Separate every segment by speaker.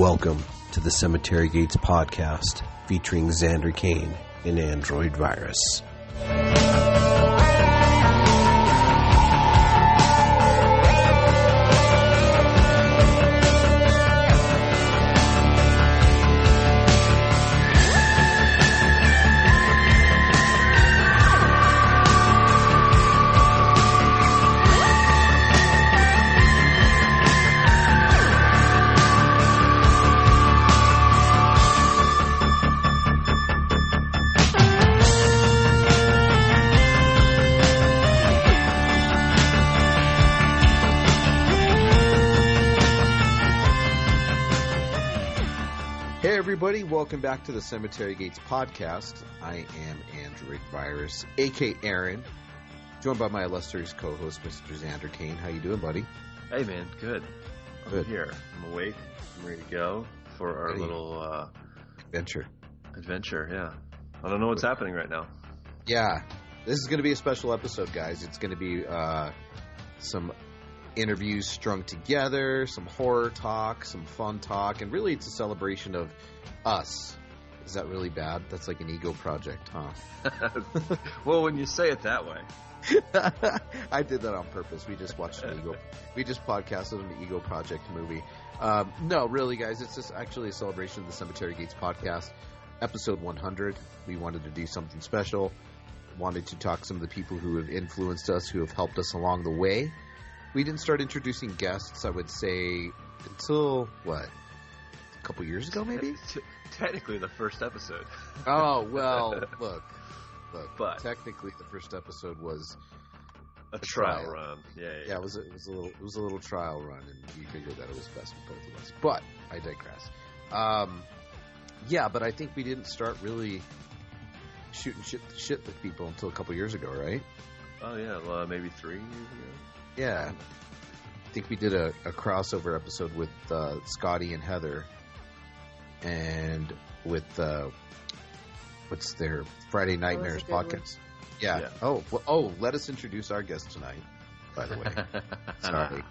Speaker 1: Welcome to the Cemetery Gates podcast featuring Xander Kane and Android Virus. Everybody, welcome back to the Cemetery Gates podcast. I am Android Virus, aka Aaron, joined by my illustrious co-host, Mr. Xander Kane. How you doing, buddy?
Speaker 2: Hey, man, good. I'm here. I'm awake. I'm ready to go for our little
Speaker 1: adventure.
Speaker 2: Yeah. I don't know what's happening right now.
Speaker 1: Yeah, this is going to be a special episode, guys. It's going to be some interviews strung together, some horror talk, some fun talk, and really it's a celebration of us. Is that really bad? That's like an ego project, huh?
Speaker 2: Well, when you say it that way.
Speaker 1: I did that on purpose. We just watched we just podcasted an ego project movie. No, really, guys, it's just actually a celebration of the Cemetery Gates podcast, episode 100. We wanted to do something special. Wanted to talk to some of the people who have influenced us, who have helped us along the way. We didn't start introducing guests, I would say, until, what, a couple years ago, maybe?
Speaker 2: Technically the first episode.
Speaker 1: Oh, well, look.
Speaker 2: But
Speaker 1: technically the first episode was
Speaker 2: a trial run. Yeah,
Speaker 1: it was a little trial run, and we figured that it was best for both of us. But I digress. But I think we didn't start really shooting shit with people until a couple years ago, right?
Speaker 2: Oh, yeah, well, maybe 3 years ago.
Speaker 1: Yeah, I think we did a crossover episode with Scotty and Heather, and with what's their Friday Nightmares podcast? Yeah. Oh, let us introduce our guest tonight. By the way, sorry,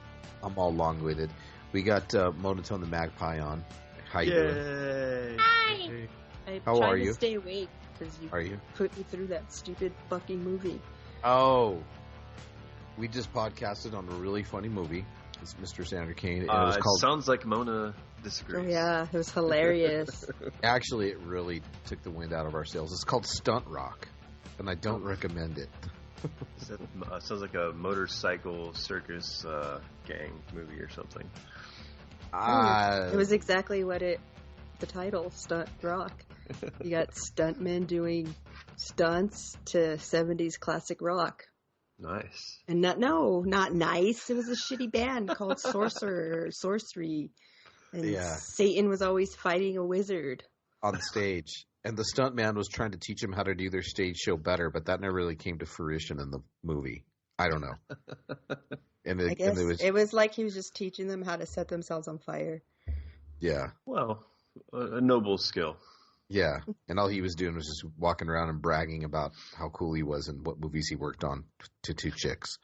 Speaker 1: I'm all long-winded. We got Monotone the Magpie on. How you doing?
Speaker 3: Hi.
Speaker 1: How are you?
Speaker 3: I'm trying to stay awake because you put me through that stupid fucking movie.
Speaker 1: Oh. We just podcasted on a really funny movie. It's Mr. Xander Kane.
Speaker 2: It was called... Sounds like Mona disagrees.
Speaker 3: Oh, yeah. It was hilarious.
Speaker 1: Actually, it really took the wind out of our sails. It's called Stunt Rock, and I don't recommend it.
Speaker 2: Sounds like a motorcycle circus gang movie or something.
Speaker 3: It was exactly what the title, Stunt Rock. You got stuntmen doing stunts to 70s classic rock.
Speaker 2: Nice.
Speaker 3: And not nice. It was a shitty band called Sorcery. And Satan was always fighting a wizard
Speaker 1: on stage. And the stuntman was trying to teach him how to do their stage show better, but that never really came to fruition in the movie. I don't know.
Speaker 3: I guess it was like he was just teaching them how to set themselves on fire.
Speaker 1: Yeah.
Speaker 2: Well, a noble skill.
Speaker 1: Yeah, and all he was doing was just walking around and bragging about how cool he was and what movies he worked on to two chicks.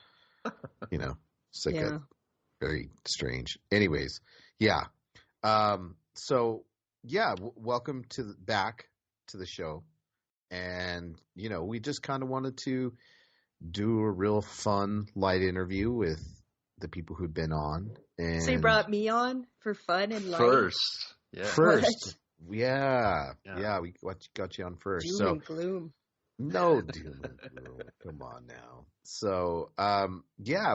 Speaker 1: You know, it's like very strange. Anyways, yeah. Welcome back to the show. And, you know, we just kind of wanted to do a real fun, light interview with the people who'd been on. And
Speaker 3: so you brought me on for fun and light?
Speaker 2: First.
Speaker 1: What? Yeah, we got you on first.
Speaker 3: Doom and gloom.
Speaker 1: No doom and gloom. Come on now. So,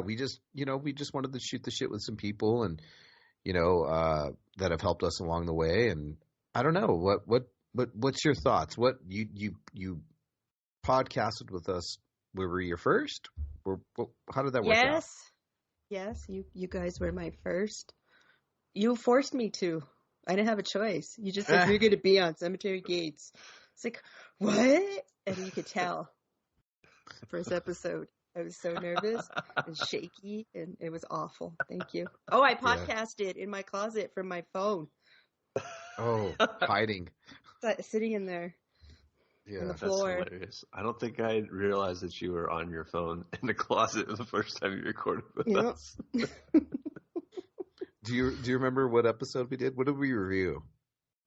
Speaker 1: we just wanted to shoot the shit with some people, and that have helped us along the way. And I don't know what's your thoughts? What you podcasted with us? We were your first. How did that work out?
Speaker 3: Yes, you guys were my first. You forced me to. I didn't have a choice. You just said you're going to be on Cemetery Gates. It's like, what? And you could tell. First episode, I was so nervous and shaky, and it was awful. Thank you. Oh, I podcasted in my closet from my phone.
Speaker 1: Oh, hiding.
Speaker 3: Sitting in there.
Speaker 1: Yeah,
Speaker 3: on the floor.
Speaker 2: That's hilarious. I don't think I realized that you were on your phone in the closet the first time you recorded with us.
Speaker 1: Do you remember what episode we did? What did we review?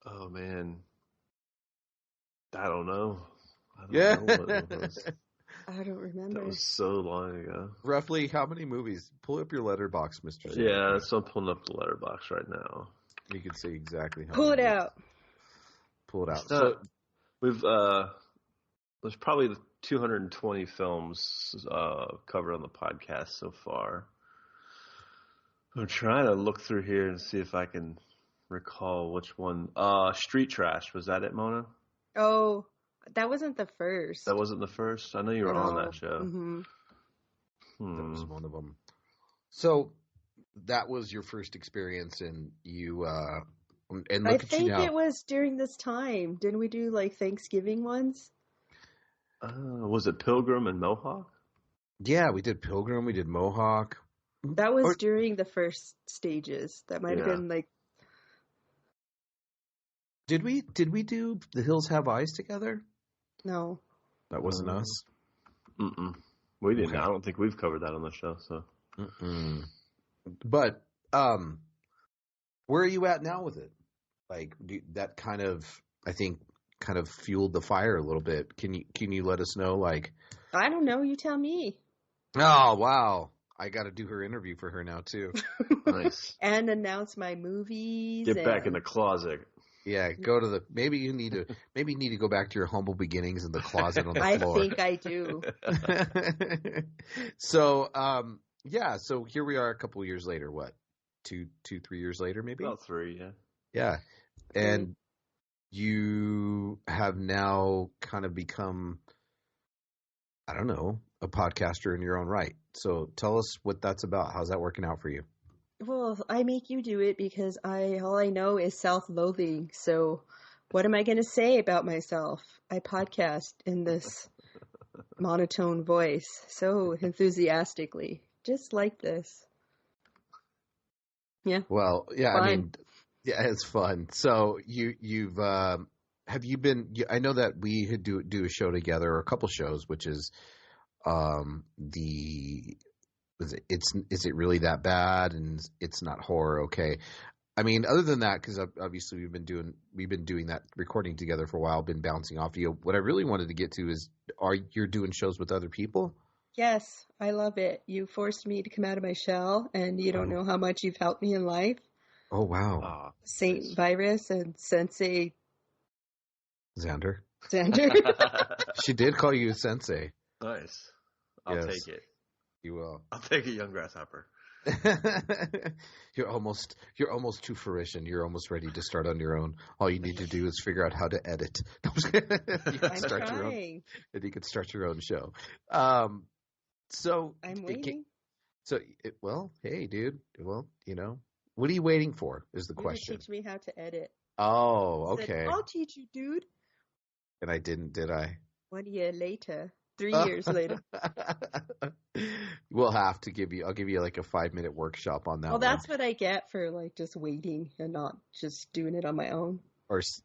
Speaker 2: Oh man, I don't know. I
Speaker 1: Yeah.
Speaker 2: don't know what it was.
Speaker 3: I don't remember.
Speaker 2: That was so long ago.
Speaker 1: Roughly how many movies? Pull up your letterbox, Mr.
Speaker 2: Yeah, so I'm pulling up the letterbox right now.
Speaker 1: You can see exactly how
Speaker 3: Pull it
Speaker 1: many
Speaker 3: out.
Speaker 1: Pull it out.
Speaker 2: So we've there's probably 220 films covered on the podcast so far. I'm trying to look through here and see if I can recall which one. Street Trash, was that it, Mona?
Speaker 3: Oh, that wasn't the first.
Speaker 2: That wasn't the first? I know you were on that show.
Speaker 3: Mm-hmm.
Speaker 1: That was one of them. So that was your first experience, and you and look
Speaker 3: I
Speaker 1: at you
Speaker 3: think
Speaker 1: now.
Speaker 3: it was during this time. Didn't we do like Thanksgiving ones?
Speaker 2: Was it Pilgrim and Mohawk?
Speaker 1: Yeah, we did Pilgrim, we did Mohawk.
Speaker 3: That was during the first stages. That might have been like.
Speaker 1: Did we do The Hills Have Eyes together?
Speaker 3: No.
Speaker 1: That wasn't us.
Speaker 2: We didn't.
Speaker 1: Okay.
Speaker 2: I don't think we've covered that on the show. So.
Speaker 1: But where are you at now with it? Like that kind of, I think, kind of fueled the fire a little bit. Can you let us know? Like,
Speaker 3: I don't know. You tell me.
Speaker 1: Oh wow, I got to do her interview for her now too.
Speaker 2: Nice.
Speaker 3: And announce my movies.
Speaker 2: Get back in the closet.
Speaker 1: Yeah, go to the. Maybe you need to go back to your humble beginnings in the closet on the floor.
Speaker 3: I think I do.
Speaker 1: So, yeah. So here we are, a couple of years later. What, 3 years later, maybe?
Speaker 2: About 3, yeah.
Speaker 1: Yeah, and you have now kind of become, I don't know, a podcaster in your own right. So tell us what that's about. How's that working out for you?
Speaker 3: Well, I make you do it because all I know is self-loathing. So what am I going to say about myself? I podcast in this monotone voice so enthusiastically, just like this. Yeah.
Speaker 1: Well, yeah,
Speaker 3: Fun.
Speaker 1: I mean, yeah, it's fun. So you've have you been? I know that we had do a show together, or a couple shows, which is is it really that bad? And it's not horror, okay? I mean, other than that, because obviously we've been doing that recording together for a while, been bouncing off you. What I really wanted to get to is, you're doing shows with other people?
Speaker 3: Yes, I love it. You forced me to come out of my shell, and you don't know how much you've helped me in life.
Speaker 1: Oh wow,
Speaker 3: Saint
Speaker 2: nice.
Speaker 3: Virus and Sensei
Speaker 1: Xander. She did call you Sensei.
Speaker 2: Nice. I'll take it.
Speaker 1: You will.
Speaker 2: I'll take a young grasshopper.
Speaker 1: You're almost to fruition. You're almost ready to start on your own. All you need to do is figure out how to edit. You can start your own, and you can start your own show. So
Speaker 3: I'm waiting.
Speaker 1: Well, hey, dude. Well, what are you waiting for? Is the
Speaker 3: You
Speaker 1: question.
Speaker 3: teach me how to edit.
Speaker 1: Oh,
Speaker 3: I said,
Speaker 1: okay.
Speaker 3: I'll teach you, dude.
Speaker 1: And I didn't, did I?
Speaker 3: 1 year later. 3 years later.
Speaker 1: I'll give you like a 5-minute workshop on that.
Speaker 3: Well, that's what I get for like just waiting and not just doing it on my own.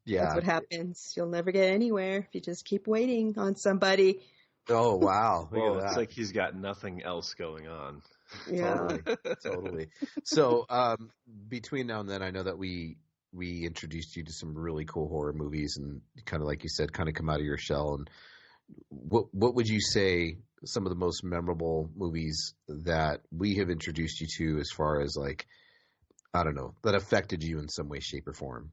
Speaker 1: Yeah.
Speaker 3: That's what happens. You'll never get anywhere if you just keep waiting on somebody.
Speaker 1: Oh, wow.
Speaker 2: Well, it's like he's got nothing else going on.
Speaker 3: Yeah.
Speaker 1: Totally. So, between now and then, I know that we introduced you to some really cool horror movies, and kind of like you said, kind of come out of your shell. And what would you say some of the most memorable movies that we have introduced you to, as far as like, I don't know, that affected you in some way, shape, or form?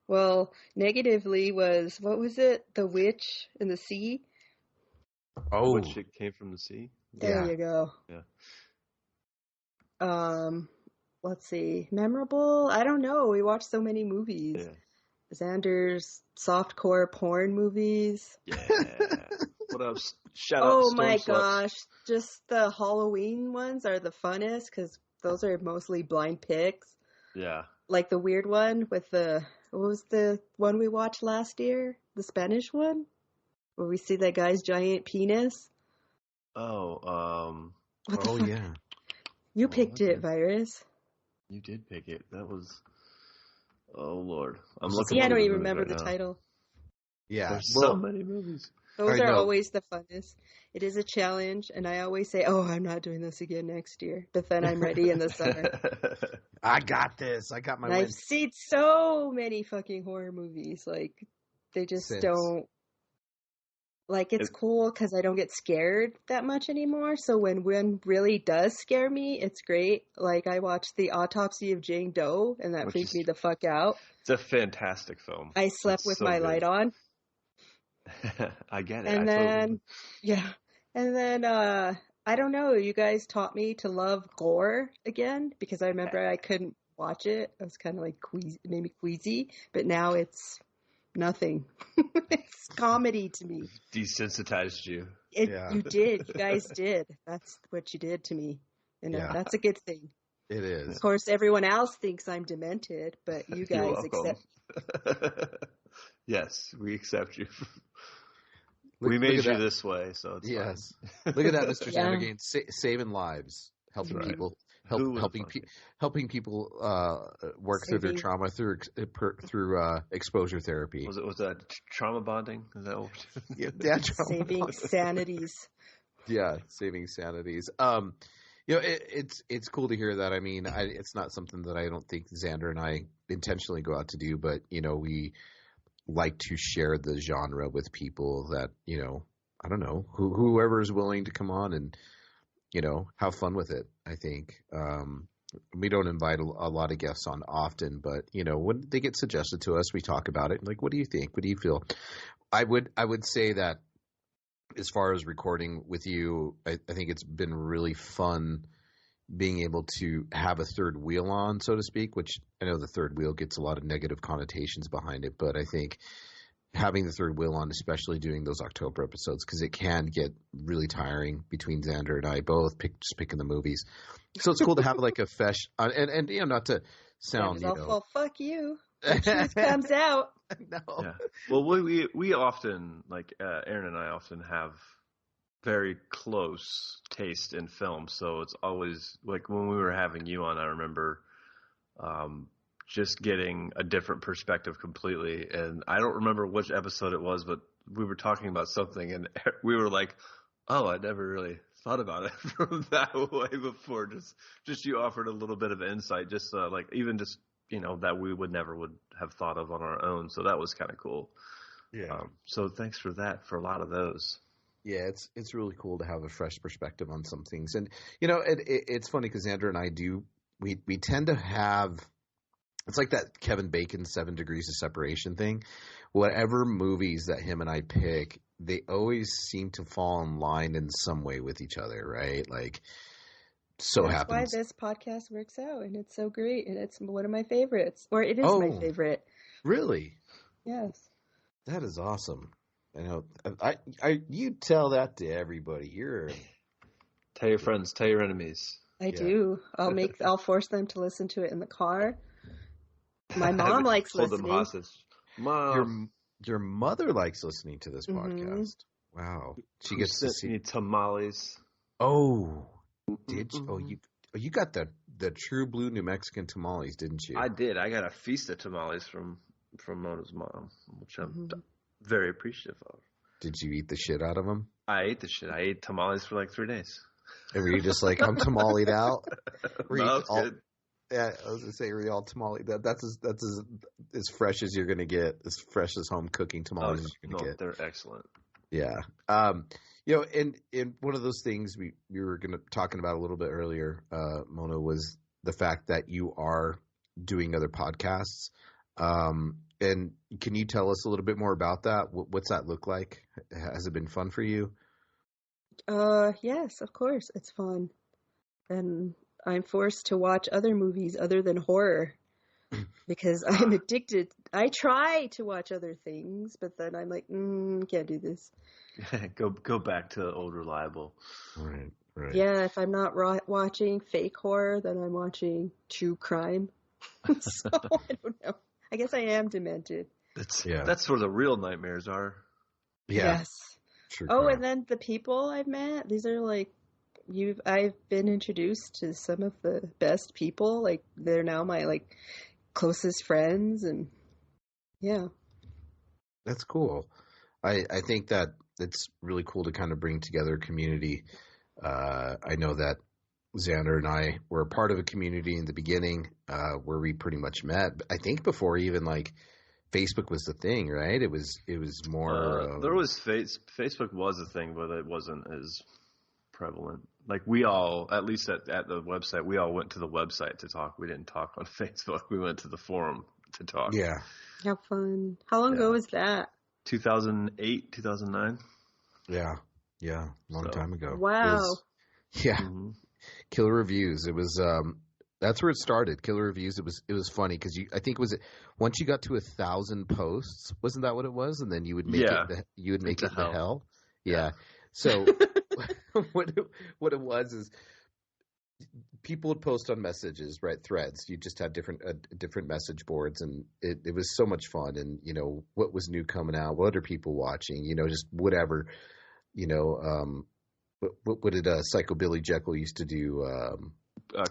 Speaker 3: Well, negatively was, what was it? The Witch in the Sea?
Speaker 1: Oh.
Speaker 2: Which it came from the sea?
Speaker 3: There you go.
Speaker 2: Yeah.
Speaker 3: Let's see. Memorable? I don't know. We watched so many movies.
Speaker 2: Yeah.
Speaker 3: Xander's softcore porn movies.
Speaker 2: Yeah. What else? Shout out
Speaker 3: Oh
Speaker 2: to
Speaker 3: my
Speaker 2: Storm Sluts.
Speaker 3: gosh. Just the Halloween ones are the funnest because those are mostly blind pics.
Speaker 2: Yeah.
Speaker 3: Like the weird one with what was the one we watched last year? The Spanish one? Where we see that guy's giant penis?
Speaker 2: Oh,
Speaker 1: Oh, yeah.
Speaker 3: You picked it, Virus.
Speaker 2: You did pick it. That was... Oh, Lord. I'm
Speaker 3: See,
Speaker 2: looking
Speaker 3: I
Speaker 2: through
Speaker 3: don't
Speaker 2: the
Speaker 3: even
Speaker 2: movies
Speaker 3: remember
Speaker 2: right
Speaker 3: the
Speaker 2: now.
Speaker 3: title.
Speaker 1: Yeah.
Speaker 2: There's so many movies.
Speaker 3: Those are always the funnest. It is a challenge, and I always say, "Oh, I'm not doing this again next year." But then I'm ready in the summer.
Speaker 1: I got this. I got my win.
Speaker 3: I've seen so many fucking horror movies. Like, they just don't. Like, it's cool because I don't get scared that much anymore. So when one really does scare me, it's great. Like, I watched The Autopsy of Jane Doe, and that freaked me the fuck out.
Speaker 2: It's a fantastic film.
Speaker 3: I slept with my light on.
Speaker 2: I get it.
Speaker 3: And then, I don't know, you guys taught me to love gore again, because I remember I couldn't watch it. I was kind of like queasy, it made me queasy, but now it's nothing. It's comedy to me.
Speaker 2: Desensitized you.
Speaker 3: You did. You guys did. That's what you did to me. And that's a good thing.
Speaker 1: It is.
Speaker 3: Of course, everyone else thinks I'm demented, but you guys accept.
Speaker 2: Yes, we accept you. We made you this way, so it's fine.
Speaker 1: Look at that, Mr. Zandergain, saving lives, helping people. Helping people work through their trauma through exposure therapy.
Speaker 2: Was that trauma bonding? Is that what?
Speaker 3: Saving sanities.
Speaker 1: Yeah, saving sanities. It's cool to hear that. I mean, it's not something that I don't think Xander and I intentionally go out to do, but we like to share the genre with people that I don't know, whoever is willing to come on and have fun with it. I think we don't invite a lot of guests on often, but when they get suggested to us, we talk about it. Like, what do you think? What do you feel? I would say that as far as recording with you, I think it's been really fun being able to have a third wheel on, so to speak, which I know the third wheel gets a lot of negative connotations behind it, but I think having the third wheel on, especially doing those October episodes, because it can get really tiring between Xander and I both just picking the movies. So it's cool to have like a fresh and not to sound
Speaker 3: well, fuck you. The truth comes out.
Speaker 1: No.
Speaker 2: Yeah. Well, we often, like Aaron and I often have very close taste in film, so it's always like when we were having you on, I remember just getting a different perspective completely. And I don't remember which episode it was, but we were talking about something and we were like, oh, I never really thought about it from that way before. Just you offered a little bit of insight, just like even just, that we would have thought of on our own. So that was kind of cool.
Speaker 1: Yeah.
Speaker 2: So thanks for that, for a lot of those.
Speaker 1: Yeah, it's really cool to have a fresh perspective on some things. And, it's funny because Andrew and I we tend to have – it's like that Kevin Bacon 7 Degrees of Separation thing. Whatever movies that him and I pick, they always seem to fall in line in some way with each other, right? Like,
Speaker 3: That's why this podcast works out, and it's so great, and it's one of my favorites. Or it is my favorite.
Speaker 1: Really?
Speaker 3: Yes.
Speaker 1: That is awesome. I know. You tell that to everybody.
Speaker 2: Tell your friends, tell your enemies.
Speaker 3: I do. I'll force them to listen to it in the car. My mom likes listening.
Speaker 2: Hold them hostage. Mom.
Speaker 1: Your mother likes listening to this podcast. Wow. She gets to see
Speaker 2: tamales.
Speaker 1: Oh, did you? Oh, you got the true blue New Mexican tamales, didn't you?
Speaker 2: I did. I got a feast of tamales from Mona's mom, which I'm very appreciative of.
Speaker 1: Did you eat the shit out of them?
Speaker 2: I ate the shit. I ate tamales for like 3 days.
Speaker 1: And were you just like, I'm tamale'd out?
Speaker 2: No, it's good.
Speaker 1: Yeah, I was gonna say, were you all tamale? That's as fresh as you're gonna get, as fresh as home cooking tamales as you're gonna get.
Speaker 2: They're excellent.
Speaker 1: Yeah. And one of those things we were talking about a little bit earlier, Mona, was the fact that you are doing other podcasts. And can you tell us a little bit more about that? What's that look like? Has it been fun for you?
Speaker 3: Yes, of course. It's fun. And I'm forced to watch other movies other than horror because I'm addicted. I try to watch other things, but then I'm like, can't do this.
Speaker 2: Go back to old reliable.
Speaker 1: Right.
Speaker 3: Yeah, if I'm not watching fake horror, then I'm watching true crime. So I don't know. I guess I am demented.
Speaker 2: That's where the real nightmares are.
Speaker 1: Yeah.
Speaker 3: Yes.
Speaker 1: True
Speaker 3: crime.
Speaker 1: crime.
Speaker 3: And then the people I've met, these are like, I've been introduced to some of the best people. Like, they're now my like closest friends, and yeah.
Speaker 1: That's cool. I think that it's really cool to kind of bring together a community. I know that Xander and I were a part of a community in the beginning where we pretty much met. I think before even like Facebook was the thing, right? It was more.
Speaker 2: There was Facebook was a thing, but it wasn't as prevalent. Like we all, at least at the website, we all went to the website to talk. We didn't talk on Facebook. We went to the forum to talk.
Speaker 1: Yeah.
Speaker 3: How fun. How long ago was that?
Speaker 2: 2008, 2009.
Speaker 1: Yeah. Long time ago.
Speaker 3: Wow.
Speaker 1: Yeah. Mm-hmm. Killer Reviews. It was that's where it started. Killer Reviews. It was funny because I think once you got to 1,000 posts, wasn't that what it was? And then you would make it the hell. Yeah. So what it was is people would post on messages, right? Threads. You just had different message boards, and it was so much fun. And what was new coming out? What are people watching? Just whatever. What did Psycho Billy Jekyll used to do?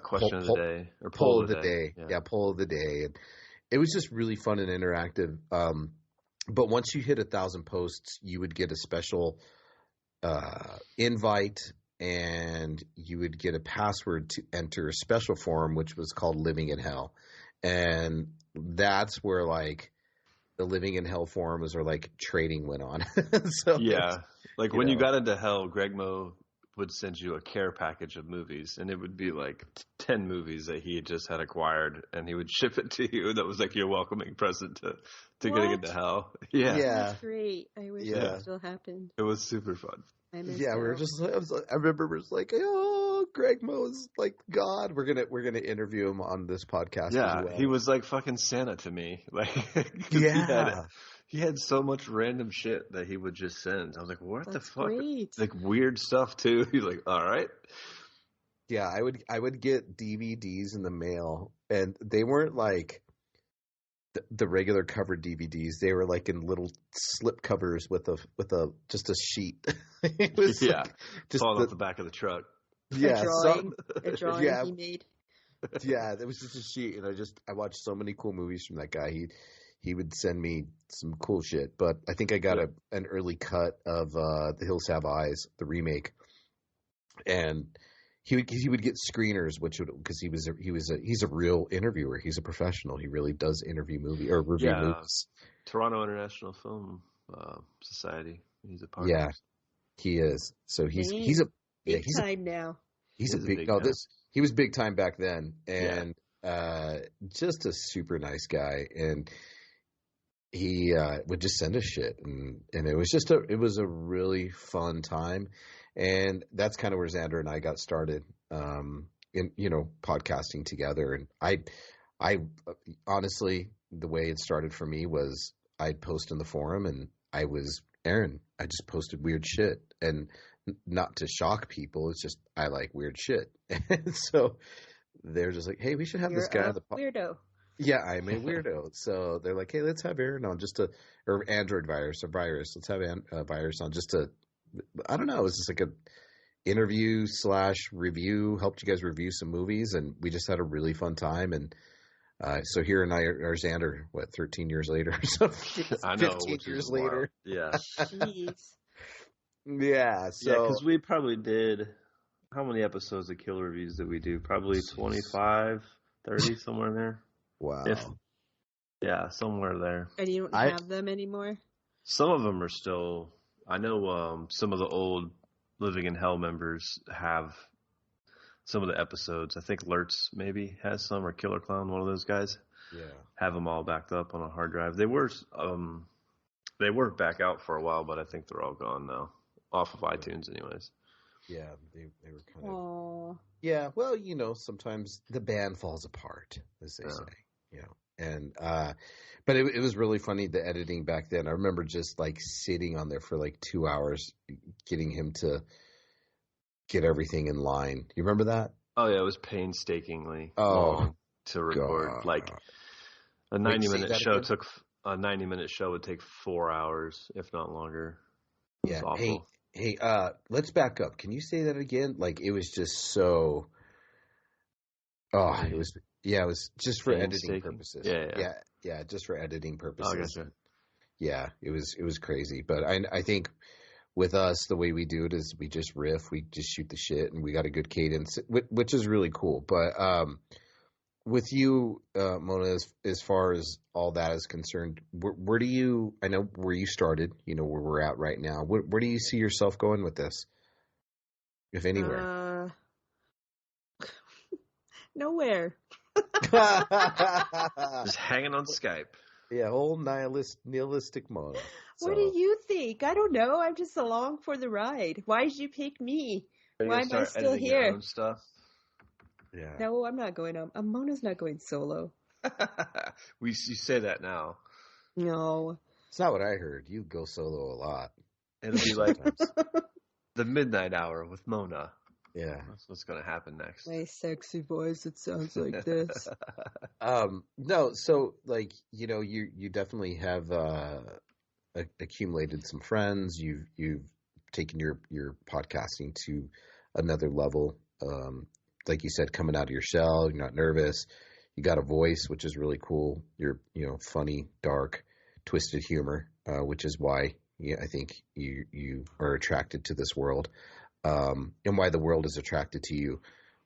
Speaker 2: Question of the day or
Speaker 1: poll of the day. Yeah, poll of the day. And it was just really fun and interactive. But once you hit 1,000 posts, you would get a special invite, and you would get a password to enter a special forum, which was called Living in Hell. And that's where like the Living in Hell forums or like trading went on. So
Speaker 2: yeah. Like when you got into hell, Gregmo would send you a care package of movies, and it would be like 10 movies that he had just had acquired, and he would ship it to you. That was like your welcoming present to getting into hell. Yeah.
Speaker 3: That's great. I wish that still happened.
Speaker 2: It was super fun.
Speaker 1: We were just. I remember it was like, oh, Gregmo's like God. We're gonna interview him on this podcast.
Speaker 2: Yeah,
Speaker 1: as well.
Speaker 2: He was like fucking Santa to me. Like, he had so much random shit that he would just send. I was like, what the fuck?
Speaker 3: Great.
Speaker 2: Like weird stuff too. He's like, all right.
Speaker 1: Yeah, I would get DVDs in the mail, and they weren't like the regular covered DVDs. They were like in little slip covers with just a sheet. It was
Speaker 2: just falling off the back of the truck.
Speaker 1: Yeah,
Speaker 3: a drawing he made.
Speaker 1: Yeah, it was just a sheet, and I watched so many cool movies from that guy. He would send me some cool shit, but I think I got an early cut of The Hills Have Eyes, the remake, and he would get screeners, because he's a real interviewer. He's a professional. He really does review movies.
Speaker 2: Toronto International Film Society. He's a part.
Speaker 1: Yeah, he is. So he's
Speaker 3: big time now.
Speaker 1: He was big time back then, and just a super nice guy. And he would just send us shit, and it was a really fun time. And that's kind of where Xander and I got started, in podcasting together. And I honestly, the way it started for me was I'd post in the forum, and I was Aaron. I just posted weird shit, and not to shock people. It's just I like weird shit, and so they're just like, "Hey, we should have this guy on the
Speaker 3: weirdo."
Speaker 1: Yeah, I'm a weirdo. So they're like, "Hey, let's have Aaron on or Android virus or virus. Let's have virus on just to." I don't know. It was just like a interview / review. Helped you guys review some movies, and we just had a really fun time. And so here and I are Xander. 13 years later? So
Speaker 2: I know.
Speaker 1: 15 years later.
Speaker 2: Yeah.
Speaker 3: Jeez.
Speaker 1: Yeah. So
Speaker 2: because we probably did. How many episodes of Killer Reviews did we do? Probably 25, 30, somewhere in there.
Speaker 1: Wow.
Speaker 2: Somewhere there.
Speaker 3: And you don't have them anymore?
Speaker 2: Some of them are still. I know some of the old Living in Hell members have some of the episodes. I think Lurtz maybe has some, or Killer Clown, one of those guys.
Speaker 1: Yeah.
Speaker 2: Have them all backed up on a hard drive. They were back out for a while, but I think they're all gone now, off of iTunes anyways.
Speaker 1: Yeah, they were kind of.
Speaker 3: Aww.
Speaker 1: Yeah, well, sometimes the band falls apart, as they say. And but it was really funny, the editing back then. I remember just like sitting on there for like 2 hours, getting him to get everything in line. You remember that?
Speaker 2: Oh yeah, it was painstakingly long to record.
Speaker 1: God.
Speaker 2: Like a 90-minute show a 90-minute show would take 4 hours, if not longer.
Speaker 1: Yeah. Hey, let's back up. Can you say that again? Like it was just so. It was. Yeah, it was just for editing purposes.
Speaker 2: Yeah,
Speaker 1: just for editing purposes.
Speaker 2: Oh, gotcha.
Speaker 1: yeah, it was crazy. But I think with us, the way we do it is we just riff, we just shoot the shit, and we got a good cadence, which is really cool. But with you, Mona, as far as all that is concerned, where do you? I know where you started. You know where we're at right now. Where do you see yourself going with this, if anywhere?
Speaker 3: Nowhere.
Speaker 2: Just hanging on Skype.
Speaker 1: Yeah, whole nihilistic Mona. So.
Speaker 3: What do you think? I don't know. I'm just along for the ride. Why did you pick me? Why am I still here?
Speaker 2: Your own stuff?
Speaker 1: Yeah.
Speaker 3: No, I'm not going on. Mona's not going solo.
Speaker 2: You say that now.
Speaker 3: No.
Speaker 1: It's not what I heard. You go solo a lot.
Speaker 2: It'll be like the midnight hour with Mona.
Speaker 1: Yeah.
Speaker 2: That's what's going to happen next.
Speaker 3: My sexy voice, it sounds like this.
Speaker 1: No, so like, you know, you definitely have accumulated some friends. You've taken your podcasting to another level. Like you said, coming out of your shell, you're not nervous. You got a voice, which is really cool. You're, you know, funny, dark, twisted humor, which is why I think you are attracted to this world, and why the world is attracted to you.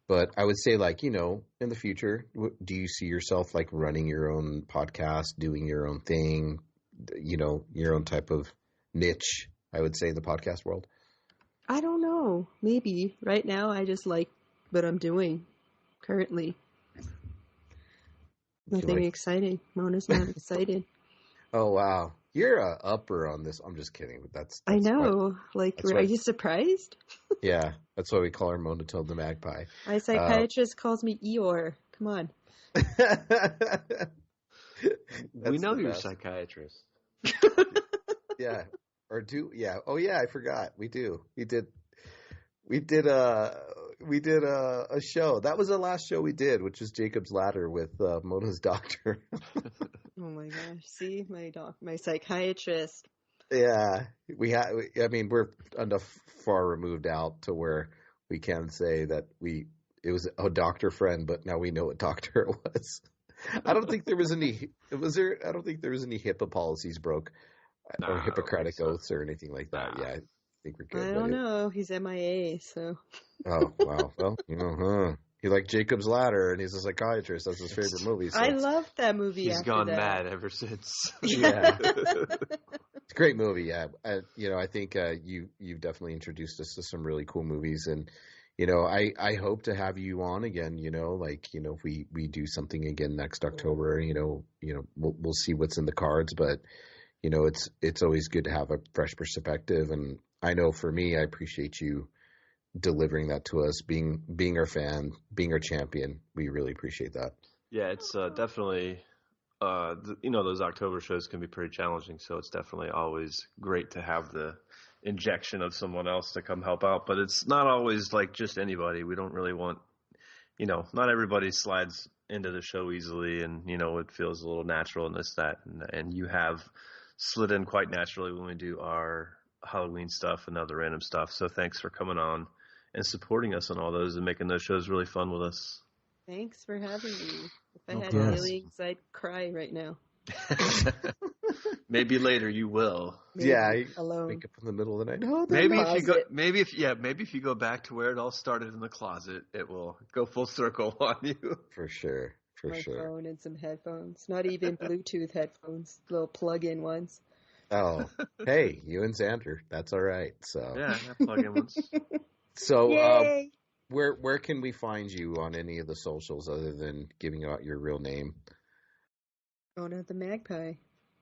Speaker 1: But I would say, like, you know, in the future, do you see yourself like running your own podcast, doing your own thing, you know, your own type of niche, I would say, in the podcast world?
Speaker 3: I don't know. Maybe. Right now, I just like what I'm doing currently. Nothing exciting. Mona's not excited.
Speaker 1: Oh, wow. You're a upper on this. I'm just kidding. But that's
Speaker 3: I know. Are you surprised?
Speaker 1: Yeah. That's why we call her Monotone the Magpie.
Speaker 3: My psychiatrist calls me Eeyore. Come on.
Speaker 2: We know you're a psychiatrist.
Speaker 1: Yeah. Or do, yeah. Oh, yeah, I forgot. We do. We did a show. That was the last show we did, which was Jacob's Ladder with Mona's doctor.
Speaker 3: Oh my gosh! See, my psychiatrist.
Speaker 1: Yeah, I mean, we're enough far removed out to where we can say that it was a doctor friend, but now we know what doctor it was. I don't think there was any. I don't think there was any HIPAA policies broke, or Hippocratic oaths or anything like that. Yeah, I think we're good.
Speaker 3: I don't know. He's MIA, so.
Speaker 1: Oh wow! Well, you know, he liked Jacob's Ladder, and he's a psychiatrist. That's his favorite movie. So
Speaker 3: I loved that movie.
Speaker 2: He's gone mad ever since.
Speaker 1: Yeah, it's a great movie. Yeah, I think you've definitely introduced us to some really cool movies, and you know, I hope to have you on again. You know, like, you know, if we do something again next October, you know, we'll see what's in the cards, but you know, it's always good to have a fresh perspective, and I know for me, I appreciate you delivering that to us, being our fan, being our champion. We really appreciate that.
Speaker 2: Yeah, it's definitely, you know, those October shows can be pretty challenging, so it's definitely always great to have the injection of someone else to come help out. But it's not always like just anybody. We don't really want, you know, not everybody slides into the show easily, and, you know, it feels a little natural and this, that, and you have slid in quite naturally when we do our Halloween stuff and other random stuff. So thanks for coming on and supporting us on all those and making those shows really fun with us.
Speaker 3: Thanks for having me. If I had feelings, I'd cry right now.
Speaker 2: Maybe later you will.
Speaker 3: Maybe
Speaker 1: yeah,
Speaker 3: alone.
Speaker 1: wake up in the middle of the night. No,
Speaker 2: maybe if you go back to where it all started in the closet, it will go full circle on you.
Speaker 1: For sure.
Speaker 3: My phone and some headphones. Not even Bluetooth headphones. Little plug-in ones.
Speaker 1: Oh, hey, you and Xander. That's all right. So
Speaker 2: yeah, plug-in ones.
Speaker 1: So, where can we find you on any of the socials other than giving out your real name?
Speaker 3: Mona the Magpie.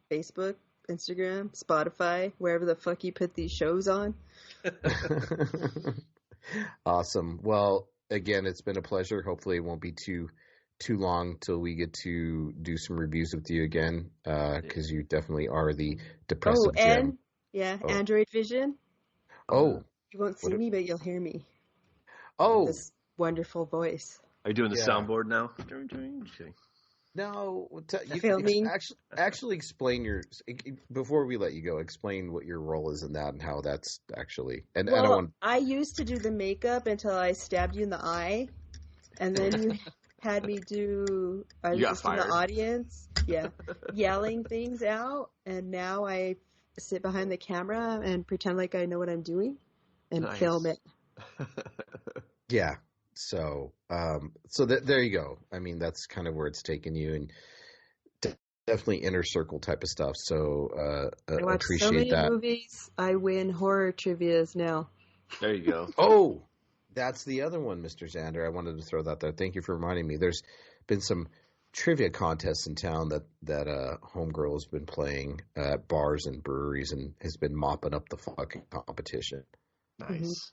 Speaker 3: Facebook, Instagram, Spotify, wherever the fuck you put these shows on.
Speaker 1: Awesome. Well, again, it's been a pleasure. Hopefully it won't be too long till we get to do some reviews with you again, because you definitely are the depressive gem.
Speaker 3: Android Vision.
Speaker 1: Oh.
Speaker 3: You won't see me, but you'll hear me.
Speaker 1: Oh.
Speaker 3: This wonderful voice.
Speaker 2: Are you doing the soundboard now?
Speaker 1: No.
Speaker 3: Filming.
Speaker 1: Actually explain before we let you go, explain what your role is in that and how that's actually. And
Speaker 3: I used to do the makeup until I stabbed you in the eye. And then you had me do, I was in the audience. Yeah, yelling things out, and now I sit behind the camera and pretend like I know what I'm doing and film it.
Speaker 1: Yeah. So, there you go. I mean, that's kind of where it's taken you, and definitely inner circle type of stuff. So,
Speaker 3: I watch
Speaker 1: appreciate
Speaker 3: so many
Speaker 1: that.
Speaker 3: movies. I win horror trivias now.
Speaker 2: There you go.
Speaker 1: Oh, that's the other one, Mr. Xander. I wanted to throw that there. Thank you for reminding me. There's been some trivia contests in town that Homegirl has been playing at bars and breweries and has been mopping up the fucking competition.
Speaker 2: Nice.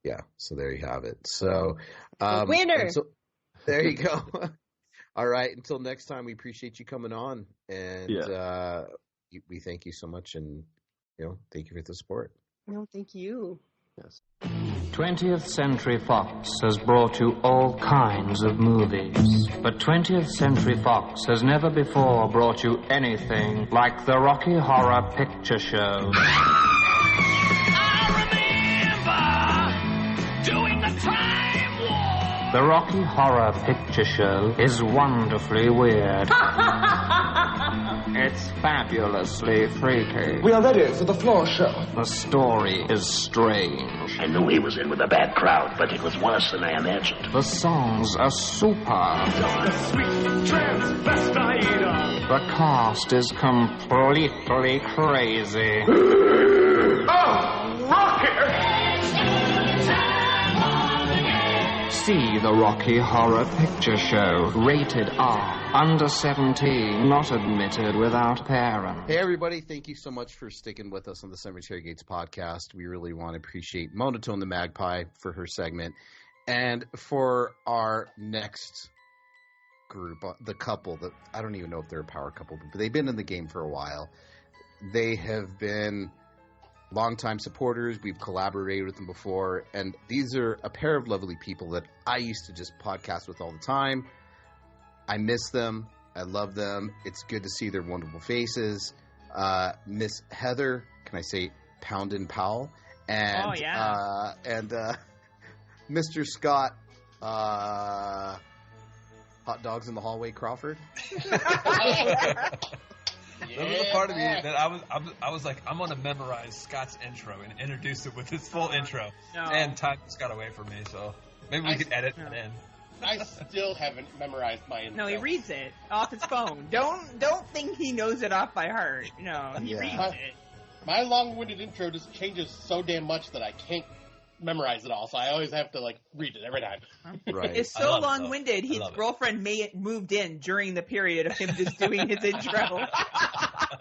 Speaker 1: Yeah, so there you have it. So,
Speaker 3: winner!
Speaker 1: There you go. All right, until next time, we appreciate you coming on, and we thank you so much, and thank you for the support.
Speaker 3: No, thank you.
Speaker 2: Yes.
Speaker 4: 20th Century Fox has brought you all kinds of movies, but 20th Century Fox has never before brought you anything like the Rocky Horror Picture Show. Doing the Time War! The Rocky Horror Picture Show is wonderfully weird. It's fabulously freaky.
Speaker 5: We are ready for the floor show.
Speaker 4: The story is strange.
Speaker 6: I knew he was in with a bad crowd, but it was worse than I imagined.
Speaker 4: The songs are super.
Speaker 5: Just a sweet transvestite.
Speaker 4: The cast is completely crazy.
Speaker 5: Oh, Rocky!
Speaker 4: See the Rocky Horror Picture Show. Rated R. Under 17. Not admitted without parent.
Speaker 1: Hey, everybody. Thank you so much for sticking with us on the Cemetery Gates podcast. We really want to appreciate Monotone the Magpie for her segment. And for our next group, the couple that I don't even know if they're a power couple, but they've been in the game for a while. They have been longtime supporters. We've collaborated with them before, and these are a pair of lovely people that I used to just podcast with all the time. I miss them. I love them. It's good to see their wonderful faces. Miss Heather, can I say Poundin' Powell? And, and Mr. Scott, Hot Dogs in the Hallway Crawford.
Speaker 7: There was a part of me that I was like, I'm going to memorize Scott's intro and introduce it with his full intro. No. And time just got away from me, so maybe we could edit it in.
Speaker 8: I still haven't memorized my intro.
Speaker 9: No, he reads it off his phone. Don't think he knows it off by heart. No, he reads it.
Speaker 8: My long-winded intro just changes so damn much that I can't memorize it all, so I always have to read it every time.
Speaker 1: Right.
Speaker 9: It's so long-winded. His girlfriend moved in during the period of him just doing his intro.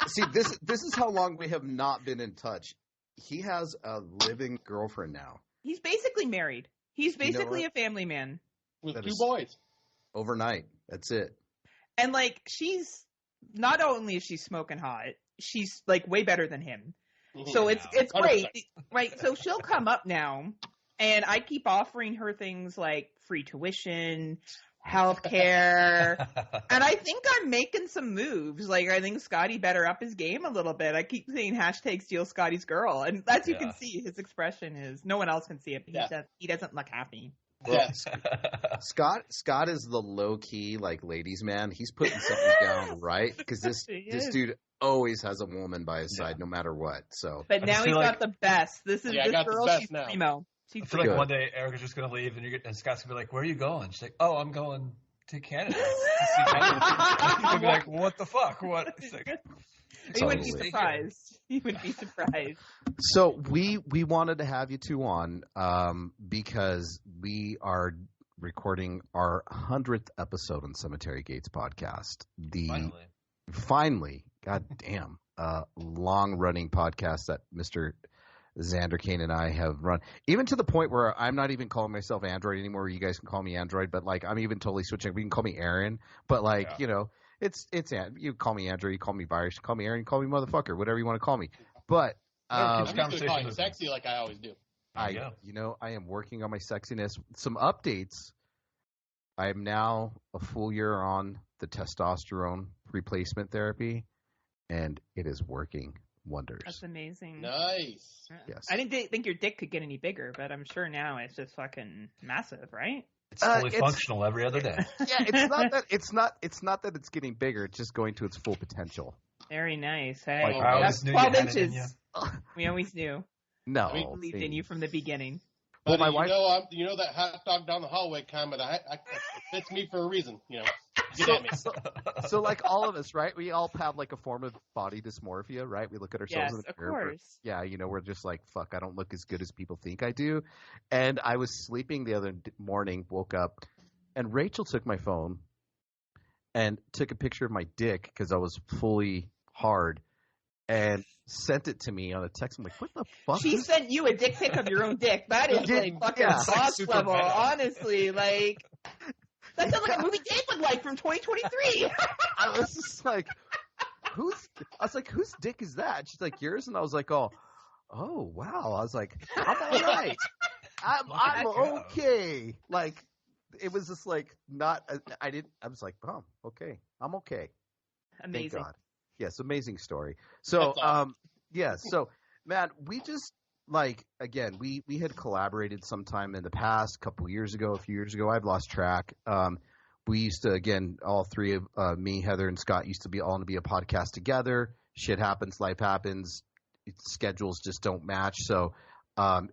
Speaker 1: See, this is how long we have not been in touch. He has a living girlfriend now.
Speaker 9: He's basically married. He's basically a family man
Speaker 8: with two boys.
Speaker 1: Overnight. That's it.
Speaker 9: And she's not only is she smoking hot, she's way better than him. So it's great, right? So she'll come up now, and I keep offering her things like free tuition, healthcare, and I think I'm making some moves. I think Scotty better up his game a little bit. I keep saying #steal Scotty's girl, and as you can see, his expression is no one else can see it, but he doesn't look happy.
Speaker 1: Well, Scott is the low key ladies man. He's putting something down right because this dude always has a woman by his side no matter what. So,
Speaker 9: but now he's got the best. This girl. She's primo.
Speaker 7: I feel like one day Erica's just gonna leave, and Scott's gonna be like, "Where are you going?" She's like, "Oh, I'm going to Canada." He's gonna be like, "What the fuck? What?"
Speaker 9: He would be surprised. He would be surprised.
Speaker 1: So we wanted to have you two on because we are recording our 100th episode on Cemetery Gates podcast. Finally, goddamn, long-running podcast that Mr. Xander Kane and I have run, even to the point where I'm not even calling myself Android anymore. You guys can call me Android, but I'm even totally switching. We can call me Aaron, but it's you call me Android, you call me virus, you call me Aaron, you call me motherfucker, whatever you want to call me. But
Speaker 8: I'm just gonna call you sexy like I always do.
Speaker 1: I am working on my sexiness. Some updates. I am now a full year on the testosterone replacement therapy, and it is working wonders.
Speaker 9: That's amazing.
Speaker 8: Nice.
Speaker 1: Yes.
Speaker 9: I didn't think your dick could get any bigger, but I'm sure now it's just fucking massive, right?
Speaker 7: It's fully functional every other day.
Speaker 1: Yeah, it's not that it's getting bigger. It's just going to its full potential.
Speaker 9: Very nice. Hey,
Speaker 1: Like,
Speaker 9: that's 12 inches. We always knew.
Speaker 1: No,
Speaker 9: We believed in you from the beginning.
Speaker 8: Well,
Speaker 1: my wife.
Speaker 8: You know that hot dog down the hallway comment. It fits me for a reason. You know, get at me.
Speaker 1: So like all of us, right? We all have like a form of body dysmorphia, right? We look at ourselves in the mirror.
Speaker 9: Of course.
Speaker 1: Yeah, we're just like, fuck, I don't look as good as people think I do. And I was sleeping the other morning, woke up, and Rachel took my phone and took a picture of my dick because I was fully hard and sent it to me on a text. I'm like, what the fuck?
Speaker 9: She sent you a dick pic of your own dick. That is like fucking boss level, honestly. Like, that sounds like a movie Dave would like from 2023.
Speaker 1: I was just like, whose dick is that? And she's like, yours? And I was like, oh wow. I was like, I'm all right. I'm okay. Like, it was just like I was like, oh, okay. I'm okay.
Speaker 9: Amazing.
Speaker 1: Thank God. Yes, amazing story. So, so, man, we just, like, again, we had collaborated sometime in the past, a few years ago, I've lost track. We used to, again, all three of me, Heather, and Scott used to be all to be a podcast together. Shit happens, life happens, schedules just don't match. So,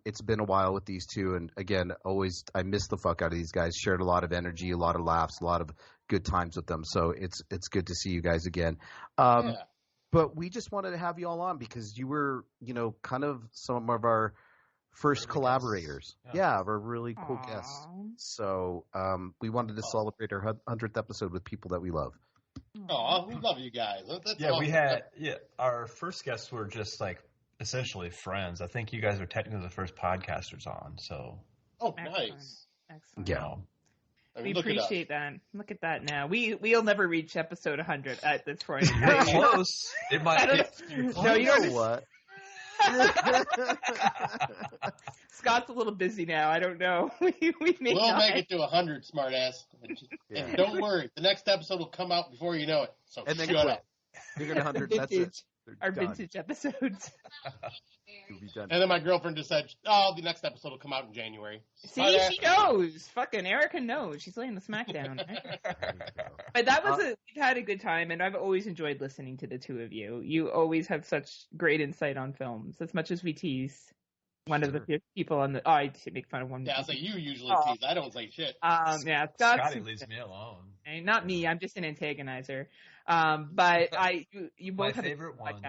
Speaker 1: it's been a while with these two, and again, always I miss the fuck out of these guys. Shared a lot of energy, a lot of laughs, a lot of good times with them. So it's good to see you guys again. But we just wanted to have you all on because you were, kind of some of our first collaborators. Yeah, of our really cool guests. So we wanted to celebrate our 100th episode with people that we love.
Speaker 8: Oh, we love you guys. That's
Speaker 7: awesome. We had our first guests were just like essentially friends. I think you guys are technically the first podcasters on. So.
Speaker 8: Oh, nice.
Speaker 9: Excellent.
Speaker 1: Yeah.
Speaker 9: We appreciate that. Look at that now. We'll never reach episode 100 at this point.
Speaker 7: You're close. It might be.
Speaker 9: No, you don't
Speaker 1: know what?
Speaker 9: Scott's a little busy now. I don't know. We'll
Speaker 8: make it to 100, smartass. And don't worry, the next episode will come out before you know it. So
Speaker 1: and then
Speaker 8: shut up.
Speaker 1: You're going to 100. That's it.
Speaker 9: Our vintage episodes.
Speaker 8: And then my girlfriend just said, the next episode will come out in January.
Speaker 9: See, she knows. Fucking Erica knows. She's laying the smackdown. But that was we've had a good time, and I've always enjoyed listening to the two of you. You always have such great insight on films, as much as we tease one of the people on the... Oh, I make fun of one.
Speaker 8: Yeah, so you usually tease. I don't say shit.
Speaker 9: Yeah,
Speaker 7: Scotty leaves me alone.
Speaker 9: Not me. I'm just an antagonizer. But you both have
Speaker 7: favorite one.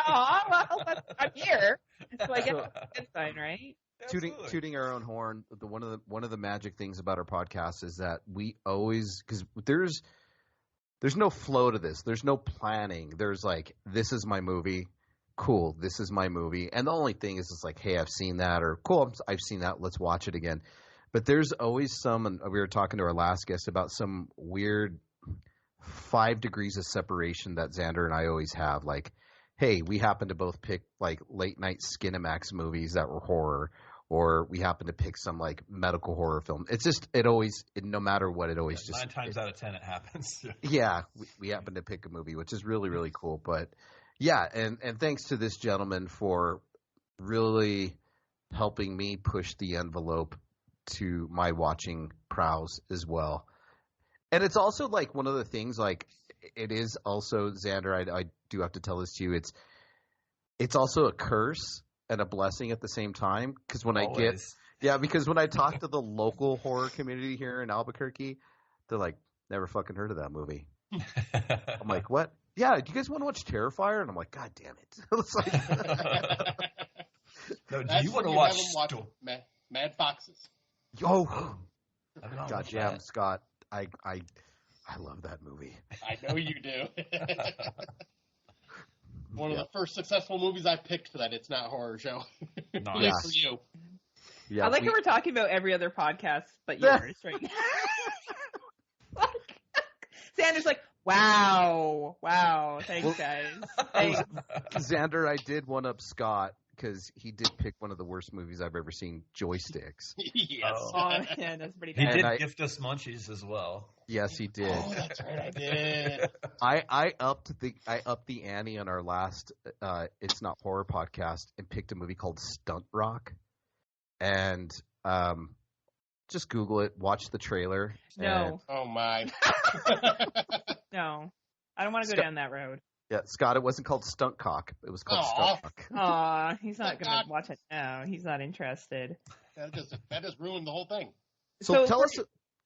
Speaker 9: Oh, well, I'm here, so I get the sign, right?
Speaker 1: Tooting our own horn. One of the magic things about our podcast is that we always, because there's no flow to this. There's no planning. There's like, this is my movie. Cool. This is my movie. And the only thing is, it's like, hey, I've seen that, or cool, I've seen that. Let's watch it again. But there's always and we were talking to our last guest about some weird 5 degrees of separation that Xander and I always have. Like, hey, we happen to both pick like late night Skinamax movies that were horror, or we happen to pick some like medical horror film. It's just, no matter what, it always
Speaker 7: 9 times out of 10 it happens.
Speaker 1: Yeah, we happen to pick a movie, which is really, really cool. But yeah, and thanks to this gentleman for really helping me push the envelope to my watching prowess as well. And it's also like one of the things, like it is also, Xander, I do have to tell this to you. It's also a curse and a blessing at the same time. Because when because when I talk to the local horror community here in Albuquerque, they're like, never fucking heard of that movie. I'm like, what? Yeah, do you guys want to watch Terrifier? And I'm like, God damn it. It's like,
Speaker 7: no, do you want to watch
Speaker 8: Mad Foxes?
Speaker 1: Oh, God damn, Scott. I love that movie.
Speaker 8: I know you do. One of the first successful movies I picked for that It's Not Horror show.
Speaker 1: Nice.
Speaker 8: For you.
Speaker 9: Yeah, I like how we're talking about every other podcast but yours right now. Xander's like, wow, thanks, guys. Thanks.
Speaker 1: Xander, I did one up Scott because he did pick one of the worst movies I've ever seen, Joysticks.
Speaker 8: Yes.
Speaker 9: Oh, yeah, that's pretty bad.
Speaker 7: He did gift us munchies as well.
Speaker 1: Yes, he did.
Speaker 8: Oh, that's right, I did.
Speaker 1: I upped the ante on our last It's Not Horror podcast and picked a movie called Stunt Rock. And Just Google it. Watch the trailer.
Speaker 9: No.
Speaker 8: Oh my.
Speaker 9: No. I don't want to go down that road.
Speaker 1: Yeah, Scott, it wasn't called Stunt Cock. It was called Stunt Cock.
Speaker 9: Aw, he's not going to watch it now. He's not interested.
Speaker 8: That just ruined the whole thing.
Speaker 1: So tell us.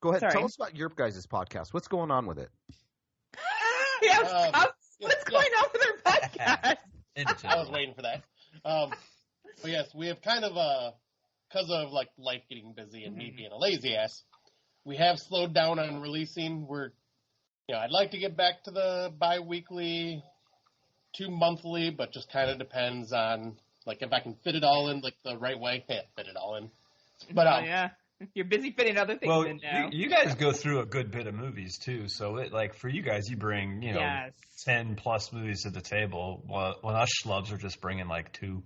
Speaker 1: Go ahead.
Speaker 9: Sorry.
Speaker 1: Tell us about your guys' podcast. What's going on with it?
Speaker 9: What's going on with our podcast?
Speaker 8: I was waiting for that. But yes, we have kind of because of like life getting busy and me being a lazy ass, we have slowed down on releasing. I'd like to get back to the bi-weekly, 2 monthly, but just kind of depends on like if I can fit it all in like the right way. Yeah, fit it all in. But
Speaker 9: yeah. You're busy fitting other things in now.
Speaker 7: You guys go through a good bit of movies too, so for you guys, you bring 10 plus movies to the table. When us schlubs are just bringing like 2.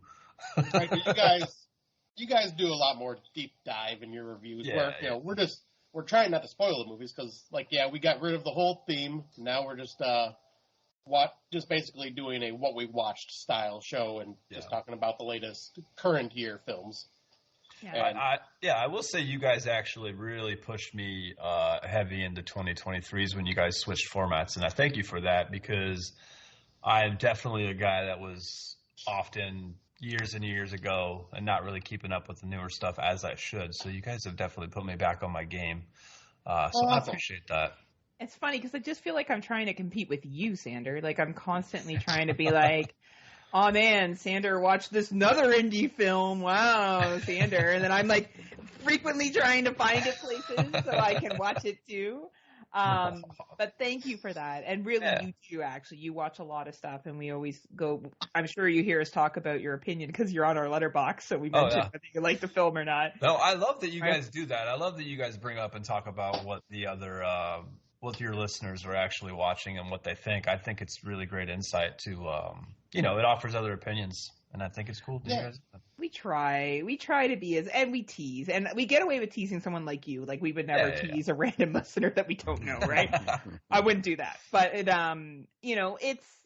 Speaker 8: Right, but you guys do a lot more deep dive in your reviews. We're trying not to spoil the movies because we got rid of the whole theme. Now we're just basically doing a what we watched style show and just talking about the latest current year films.
Speaker 7: Yeah. I will say you guys actually really pushed me heavy into 2023s when you guys switched formats, and I thank you for that because I'm definitely a guy that was often years and years ago and not really keeping up with the newer stuff as I should. So you guys have definitely put me back on my game. So I appreciate that.
Speaker 9: It's funny because I just feel like I'm trying to compete with you, Sander. Like I'm constantly trying to be like, oh man, Sander watched this another indie film. Wow, Sander. And then I'm like frequently trying to find it places so I can watch it too. But thank you for that. And really, you too, actually. You watch a lot of stuff and we always go, I'm sure you hear us talk about your opinion because you're on our letterbox. So we mentioned whether you like the film or not.
Speaker 7: No, I love that you guys do that. I love that you guys bring up and talk about what the other, what your listeners are actually watching and what they think. I think it's really great insight to, it offers other opinions, and I think it's cool to you guys.
Speaker 9: We try to be and we tease, and we get away with teasing someone like you. Like we would never tease a random listener that we don't know, right? I wouldn't do that, but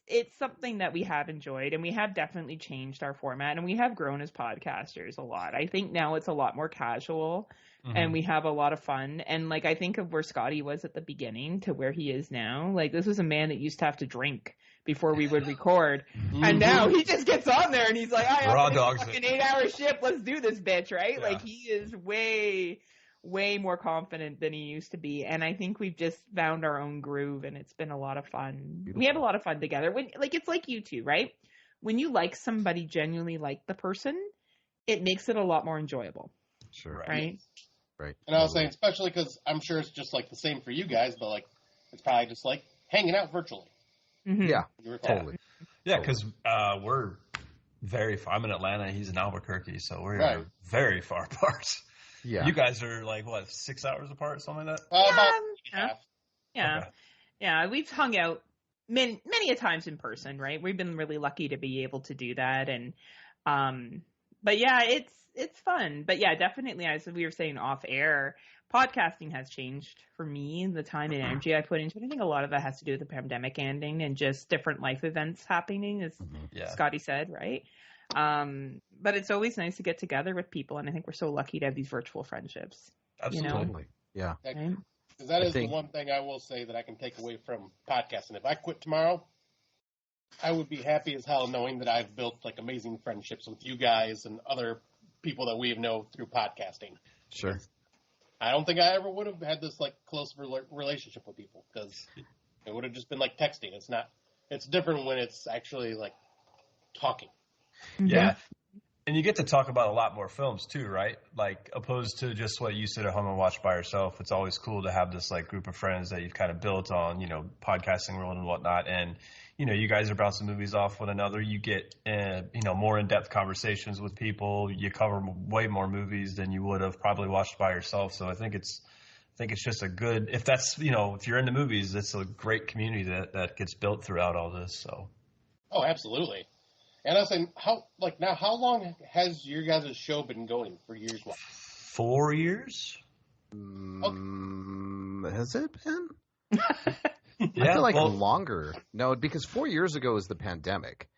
Speaker 9: it's something that we have enjoyed, and we have definitely changed our format, and we have grown as podcasters a lot. I think now it's a lot more casual. Mm-hmm. And we have a lot of fun. And I think of where Scotty was at the beginning to where he is now. This was a man that used to have to drink before we would record. Mm-hmm. And now he just gets on there and he's like, I have a fucking 8-hour shift. Let's do this, bitch, right? Yeah. He is way, way more confident than he used to be. And I think we've just found our own groove and it's been a lot of fun. Beautiful. We have a lot of fun together. When it's like you two, right? When you like somebody, genuinely like the person, it makes it a lot more enjoyable.
Speaker 1: Sure.
Speaker 9: Right?
Speaker 1: Right.
Speaker 8: And I was saying, especially because I'm sure it's just the same for you guys, but it's probably just hanging out virtually.
Speaker 1: Mm-hmm. Yeah, totally.
Speaker 7: Yeah, because we're very far. I'm in Atlanta, he's in Albuquerque, so we're very far apart. Yeah. You guys are 6 hours apart, something like that?
Speaker 8: About half.
Speaker 9: Yeah. Okay. Yeah, we've hung out many a times in person, right? We've been really lucky to be able to do that. And, but yeah, it's fun. But yeah, definitely, as we were saying off air, podcasting has changed for me, the time and energy I put into it. I think a lot of that has to do with the pandemic ending and just different life events happening, as Scotty said, right? But it's always nice to get together with people, and I think we're so lucky to have these virtual friendships.
Speaker 1: Absolutely. Yeah.
Speaker 8: Because that is the one thing I will say that I can take away from podcasting. If I quit tomorrow, I would be happy as hell knowing that I've built amazing friendships with you guys and other people that we know through podcasting.
Speaker 1: Sure.
Speaker 8: I don't think I ever would have had this close relationship with people because it would have just been texting. It's different when it's actually talking.
Speaker 7: Yeah. And you get to talk about a lot more films too, right? Opposed to just what you sit at home and watch by yourself. It's always cool to have this group of friends that you've kind of built on, podcasting world and whatnot. And, you guys are bouncing movies off one another. You get, more in-depth conversations with people. You cover way more movies than you would have probably watched by yourself. So I think it's just a good, if that's, if you're into movies, it's a great community that gets built throughout all this. So.
Speaker 8: Oh, absolutely. And I was saying, how long has your guys' show been going for years?
Speaker 7: 4 years?
Speaker 1: Has it been? I feel longer. No, because 4 years ago was the pandemic.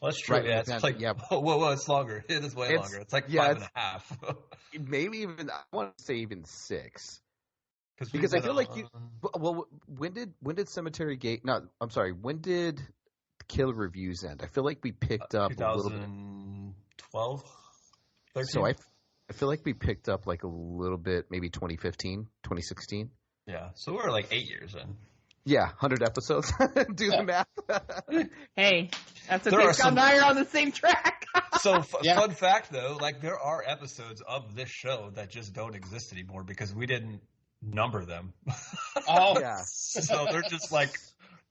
Speaker 7: Well, that's true.
Speaker 1: Right,
Speaker 7: Yeah, it's like it's longer. It is way longer. It's like 5.5.
Speaker 1: Maybe even I want to say even 6. Because I feel like you. Well, when did Cemetery Gate? No, I'm sorry. When did Killer Reviews end? I feel like we picked up
Speaker 7: 2012, 13.
Speaker 1: So I feel like we picked up like a little bit, maybe 2015, 2016.
Speaker 7: Yeah, so we're like 8 years in.
Speaker 1: Yeah, 100 episodes. Do the math.
Speaker 9: Hey, that's okay. Scott and I are on the same track.
Speaker 7: So, fun fact though, like there are episodes of this show that just don't exist anymore because we didn't number them.
Speaker 8: Oh,
Speaker 1: yeah.
Speaker 7: So they're just like,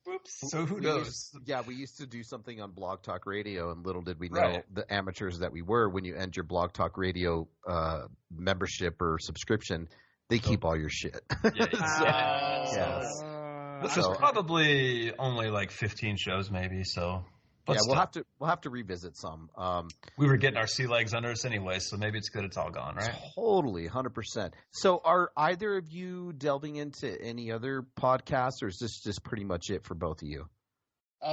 Speaker 7: oops. So who knows?
Speaker 1: We used to do something on Blog Talk Radio, and little did we know the amateurs that we were. When you end your Blog Talk Radio membership or subscription, they keep all your shit.
Speaker 7: Which is probably only like 15 shows, maybe. So,
Speaker 1: we'll have to revisit some.
Speaker 7: We were getting our sea legs under us anyway, so maybe it's good it's all gone, right?
Speaker 1: Totally, 100%. So, are either of you delving into any other podcasts, or is this just pretty much it for both of you?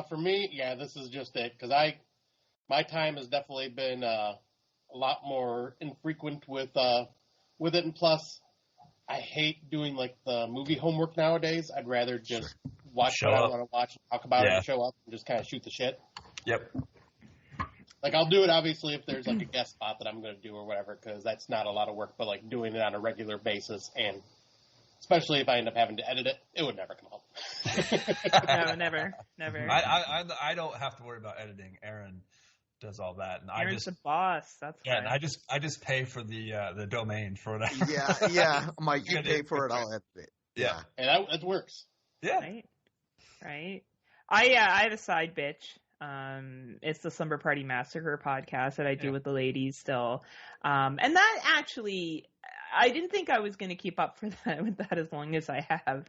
Speaker 8: For me, this is just it because my time has definitely been a lot more infrequent with it, and plus, I hate doing like the movie homework nowadays. I'd rather just watch what I want to watch, talk about it, and show up, and just kind of shoot the shit.
Speaker 7: Yep.
Speaker 8: Like I'll do it obviously if there's like a guest spot that I'm going to do or whatever, because that's not a lot of work. But like doing it on a regular basis, and especially if I end up having to edit it, it would never come out.
Speaker 9: No, never.
Speaker 7: I don't have to worry about editing. Aaron does all that, and
Speaker 9: Aaron's the boss. That's
Speaker 7: and I just pay for the domain for that.
Speaker 1: I'm like, you pay for it, I'll edit it.
Speaker 7: Yeah,
Speaker 8: and that works.
Speaker 7: Yeah,
Speaker 9: right. I have a side bitch. It's the Slumber Party Massacre podcast that I do with the ladies still, and that actually. I didn't think I was going to keep up with that as long as I have.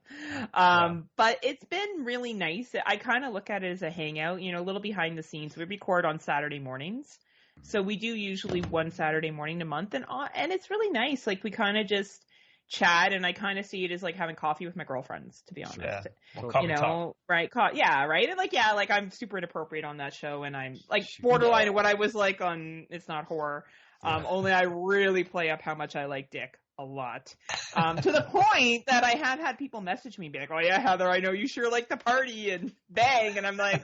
Speaker 9: But it's been really nice. I kind of look at it as a hangout, a little behind the scenes. We record on Saturday mornings. So we do usually one Saturday morning a month. And it's really nice. Like we kind of just chat, and I kind of see it as like having coffee with my girlfriends, to be honest.
Speaker 7: Yeah.
Speaker 9: Right. Right. And like I'm super inappropriate on that show. And I'm like borderline of what I was like on It's Not Horror. Only I really play up how much I like dick a lot. To the point that I have had people message me and be like, oh yeah, Heather, I know you sure like to party and bang. And I'm like,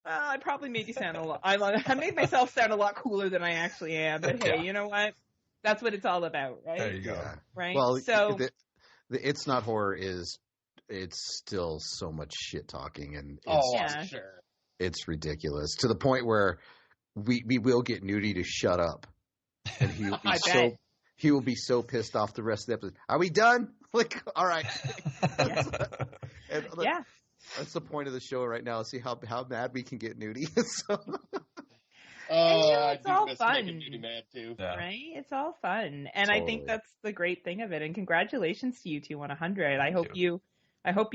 Speaker 9: well, I probably made you sound a lot. I made myself sound a lot cooler than I actually am. But hey, you know what? That's what it's all about, right?
Speaker 7: There you go.
Speaker 9: Right?
Speaker 1: Well,
Speaker 9: so
Speaker 1: the It's Not Horror it's still so much shit talking, and it's ridiculous to the point where we will get Nudie to shut up. And he will be so pissed off the rest of the episode. Are we done? Like, all right. That's the point of the show right now. See how mad we can get Nudie.
Speaker 9: It's all fun,
Speaker 8: Nudie mad too.
Speaker 7: Yeah.
Speaker 9: Right? It's all fun, and I think that's the great thing of it. And congratulations to you two on 100. I hope you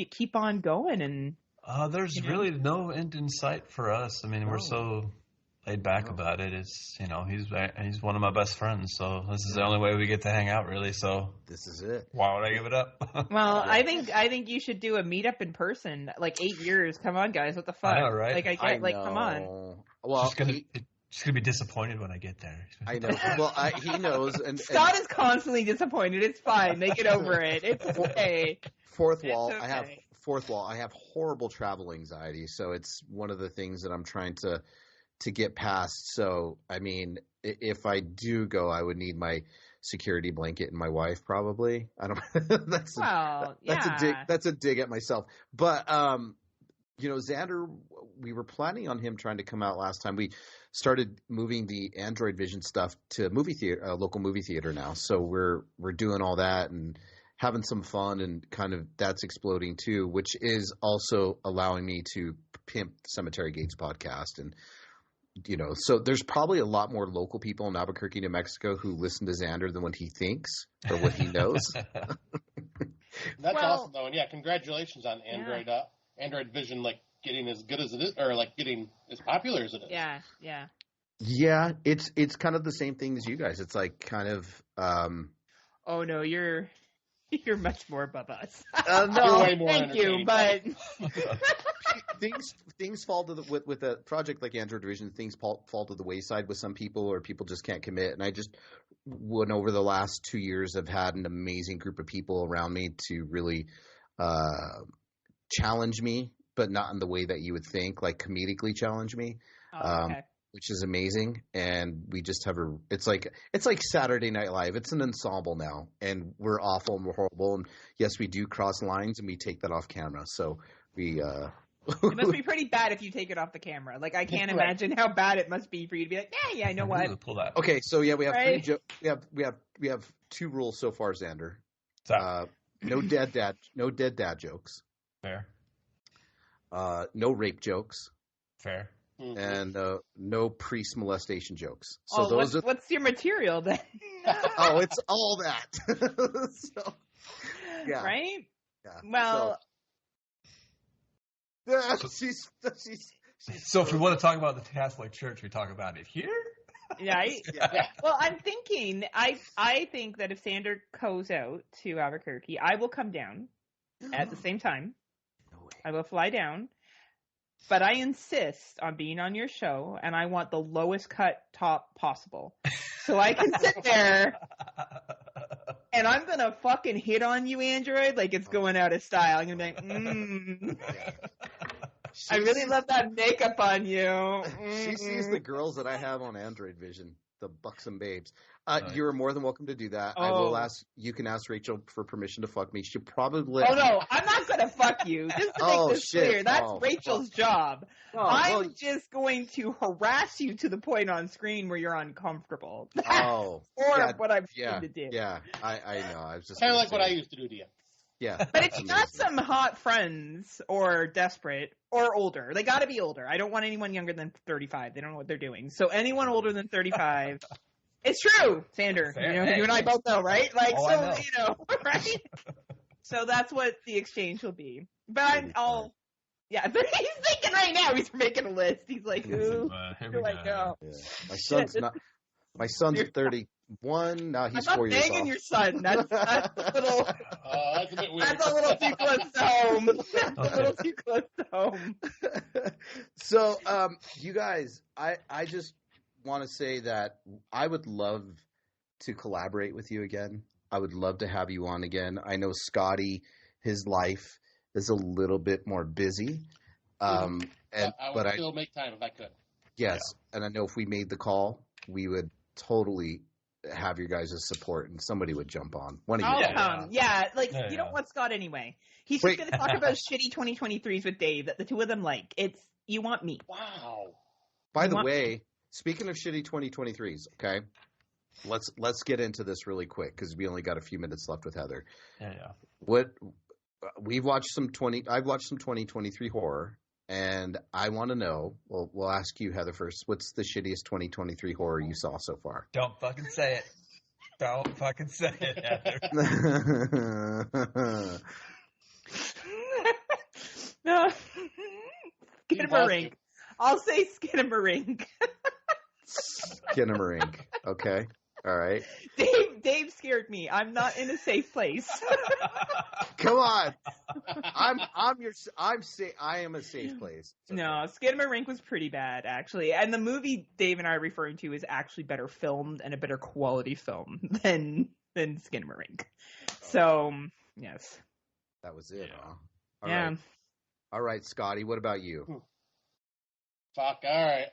Speaker 9: keep on going. And
Speaker 7: there's really no end in sight for us. I mean, we're so laid back about it. It's he's one of my best friends, so this is the only way we get to hang out, really. So
Speaker 1: this is it.
Speaker 7: Why would I give it up?
Speaker 9: Well, I think you should do a meetup in person. Like 8 years. Come on, guys. What the fuck?
Speaker 7: I know, right?
Speaker 9: Come on.
Speaker 7: Well, just gonna be disappointed when I get there.
Speaker 1: I know. Well, he knows. And
Speaker 9: Scott is constantly disappointed. It's fine. They get over it. It's okay.
Speaker 1: Fourth wall. I have horrible travel anxiety, so it's one of the things that I'm trying to get past. So, I mean, if I do go, I would need my security blanket and my wife probably. I don't. That's a dig at myself. But Xander, we were planning on him trying to come out last time. We started moving the Android Vision stuff to movie theater, local movie theater now. So we're doing all that and having some fun, and kind of that's exploding too, which is also allowing me to pimp Cemetery Gates podcast. And so there's probably a lot more local people in Albuquerque, New Mexico who listen to Xander than what he thinks or what he knows.
Speaker 8: That's awesome, though. And congratulations on Android Android Vision, like getting as good as it is, or like getting as popular as it is.
Speaker 9: Yeah.
Speaker 1: Yeah, it's kind of the same thing as you guys. It's like kind of.
Speaker 9: Oh no, you're You're much more above us.
Speaker 8: You're way more
Speaker 9: Thank you,
Speaker 8: entertaining.
Speaker 9: but
Speaker 1: things fall to with a project like Android Division. Things fall to the wayside with some people, or people just can't commit. And I just went over the last 2 years. I've had an amazing group of people around me to really challenge me, but not in the way that you would think, like comedically challenge me.
Speaker 9: okay.
Speaker 1: Which is amazing, and we just have it's like Saturday Night Live. It's an ensemble now, and we're awful and we're horrible, and yes, we do cross lines, and we take that off camera. So we
Speaker 9: It must be pretty bad if you take it off the camera. Like, I can't imagine how bad it must be for you to be like, yeah, I know what.
Speaker 7: Pull that.
Speaker 1: Okay, so yeah, we have
Speaker 9: Right?
Speaker 1: we have 2 rules so far, Xander.
Speaker 7: So,
Speaker 1: No dead dad jokes.
Speaker 7: fair.
Speaker 1: No rape jokes.
Speaker 7: Fair.
Speaker 1: And no priest molestation jokes. So
Speaker 9: what's your material then?
Speaker 1: it's all that. So, yeah.
Speaker 9: Right?
Speaker 1: Yeah.
Speaker 9: Well,
Speaker 7: So if we want to talk about the Catholic Church, we talk about it here?
Speaker 9: right?
Speaker 1: Yeah.
Speaker 9: Well, I'm thinking, I think that if Sander goes out to Albuquerque, I will come down at the same time.
Speaker 1: No way.
Speaker 9: I will fly down. But I insist on being on your show, and I want the lowest cut top possible. So I can sit there, and I'm going to fucking hit on you, Android, like it's going out of style. I'm going to be like, I really love that makeup on you.
Speaker 1: She sees the girls that I have on Android Vision, the buxom babes. You're more than welcome to do that. I will ask. You can ask Rachel for permission to fuck me. She'll probably.
Speaker 9: Oh no, I'm not gonna fuck you. Just to make this clear, that's Rachel's job. I'm just going to harass you to the point on screen where you're uncomfortable. What I'm trying to do.
Speaker 1: Yeah, I know. I was just
Speaker 8: Kind of like what I used to do to you.
Speaker 1: Yeah.
Speaker 9: But if you got some hot friends or desperate or older, they got to be older. I don't want anyone younger than 35. They don't know what they're doing. So anyone older than 35. It's true, Sander. You and I both know, right? Like, right? So that's what the exchange will be. But but he's thinking right now. He's making a list. He's like, who do I know?
Speaker 1: Yeah. My son's 31. Now he's 4 years old.
Speaker 9: I'm not banging your son. That's a little.
Speaker 8: That's a bit weird.
Speaker 9: That's a little too close to home. That's a little too close to home.
Speaker 1: So, you guys, I just want to say that I would love to collaborate with you again. I would love to have you on again. I know Scotty, his life is a little bit more busy.
Speaker 8: I would still make time if I could.
Speaker 1: Yes, and I know if we made the call, we would totally have your guys' support, and somebody would jump on.
Speaker 9: I'll come. Yeah, you don't want Scott anyway. He's just going to talk about shitty 2023s with Dave that the two of them like. You want me.
Speaker 8: Wow.
Speaker 1: By the way, speaking of shitty 2023s, okay, let's get into this really quick because we only got a few minutes left with Heather.
Speaker 7: Yeah.
Speaker 1: I've watched some 2023 horror, and I want to know. Well, we'll ask you, Heather, first. What's the shittiest 2023 horror you saw so far?
Speaker 7: Don't fucking say it. Don't fucking say it, Heather.
Speaker 9: No. Skinamarink. I'll say Skinamarink.
Speaker 1: Skinamarink. Okay. All right.
Speaker 9: Dave scared me. I'm not in a safe place.
Speaker 1: Come on. I am a safe place. Okay.
Speaker 9: No, Skinamarink was pretty bad, actually. And the movie Dave and I are referring to is actually better filmed and a better quality film than Skinamarink. So, yes.
Speaker 1: That was it, huh? All right, Scotty, what about you?
Speaker 8: Fuck, alright.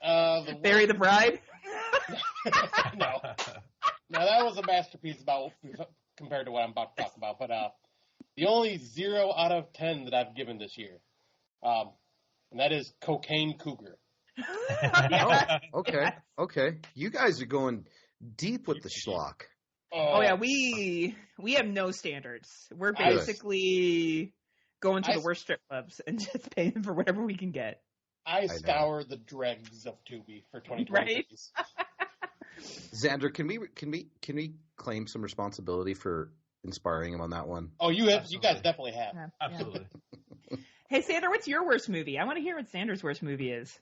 Speaker 9: Bury the Bride?
Speaker 8: No. Now, that was a masterpiece compared to what I'm about to talk about, but the only 0 out of 10 that I've given this year, and that is Cocaine Cougar.
Speaker 1: Okay. You guys are going deep with the schlock.
Speaker 9: Oh yeah, we have no standards. We're basically going to the worst strip clubs and just paying for whatever we can get.
Speaker 8: I scour the dregs of Tubi for 2020.
Speaker 9: Right?
Speaker 1: Xander, can we claim some responsibility for inspiring him on that one?
Speaker 8: Oh, you guys definitely have.
Speaker 9: Yeah.
Speaker 7: Absolutely.
Speaker 9: Hey, Xander, what's your worst movie? I want to hear what Xander's worst movie is.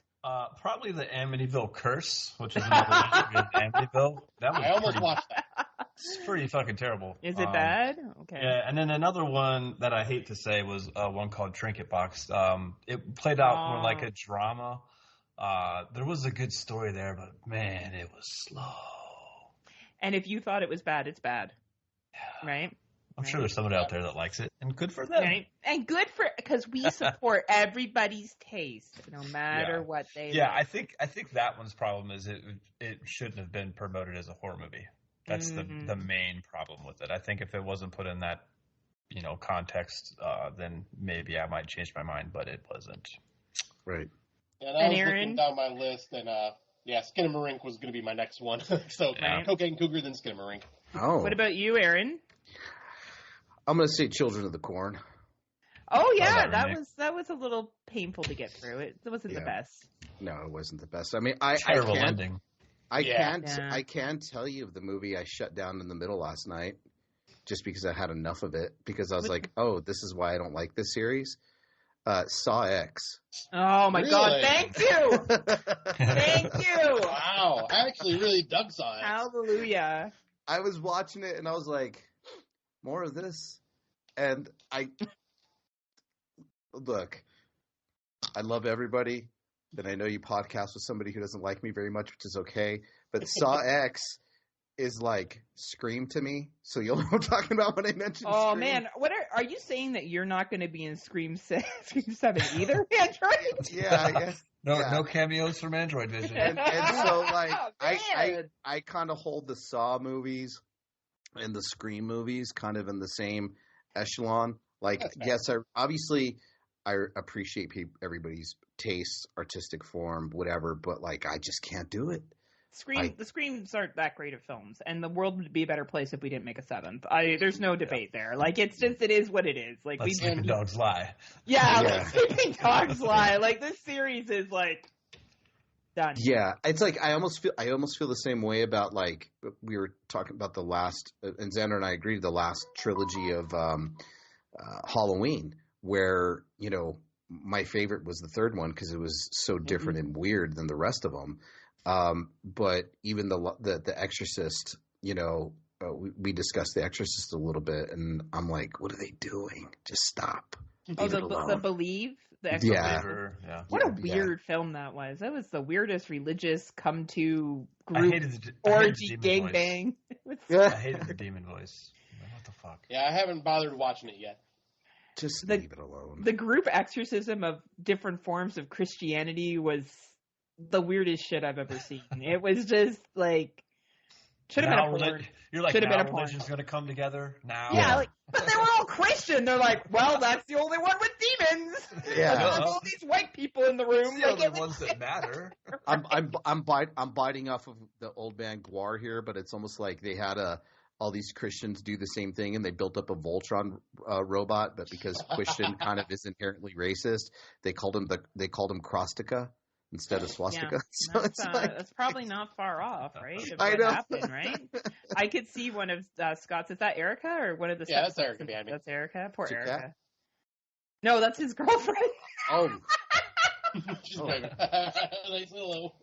Speaker 7: Probably the Amityville Curse, which is another movie of Amityville.
Speaker 8: I almost watched that.
Speaker 7: It's pretty fucking terrible.
Speaker 9: Is it bad? Okay.
Speaker 7: Yeah, and then another one that I hate to say was one called Trinket Box. It played out more like a drama. There was a good story there, but man, it was slow.
Speaker 9: And if you thought it was bad, it's bad. Yeah. Right?
Speaker 7: I'm sure there's somebody out there that likes it, and good for them.
Speaker 9: Right? And good for, because we support everybody's taste, no matter what they like.
Speaker 7: I think that one's problem is it shouldn't have been promoted as a horror movie. That's the main problem with it. I think if it wasn't put in that, context, then maybe I might change my mind, but it wasn't.
Speaker 1: Right.
Speaker 8: Yeah, and I was looking down my list, and Skinamarink was going to be my next one. So, Cocaine Cougar, then Skinamarink.
Speaker 1: Oh.
Speaker 9: What about you, Aaron?
Speaker 1: I'm going to say Children of the Corn.
Speaker 9: Oh yeah, that was a little painful to get through. It wasn't the best.
Speaker 1: No, it wasn't the best. I mean, I can't tell you of the movie I shut down in the middle last night, just because I had enough of it. Because I was like, oh, this is why I don't like this series. Saw X.
Speaker 9: Oh my God! Thank you, thank you.
Speaker 8: Wow, I actually really dug Saw X.
Speaker 9: Hallelujah.
Speaker 1: I was watching it and I was like, more of this. And I love everybody. And I know you podcast with somebody who doesn't like me very much, which is okay. But Saw X is like Scream to me. So you'll know what I'm talking about when I mention Scream.
Speaker 9: Oh, man. What are you saying that you're not going to be in Scream 7 either, Android?
Speaker 1: Yeah, I guess.
Speaker 7: No cameos from Android Vision.
Speaker 1: And so, like, I kind of hold the Saw movies and the Scream movies kind of in the same echelon. Like, yes, I appreciate everybody's tastes, artistic form, whatever, but, like, I just can't do it.
Speaker 9: The Screams aren't that great of films, and the world would be a better place if we didn't make a 7th. There's no debate there. Like, it is what it is. Like,
Speaker 7: Sleeping Dogs Lie.
Speaker 9: Yeah, like Sleeping Dogs Lie. Like, this series is like done.
Speaker 1: Yeah, it's like I almost feel the same way about, like, we were talking about the last, and Xander and I agreed, the last trilogy of Halloween, where my favorite was the third one because it was so different and weird than the rest of them. But even the Exorcist, we discussed the Exorcist a little bit, and I'm like, what are they doing? Just stop.
Speaker 9: The Believe? The Exorcist? Yeah. What a weird film that was. That was the weirdest religious come-to group orgy gangbang.
Speaker 7: I hated the demon voice. What the fuck?
Speaker 8: Yeah, I haven't bothered watching it yet.
Speaker 1: Just leave it alone.
Speaker 9: The group exorcism of different forms of Christianity was the weirdest shit I've ever seen. It was just like should have been a porn.
Speaker 7: You're like, now religion's going to come together now.
Speaker 9: Yeah, but they were all Christian. They're like, well, that's the only one with demons.
Speaker 1: Yeah,
Speaker 9: all these white people in the room.
Speaker 7: The only ones that matter.
Speaker 1: I'm biting off of the old man Guar here, but it's almost like they had all these Christians do the same thing, and they built up a Voltron robot, but because Christian kind of is inherently racist, they called him Crostica instead of swastika.
Speaker 9: Yeah, so that's probably not far off, right?
Speaker 1: I know.
Speaker 9: Happened, right? I could see one of Scott's. Is that Erica or one of the?
Speaker 8: Yeah, that's Erica behind me.
Speaker 9: That's Erica. Poor Erica. Cat? No, that's his girlfriend.
Speaker 1: Oh.
Speaker 8: Nice hello.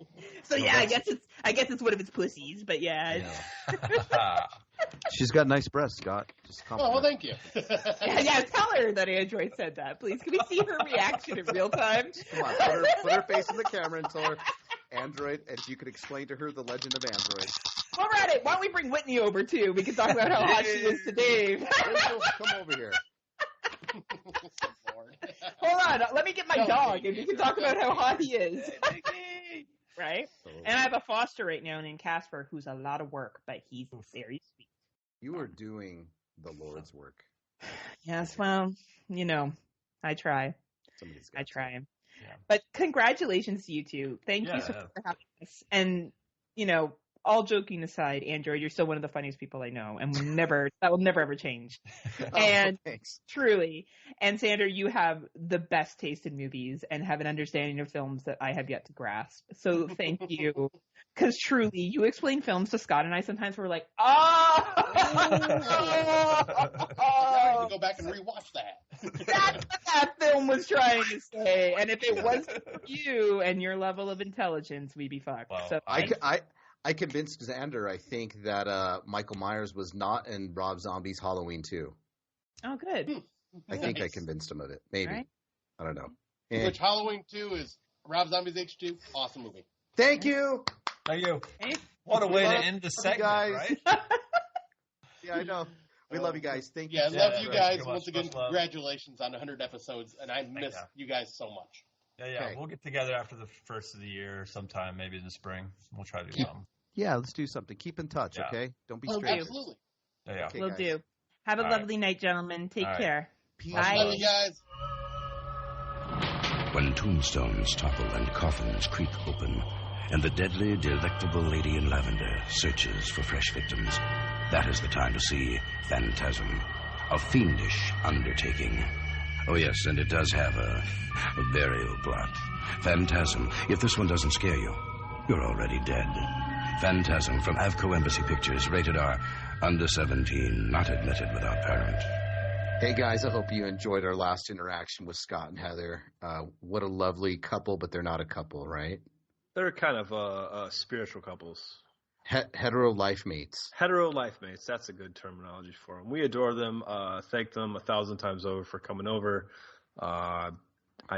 Speaker 9: So yeah, I guess it's one of its pussies, but yeah.
Speaker 10: She's got nice breasts, Scott. Just
Speaker 8: well, thank you.
Speaker 9: yeah, tell her that Android said that, please. Can we see her reaction in real time?
Speaker 1: Come on, put her face in the camera and tell her Android, and you could explain to her the legend of Android.
Speaker 9: Well, we're at it. Why don't we bring Whitney over too? We can talk about how hot she is to Dave.
Speaker 1: Come over here.
Speaker 9: Hold on, let me get my dog, and we can talk about how hot he is. Right? And I have a foster right now named Casper, who's a lot of work, but he's very sweet.
Speaker 1: You are doing the Lord's work.
Speaker 9: Yes, well, I try. I try.
Speaker 7: Yeah.
Speaker 9: But congratulations to you two. Thank you so much for having us. And, all joking aside, Android, you're still one of the funniest people I know, and that will never ever change. And
Speaker 1: thanks.
Speaker 9: Truly. And Sander, you have the best taste in movies and have an understanding of films that I have yet to grasp. So thank you. Because truly, you explain films to Scott and I sometimes we're like,
Speaker 8: I have to go back and rewatch that.
Speaker 9: That's what that film was trying to say. And if it wasn't for you and your level of intelligence, we'd be fucked.
Speaker 7: Well,
Speaker 9: so
Speaker 1: I convinced Xander, I think, that Michael Myers was not in Rob Zombie's Halloween 2.
Speaker 9: Oh, good.
Speaker 1: I think I convinced him of it. Maybe.
Speaker 9: Right.
Speaker 1: I don't know.
Speaker 8: Which Halloween 2 is Rob Zombie's H2. Awesome movie.
Speaker 1: Thank you.
Speaker 7: Thank you.
Speaker 9: Hey.
Speaker 7: What a way to end the segment,
Speaker 1: guys.
Speaker 7: right?
Speaker 1: Yeah, I know. We love you guys. Thank you.
Speaker 8: Yeah, love you guys.
Speaker 7: Much,
Speaker 8: Once again,
Speaker 7: much love.
Speaker 8: congratulations on 100 episodes, and I miss you guys so much.
Speaker 7: Yeah.
Speaker 1: Okay.
Speaker 7: We'll get together after the first of the year sometime, maybe in the spring. We'll try to do something.
Speaker 10: Yeah, let's do something. Keep in touch,
Speaker 7: Yeah.
Speaker 10: okay? Don't be
Speaker 9: Will
Speaker 10: strangers.
Speaker 8: Absolutely.
Speaker 7: Yeah.
Speaker 1: Okay,
Speaker 9: Will
Speaker 1: guys.
Speaker 9: do. Have a
Speaker 7: All
Speaker 9: lovely night, gentlemen. Take
Speaker 7: All right.
Speaker 9: care.
Speaker 1: Peace.
Speaker 9: Bye.
Speaker 8: Love you guys.
Speaker 6: When tombstones topple and coffins creak open, and the deadly, delectable lady in lavender searches for fresh victims, that is the time to see Phantasm, a fiendish undertaking. Oh yes, and it does have a burial plot. Phantasm, if this one doesn't scare you, you're already dead. Phantasm from Avco Embassy Pictures, rated R, under 17, not admitted without parent.
Speaker 1: Hey, guys, I hope you enjoyed our last interaction with Scott and Heather. What a lovely couple, but they're not a couple, right?
Speaker 2: They're kind of spiritual couples.
Speaker 1: Hetero life mates.
Speaker 2: Hetero life mates. That's a good terminology for them. We adore them. Thank them 1,000 times over for coming over. I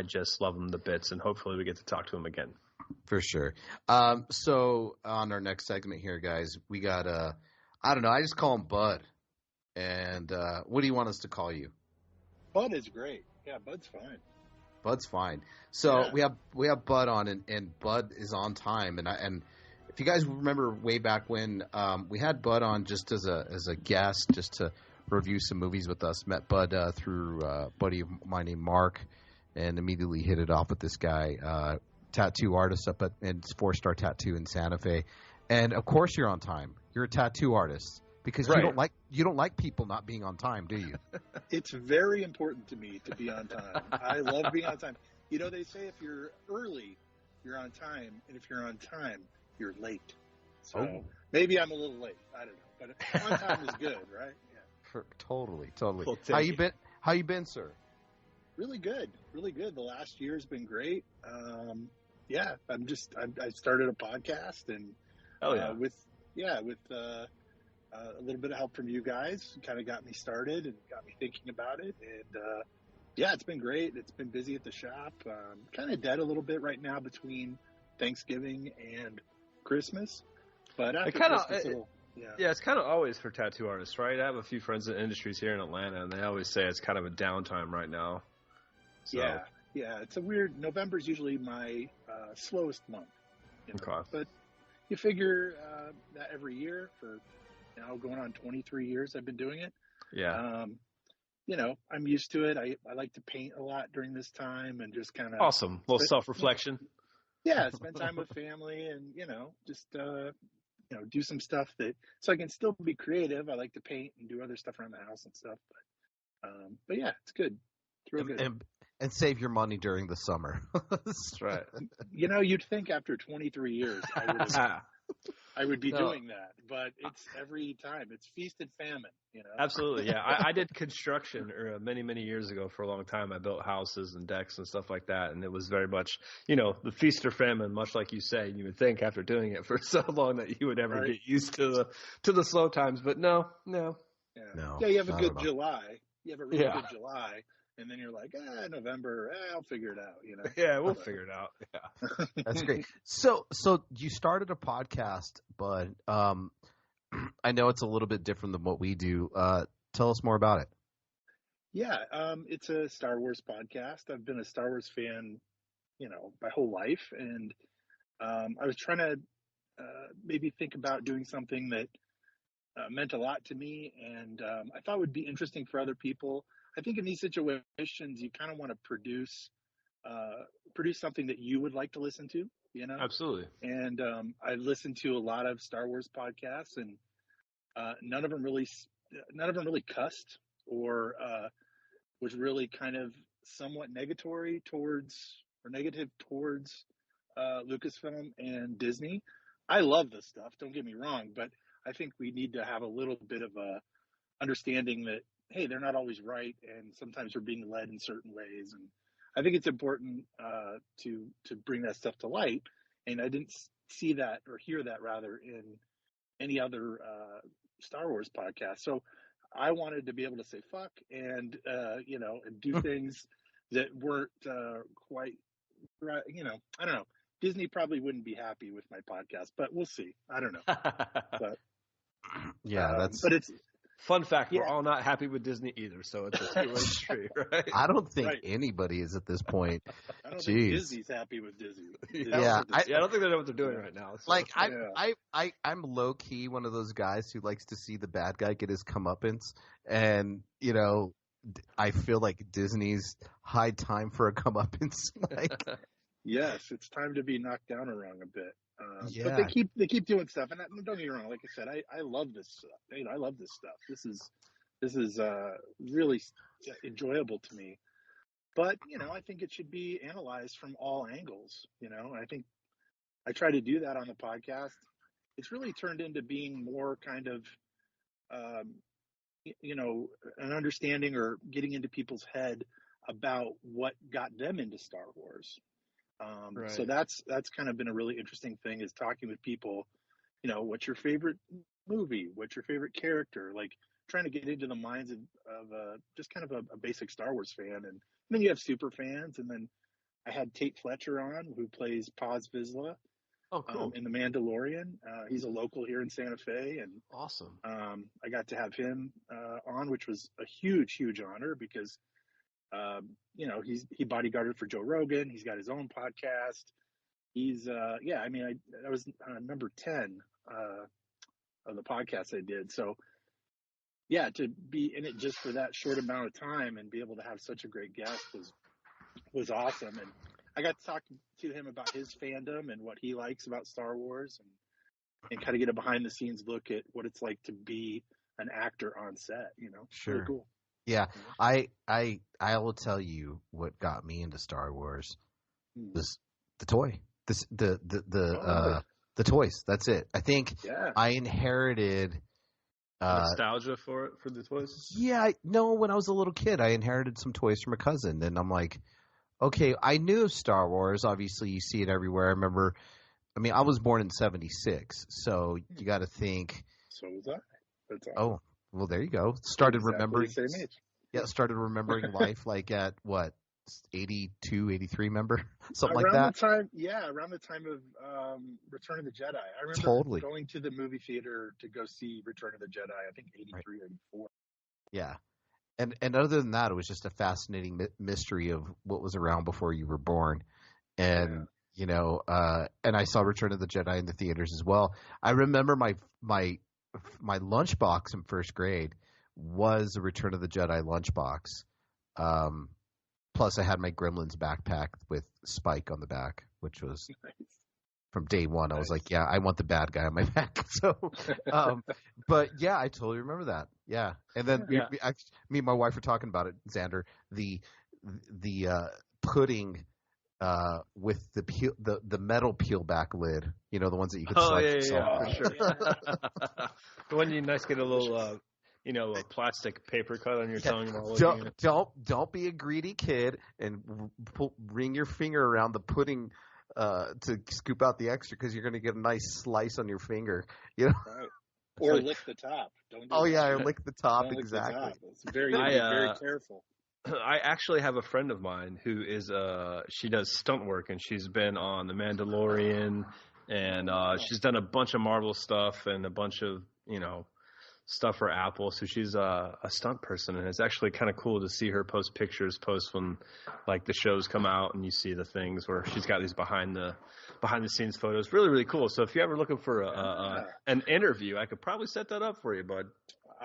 Speaker 2: just love them to bits, and hopefully we get to talk to them again.
Speaker 1: For sure. So on our next segment here, guys, we got I don't know. I just call him Bud. And what do you want us to call you?
Speaker 11: Bud is great. Yeah, Bud's fine.
Speaker 1: Bud's fine. So
Speaker 11: Yeah.
Speaker 1: we have Bud on, and Bud is on time. And if you guys remember way back when we had Bud on just as a guest, just to review some movies with us. Met Bud through a buddy of mine named Mark, and immediately hit it off with this guy, tattoo artist up at 4-Star Tattoo in Santa Fe. And of course, you're on time. You're a tattoo artist. Because
Speaker 2: Right.
Speaker 1: you don't like people not being on time, do you?
Speaker 11: It's very important to me to be on time. I love being on time. You know, they say if you're early, you're on time, and if you're on time, you're late. So maybe I'm a little late. I don't know, but on time is good, right? Yeah.
Speaker 1: Totally.
Speaker 2: Well,
Speaker 1: How you been, sir?
Speaker 11: Really good. The last year's been great. Yeah, I started a podcast, and with a little bit of help from you guys kind of got me started and got me thinking about it. And it's been great. It's been busy at the shop. Kind of dead a little bit right now between Thanksgiving and Christmas. But after Christmas,
Speaker 2: it's kind of always for tattoo artists, right? I have a few friends in industries here in Atlanta, and they always say it's kind of a downtime right now. So.
Speaker 11: Yeah. It's a weird. November's usually my slowest month. You know?
Speaker 2: Okay.
Speaker 11: But you figure that every year for now going on 23 years I've been doing it.
Speaker 2: Yeah.
Speaker 11: I'm used to it. I like to paint a lot during this time and just kind of
Speaker 2: awesome. A little self-reflection.
Speaker 11: Yeah, spend time with family and, just do some stuff so I can still be creative. I like to paint and do other stuff around the house and stuff. But yeah, it's good. It's real good.
Speaker 1: And save your money during the summer.
Speaker 2: That's right.
Speaker 11: You'd think after 23 years I would be doing that, but it's every time. It's feast and famine,
Speaker 2: Absolutely, yeah. I did construction many, many years ago for a long time. I built houses and decks and stuff like that, and it was very much, the feast or famine, much like you say. You would think after doing it for so long that you would ever get used to the slow times, but no.
Speaker 11: Yeah, you have a good July. You have a really good July. And then you're like, November, I'll figure it out,
Speaker 2: Yeah, we'll figure it out. Yeah.
Speaker 1: That's great. So you started a podcast, but I know it's a little bit different than what we do. Tell us more about it.
Speaker 11: Yeah, it's a Star Wars podcast. I've been a Star Wars fan, my whole life. And I was trying to maybe think about doing something that meant a lot to me. And I thought would be interesting for other people. I think in these situations, you kind of want to produce something that you would like to listen to,
Speaker 2: Absolutely.
Speaker 11: And I listened to a lot of Star Wars podcasts, and none of them really cussed or was really kind of somewhat negative towards Lucasfilm and Disney. I love this stuff. Don't get me wrong, but I think we need to have a little bit of a understanding that, hey, they're not always right, and sometimes we're being led in certain ways. And I think it's important to bring that stuff to light. And I didn't see that or hear that rather in any other Star Wars podcast. So I wanted to be able to say fuck and and do things that weren't quite right. I don't know. Disney probably wouldn't be happy with my podcast, but we'll see. I don't know. But
Speaker 10: yeah,
Speaker 11: but it's
Speaker 2: fun fact. We're all not happy with Disney either, so it's a two-way street, right?
Speaker 10: I don't think anybody is at this point.
Speaker 11: I don't think Disney's happy with Disney.
Speaker 10: Yeah,
Speaker 2: I don't think they know what they're doing right now. So.
Speaker 10: Like I'm low key one of those guys who likes to see the bad guy get his comeuppance, and I feel like Disney's high time for a comeuppance. Like,
Speaker 11: yes, it's time to be knocked down a rung a bit.
Speaker 10: Yeah.
Speaker 11: But they keep doing stuff, and don't get me wrong. Like I said, I love this stuff. I love this stuff. This is really enjoyable to me. But I think it should be analyzed from all angles. I think I try to do that on the podcast. It's really turned into being more kind of an understanding or getting into people's head about what got them into Star Wars.
Speaker 2: Right.
Speaker 11: So that's kind of been a really interesting thing, is talking with people, what's your favorite movie? What's your favorite character? Like trying to get into the minds of just kind of a basic Star Wars fan. And then you have super fans. And then I had Tate Fletcher on, who plays Paz Vizsla.
Speaker 2: Oh, cool.
Speaker 11: In The Mandalorian. He's a local here in Santa Fe. And
Speaker 2: awesome.
Speaker 11: I got to have him on, which was a huge, huge honor because he bodyguarded for Joe Rogan. He's got his own podcast. He's that was number 10 of the podcast I did. So yeah, to be in it just for that short amount of time and be able to have such a great guest was awesome. And I got to talk to him about his fandom and what he likes about Star Wars and kind of get a behind the scenes look at what it's like to be an actor on set.
Speaker 10: Sure.
Speaker 11: Really cool.
Speaker 10: Yeah, I will tell you what got me into Star Wars. The toy. The toys. That's it. I think I inherited
Speaker 2: nostalgia for the toys.
Speaker 10: Yeah, when I was a little kid, I inherited some toys from a cousin, and I'm like, okay, I knew of Star Wars. Obviously, you see it everywhere. I was born in '76, so you got to think.
Speaker 11: So was I. That's awesome.
Speaker 10: Oh. Well, there you go. Started remembering.
Speaker 11: Same age.
Speaker 10: Yeah, started remembering life like at what, 82, 83, remember? Something
Speaker 11: around
Speaker 10: like that.
Speaker 11: Around the time of Return of the Jedi. I remember going to the movie theater to go see Return of the Jedi. I think 83 or 84.
Speaker 10: Yeah, and other than that, it was just a fascinating mystery of what was around before you were born, and and I saw Return of the Jedi in the theaters as well. I remember my lunchbox in first grade was a Return of the Jedi lunchbox. Plus, I had my Gremlins backpack with Spike on the back, which was from day one. I was like, yeah, I want the bad guy on my back. So, but yeah, I totally remember that. Yeah, and then me and my wife were talking about it, Xander. The pudding. With the metal peel back lid, the ones that you could slide yourself.
Speaker 2: For sure. The one you get a little, a plastic paper cut on your tongue. While
Speaker 10: don't be a greedy kid and wring your finger around the pudding to scoop out the extra, because you're going to get a nice slice on your finger. Right.
Speaker 11: Or lick the top.
Speaker 10: Or lick the top. Exactly.
Speaker 11: The top. It's very careful.
Speaker 2: I actually have a friend of mine who is she does stunt work, and she's been on The Mandalorian, and she's done a bunch of Marvel stuff and a bunch of stuff for Apple. So she's a stunt person, and it's actually kind of cool to see her post when like the shows come out, and you see the things where she's got these behind the scenes photos. Really, really cool. So if you're ever looking for an interview, I could probably set that up for you, bud.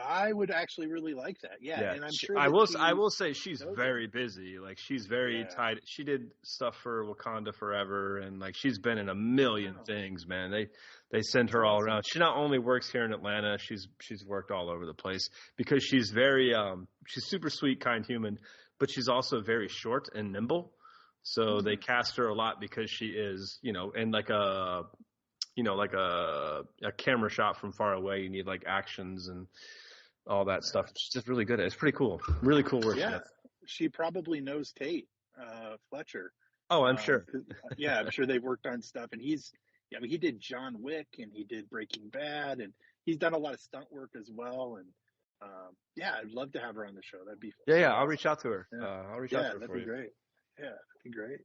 Speaker 11: I would actually really like that. Yeah. And I'm sure
Speaker 2: I will say she's very busy. Like, she's very tied. She did stuff for Wakanda Forever, and like she's been in a million things, man. They send her all around. She not only works here in Atlanta, she's worked all over the place, because she's very she's super sweet, kind human, but she's also very short and nimble. So they cast her a lot because she is, in like a camera shot from far away. You need like actions and all that stuff. It's just really good. It's pretty cool. Really cool work.
Speaker 11: Yeah. She probably knows Tate Fletcher.
Speaker 2: Oh, I'm sure.
Speaker 11: I'm sure they've worked on stuff, and he's yeah, but he did John Wick and he did Breaking Bad, and he's done a lot of stunt work as well. And yeah, I'd love to have her on the show. That'd be
Speaker 2: Yeah,
Speaker 11: awesome.
Speaker 2: I'll reach out to her.
Speaker 11: Yeah.
Speaker 2: I'll reach out to her
Speaker 11: that'd
Speaker 2: for
Speaker 11: be
Speaker 2: you.
Speaker 11: great. Yeah, that'd be great.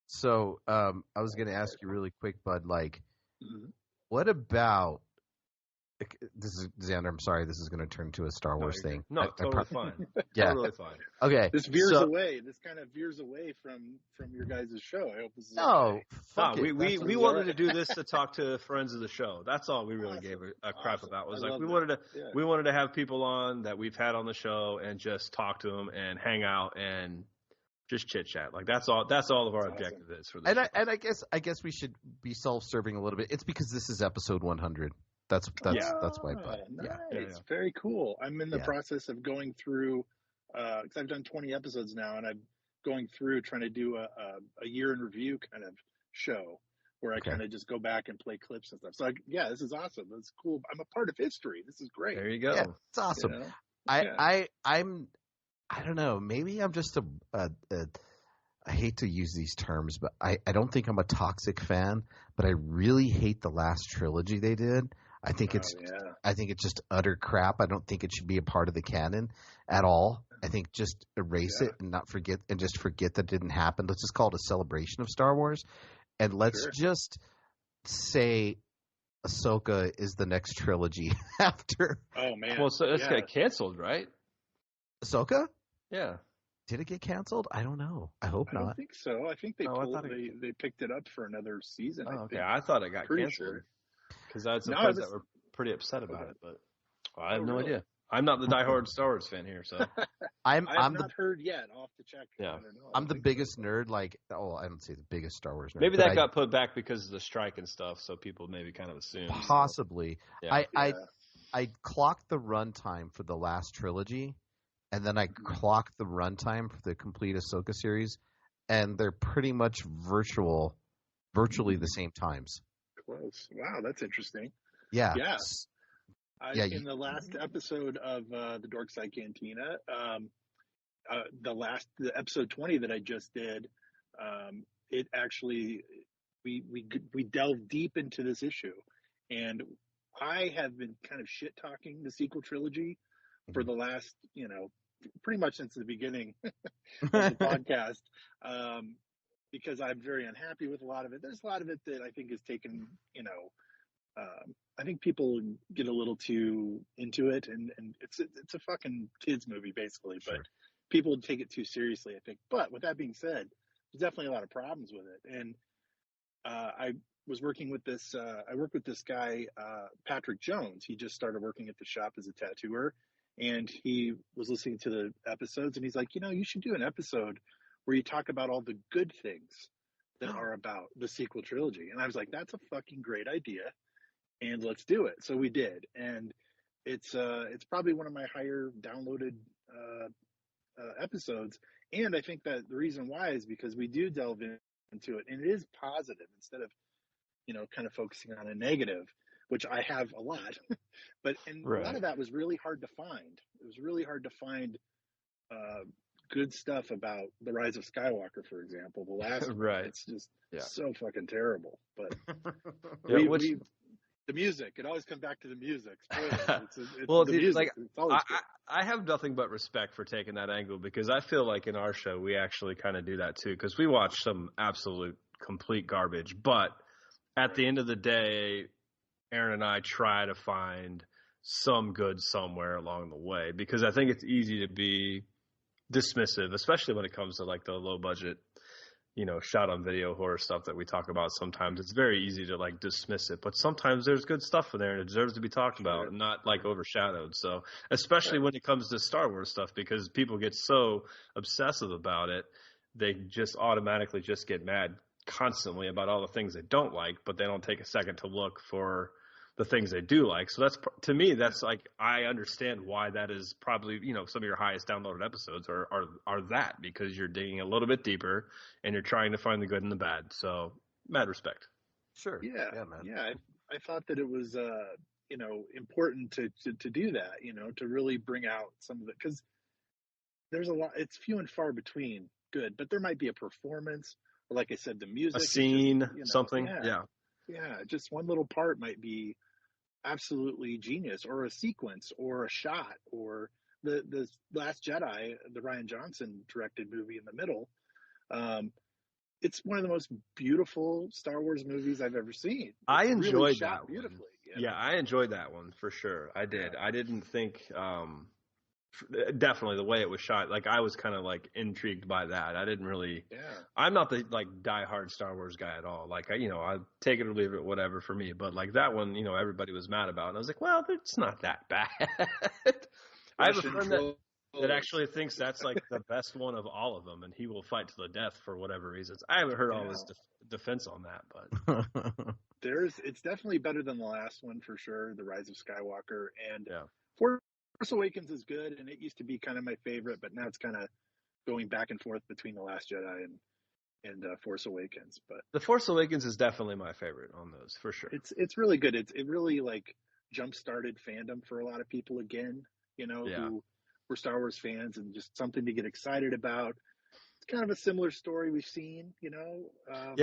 Speaker 10: So I was going to ask you really quick, Bud, like,
Speaker 11: Mm-hmm.
Speaker 10: what about this is Xander? I'm sorry, this is going to turn into a Star Wars thing.
Speaker 2: No, totally fine.
Speaker 10: Yeah,
Speaker 2: Totally fine.
Speaker 10: Okay,
Speaker 11: This veers away. This kind of veers away from your guys' show. I hope this is okay.
Speaker 10: Fuck
Speaker 2: No,
Speaker 10: it.
Speaker 2: we wanted to do this to talk to friends of the show. That's all we really gave a crap about. Was like we wanted to have people on that we've had on the show and just talk to them and hang out and just chit chat. Like that's all of our objective is for this.
Speaker 10: And I guess we should be self-serving a little bit. It's because this is episode 100. That's why. But
Speaker 11: nice.
Speaker 10: Yeah.
Speaker 11: Very cool. I'm in the process of going through because I've done 20 episodes now, and I'm going through trying to do a year in review kind of show where I kind of just go back and play clips and stuff. So this is awesome. It's cool. I'm a part of history. This is great.
Speaker 2: There you go.
Speaker 10: Yeah, it's awesome.
Speaker 11: You know?
Speaker 10: I don't know. Maybe I'm just I hate to use these terms, but I don't think I'm a toxic fan, but I really hate the last trilogy they did. I think it's just utter crap. I don't think it should be a part of the canon at all. I think just erase it and forget that it didn't happen. Let's just call it a celebration of Star Wars, and let's just say Ahsoka is the next trilogy after.
Speaker 11: Oh man!
Speaker 2: Well, so it's got canceled, right?
Speaker 10: Ahsoka?
Speaker 2: Yeah.
Speaker 10: Did it get canceled? I don't know. I hope not.
Speaker 11: I don't think so. I think they picked it up for another season.
Speaker 2: Oh, okay. I thought it got canceled because I had some friends that were pretty upset about it, but I have no idea. I'm not the diehard Star Wars fan here, so
Speaker 11: I've not heard yet. I'll have to check.
Speaker 2: Yeah,
Speaker 10: I'm the biggest nerd. Like, I don't say the biggest Star Wars nerd.
Speaker 2: Maybe that got put back because of the strike and stuff, so people maybe kind of assume.
Speaker 10: Possibly.
Speaker 2: Yeah.
Speaker 10: I clocked the runtime for the last trilogy, and then I clocked the runtime for the complete Ahsoka series, and they're pretty much virtually the same times.
Speaker 11: Close. Wow, that's interesting.
Speaker 10: Yeah.
Speaker 11: Yes. In the last episode of the Dork Side Cantina, the episode 20 that I just did, it actually we delved deep into this issue, and I have been kind of shit talking the sequel trilogy for the last, pretty much since the beginning of the podcast, because I'm very unhappy with a lot of it. There's a lot of it that I think is taken, I think people get a little too into it, and it's a fucking kids movie basically, but people take it too seriously, I think. But with that being said, there's definitely a lot of problems with it, and I was working with this. I work with this guy, Patrick Jones. He just started working at the shop as a tattooer, and he was listening to the episodes, and he's like, you should do an episode where you talk about all the good things that are about the sequel trilogy. And I was like, that's a fucking great idea, and let's do it. So we did, and it's probably one of my higher downloaded episodes. And I think that the reason why is because we do delve into it, and it is positive instead of kind of focusing on a negative, which I have a lot. But a lot of that was really hard to find. It was really hard to find good stuff about the Rise of Skywalker, for example. The last one, it's just so fucking terrible. But the music, it always comes back to the music.
Speaker 2: I have nothing but respect for taking that angle, because I feel like in our show we actually kind of do that too, because we watch some absolute complete garbage, but at the end of the day, Aaron and I try to find some good somewhere along the way, because I think it's easy to be dismissive, especially when it comes to like the low budget, shot on video horror stuff that we talk about. Sometimes it's very easy to like dismiss it, but sometimes there's good stuff in there and it deserves to be talked about and not like overshadowed. So especially when it comes to Star Wars stuff, because people get so obsessive about it, they just automatically just get mad constantly about all the things they don't like, but they don't take a second to look for the things they do like. So that's, to me, that's like, I understand why that is probably, some of your highest downloaded episodes are that, because you're digging a little bit deeper and you're trying to find the good and the bad. So mad respect.
Speaker 10: Sure.
Speaker 11: Yeah, man. Yeah. I thought that it was, important to do that, to really bring out some of it, because there's a lot, it's few and far between good, but there might be a performance like I said, the music,
Speaker 2: a scene,
Speaker 11: just,
Speaker 2: something.
Speaker 11: Yeah. Just one little part might be absolutely genius, or a sequence, or a shot, or the Last Jedi, the Rian Johnson directed movie in the middle. It's one of the most beautiful Star Wars movies I've ever seen.
Speaker 2: I
Speaker 11: It's
Speaker 2: enjoyed
Speaker 11: really
Speaker 2: that
Speaker 11: shot
Speaker 2: one.
Speaker 11: beautifully.
Speaker 2: Yeah, I enjoyed that one for sure. I did. I didn't think definitely the way it was shot. Like I was kind of like intrigued by that. I didn't really.
Speaker 11: Yeah.
Speaker 2: I'm not the like diehard Star Wars guy at all. Like I take it or leave it, whatever for me. But like that one, everybody was mad about, and I was like, well, it's not that bad. I have a friend that actually thinks that's like the best one of all of them, and he will fight to the death for whatever reasons. I haven't heard all his defense on that, but
Speaker 11: it's definitely better than the last one for sure, The Rise of Skywalker, and Force Awakens is good, and it used to be kind of my favorite, but now it's kind of going back and forth between The Last Jedi and Force Awakens. But
Speaker 2: The Force Awakens is definitely my favorite on those for sure.
Speaker 11: It's really good. It really like jump started fandom for a lot of people again, who were Star Wars fans, and just something to get excited about. It's kind of a similar story we've seen,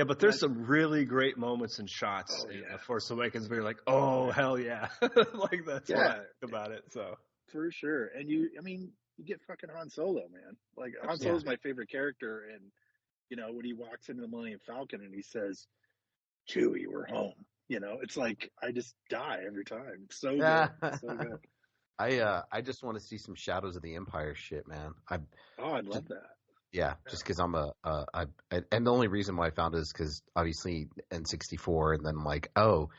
Speaker 2: but there's some really great moments and shots in The Force Awakens where you're like, oh, hell yeah. Like, that's what I think about it, so.
Speaker 11: For sure. And you get fucking Han Solo, man. Like, Han Solo's my favorite character, and, when he walks into the Millennium Falcon and he says, Chewie, we're home, it's like, I just die every time. It's so good. It's so good.
Speaker 10: I just want to see some Shadows of the Empire shit, man.
Speaker 11: I'd love that.
Speaker 10: Yeah, just because I'm and the only reason why I found it is because obviously N64, and then I'm like, oh,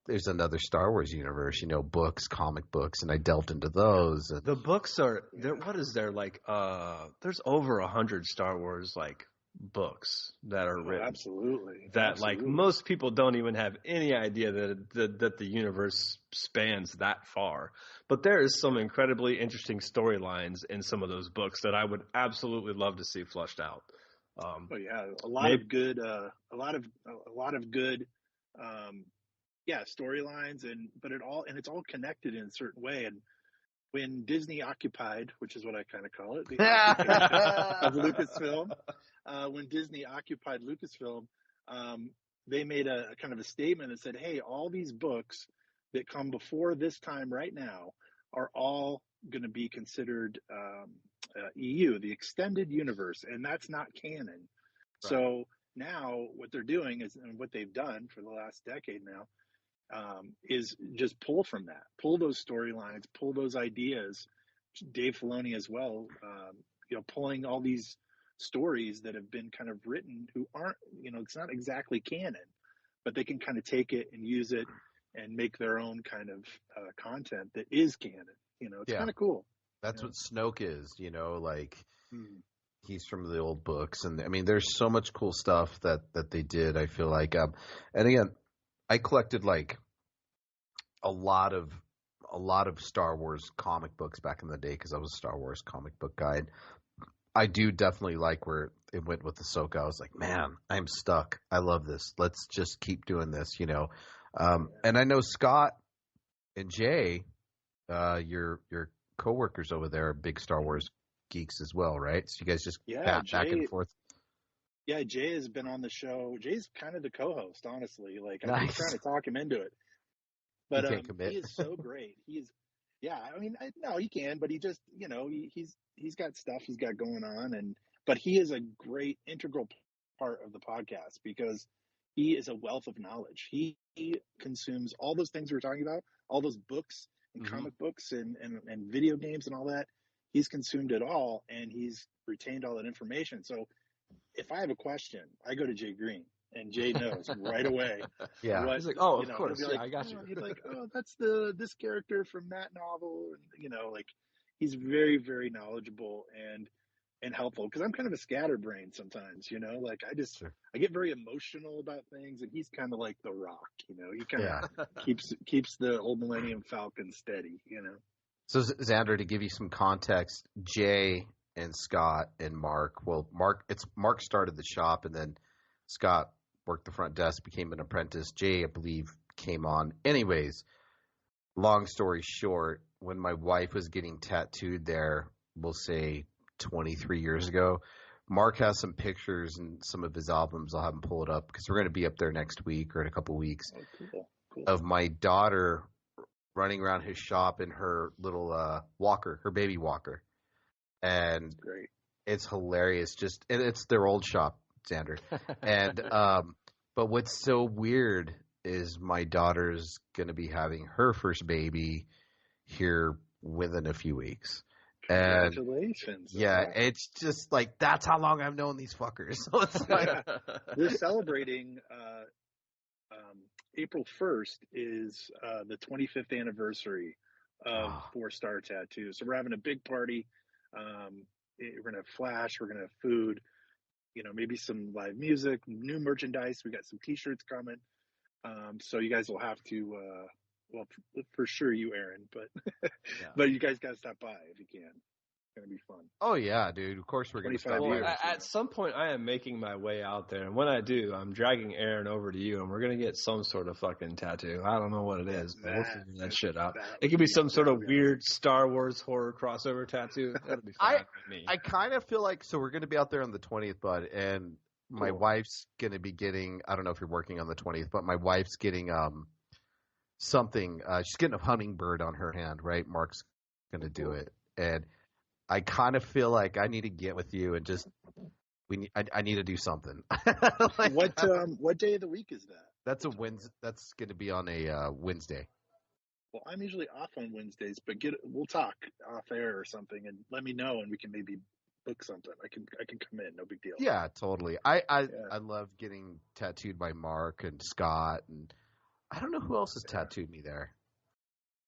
Speaker 10: there's another Star Wars universe, books, comic books, and I delved into those. And
Speaker 2: the books are there. What is there like? There's over 100 Star Wars like books that are written.
Speaker 11: Absolutely.
Speaker 2: That like most people don't even have any idea that the universe spans that far. But there is some incredibly interesting storylines in some of those books that I would absolutely love to see flushed out.
Speaker 11: A lot of good storylines, but it's all connected in a certain way. And when Disney occupied, which is what I kind of call it, the occupation of Lucasfilm, when Disney occupied Lucasfilm, they made a kind of a statement and said, hey, all these books that come before this time right now are all going to be considered EU, the extended universe, and that's not canon. Right. So now what they're doing is, and what they've done for the last decade now, is just pull from that, pull those storylines, pull those ideas. Dave Filoni as well, pulling all these stories that have been kind of written who aren't, it's not exactly canon, but they can kind of take it and use it and make their own kind of content that is canon. It's kind of cool.
Speaker 10: That's what Snoke is, he's from the old books. And I mean, there's so much cool stuff that they did, I feel like. And again, I collected like a lot of Star Wars comic books back in the day because I was a Star Wars comic book guy. I do definitely like where it went with Ahsoka. I was like, man, I'm stuck. I love this. Let's just keep doing this, And I know Scott and Jay, your coworkers over there, are big Star Wars geeks as well, right? So you guys just back and forth.
Speaker 11: Yeah, Jay has been on the show. Jay's kind of the co-host, honestly. Like, I'm just trying to talk him into it. But he is so great. He is, no, he can, but he just, he's got stuff he's got going on, but he is a great integral part of the podcast because he is a wealth of knowledge. He consumes all those things we were talking about, all those books and comic books and video games and all that. He's consumed it all, and he's retained all that information. So if I have a question, I go to Jay Green, and Jay knows right away.
Speaker 10: Yeah.
Speaker 2: He's like, oh, of course.
Speaker 11: Like,
Speaker 2: I got you.
Speaker 11: He's like, oh, that's this character from that novel. And, like, he's very, very knowledgeable and helpful, because I'm kind of a scatterbrain sometimes, like I get very emotional about things, and he's kind of like the Rock, he kind of keeps the old Millennium Falcon steady,
Speaker 10: So Xander, to give you some context, Jay and Scott and Mark, Mark started the shop, and then Scott worked the front desk, became an apprentice. Jay, I believe, came on. Anyways, long story short, when my wife was getting tattooed there, we'll say 23 years ago, Mark has some pictures and some of his albums. I'll have him pull it up because we're going to be up there next week or in a couple weeks.
Speaker 11: Cool.
Speaker 10: Of my daughter running around his shop in her little walker, her baby walker. And
Speaker 11: great.
Speaker 10: It's hilarious. It's their old shop, Xander. And but what's so weird is my daughter's going to be having her first baby here within a few weeks. And
Speaker 11: congratulations.
Speaker 10: Yeah, it's just like that's how long I've known these fuckers. So it's like
Speaker 11: we're celebrating April 1st is the 25th anniversary of 4-Star Tattoo. So we're having a big party. We're going to have flash, we're going to have food, maybe some live music, new merchandise. We got some t-shirts coming. So you guys will have to, for sure you, Aaron, but, but you guys got to stop by if you can. It's going to be fun.
Speaker 10: Oh yeah, dude. Of course we're going to stop by.
Speaker 2: At some point I am making my way out there. And when I do, I'm dragging Aaron over to you and we're going to get some sort of fucking tattoo. I don't know what it is, but we'll figure that shit out. It could be some sort of weird Star Wars horror crossover tattoo. That'll be fun with me.
Speaker 10: I kind of feel like, so we're going to be out there on the 20th, Bud, and my wife's going to be getting, I don't know if you're working on the 20th, but my wife's getting something. She's getting a hummingbird on her hand, right? Mark's going to do it. And I kind of feel like I need to get with you and just I need to do something.
Speaker 11: Like, what day of the week is that?
Speaker 10: That's a Wednesday. That's going to be on a Wednesday.
Speaker 11: Well, I'm usually off on Wednesdays, but we'll talk off air or something and let me know and we can maybe book something. I can come in, no big deal.
Speaker 10: Yeah, totally. I love getting tattooed by Mark and Scott, and I don't know who else has tattooed me there.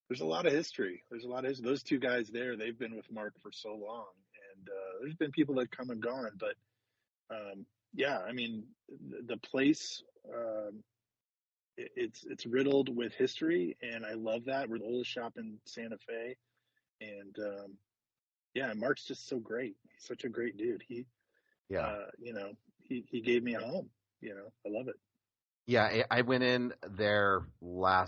Speaker 11: There's a lot of history. Those two guys there, they've been with Mark for so long, and there's been people that come and gone, but I mean, the place, it's riddled with history, and I love that. We're the oldest shop in Santa Fe, and Mark's just so great. He's such a great dude. He gave me a home. I love it. Yeah,
Speaker 10: I went in there a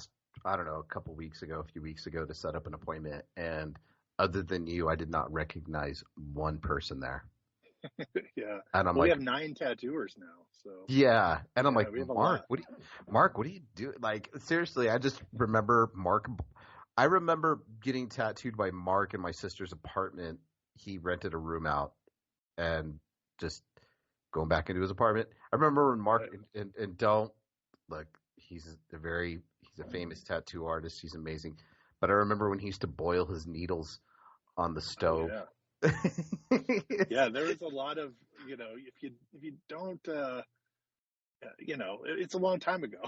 Speaker 10: few weeks ago to set up an appointment, and other than you, I did not recognize one person there.
Speaker 11: Yeah,
Speaker 10: and
Speaker 11: we have 9 tattooers now. So
Speaker 10: yeah, and I'm like, Mark, what do you do? Like, seriously, I just remember Mark. I remember getting tattooed by Mark in my sister's apartment. He rented a room out and just going back into his apartment. I remember when Mark and don't look. He's a famous tattoo artist. He's amazing. But I remember when he used to boil his needles on the stove.
Speaker 11: Oh, yeah. There was a lot of, if you don't, it's a long time ago.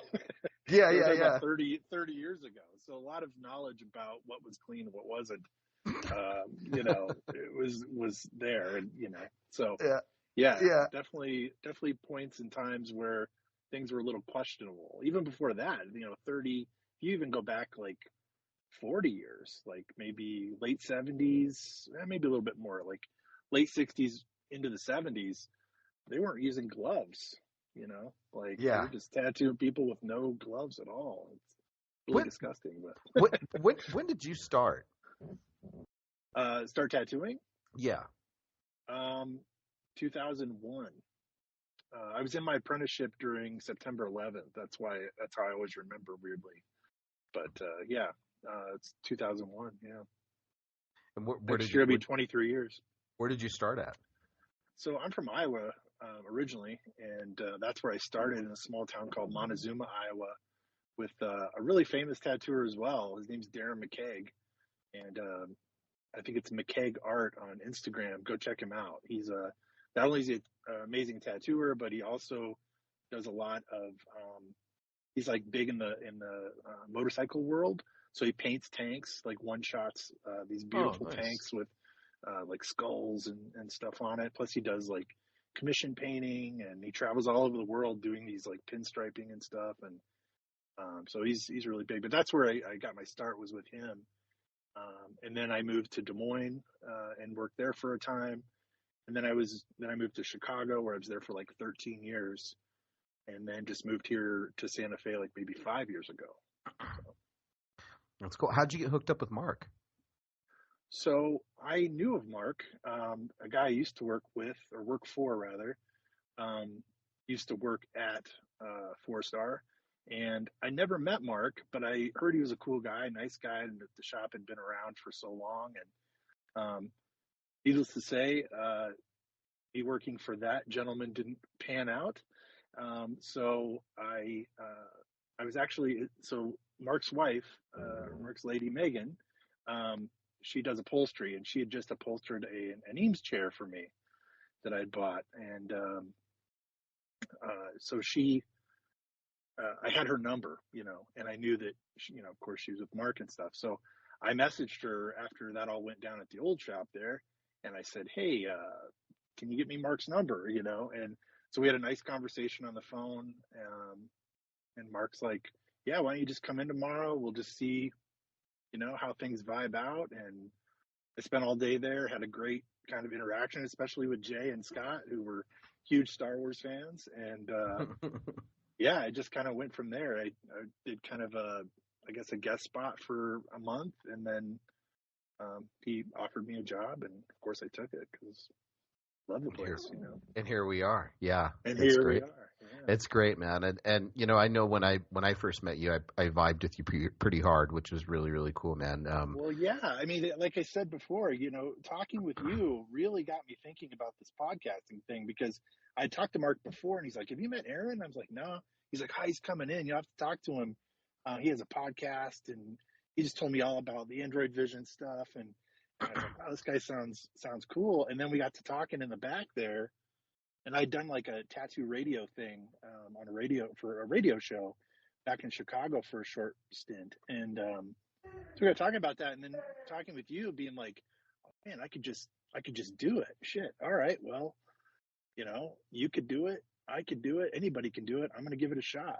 Speaker 10: Yeah.
Speaker 11: About 30 years ago. So a lot of knowledge about what was clean and what wasn't, it was there. And, so definitely points and times where things were a little questionable. Even before that, 30, you even go back like 40 years, like maybe late 70s, maybe a little bit more, like late 60s into the 70s, they weren't using gloves, they were just tattooing people with no gloves at all. It's really disgusting. But
Speaker 10: when did you start?
Speaker 11: Start tattooing?
Speaker 10: Yeah.
Speaker 11: 2001. I was in my apprenticeship during September 11th. That's how I always remember, weirdly. But it's 2001. Yeah.
Speaker 10: And where
Speaker 11: next year will be 23 years.
Speaker 10: Where did you start at?
Speaker 11: So I'm from Iowa originally, and that's where I started, in a small town called Montezuma, Iowa, with a really famous tattooer as well. His name's Darren McKeag, and I think it's McKeag Art on Instagram. Go check him out. He's not only is he an amazing tattooer, but he also does a lot of he's like big in the motorcycle world. So he paints tanks, like one shots, these beautiful tanks with like skulls and stuff on it. Plus he does like commission painting, and he travels all over the world doing these like pinstriping and stuff. And so he's really big. But that's where I got my start, was with him. And then I moved to Des Moines and worked there for a time. And then I moved to Chicago, where I was there for like 13 years, and then just moved here to Santa Fe like maybe 5 years ago. So.
Speaker 10: That's cool. How'd you get hooked up with Mark?
Speaker 11: So I knew of Mark, a guy I used to work with, or work for rather. Used to work at 4-Star, and I never met Mark, but I heard he was a cool guy, nice guy, and that the shop had been around for so long. And needless to say, me working for that gentleman didn't pan out. So I was actually, so Mark's wife, Mark's lady Megan, she does upholstery, and she had just upholstered an Eames chair for me that I'd bought. And so I had her number, and I knew that, of course, she was with Mark and stuff. So I messaged her after that all went down at the old shop there, and I said, hey, can you get me Mark's number, And so we had a nice conversation on the phone, and Mark's like, yeah, why don't you just come in tomorrow? We'll just see, how things vibe out. And I spent all day there, had a great kind of interaction, especially with Jay and Scott, who were huge Star Wars fans. And yeah, I just kind of went from there. I did kind of a guest spot for a month, and then he offered me a job, and of course I took it because I love the place,
Speaker 10: And here we are. Yeah.
Speaker 11: And
Speaker 10: it's
Speaker 11: here
Speaker 10: great.
Speaker 11: we are.
Speaker 10: It's great, man. And I know when I first met you, I vibed with you pretty hard, which was really, really cool, man.
Speaker 11: Well, yeah. I mean, like I said before, talking with you really got me thinking about this podcasting thing, because I talked to Mark before, and he's like, have you met Aaron? I was like, no. He's like, hi, he's coming in. You have to talk to him. He has a podcast, and he just told me all about the Android Vision stuff. And I was like, wow, this guy sounds cool. And then we got to talking in the back there. And I'd done like a tattoo radio thing for a radio show back in Chicago for a short stint. And so we got talking about that, and then talking with you, being like, oh, man, I could just do it. Shit. All right. Well, you could do it. I could do it. Anybody can do it. I'm going to give it a shot,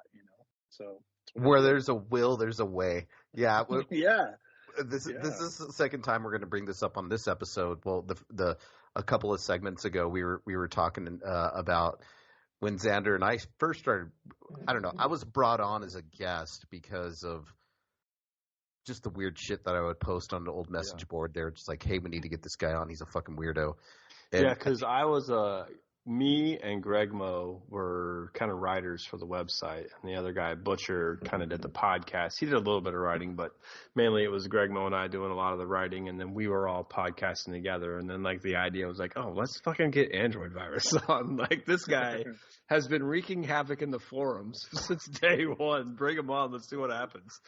Speaker 11: So
Speaker 10: where there's a will, there's a way. Yeah.
Speaker 11: Yeah.
Speaker 10: This is the second time we're going to bring this up on this episode. Well, a couple of segments ago, we were talking about when Xander and I first started. I don't know. I was brought on as a guest because of just the weird shit that I would post on the old message board. They're just like, "Hey, we need to get this guy on. He's a fucking weirdo." And
Speaker 2: yeah, because I was me and Gregmo were kind of writers for the website, and the other guy, Butcher, kind of did the podcast. He did a little bit of writing, but mainly it was Gregmo and I doing a lot of the writing, and then we were all podcasting together. And then like the idea was like, oh, let's fucking get Android Virus on. Like, this guy has been wreaking havoc in the forums since day one. Bring him on. Let's see what happens.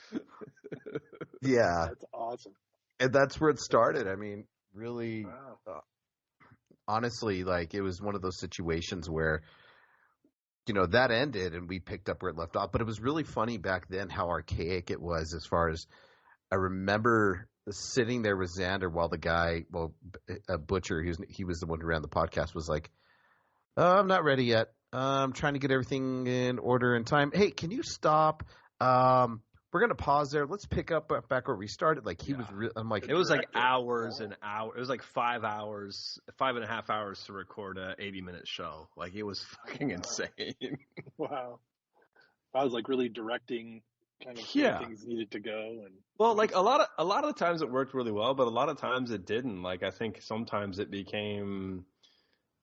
Speaker 10: Yeah,
Speaker 11: that's awesome.
Speaker 10: And that's where it started. I mean, really. Wow. Honestly, like, it was one of those situations where, that ended and we picked up where it left off. But it was really funny back then how archaic it was, as far as I remember sitting there with Xander while the guy, Butcher, he was the one who ran the podcast, was like, oh, I'm not ready yet. I'm trying to get everything in order in time. Hey, can you stop? We're going to pause there. Let's pick up back where we started. Like, he was I'm like,
Speaker 2: it was like hours and hours. It was like 5 hours, 5.5 hours to record a 80-minute show. Like, it was fucking insane.
Speaker 11: Wow. I was like really directing kind of where things needed to go. And
Speaker 2: well, like a lot of the times it worked really well, but a lot of times it didn't. Like, I think sometimes it became,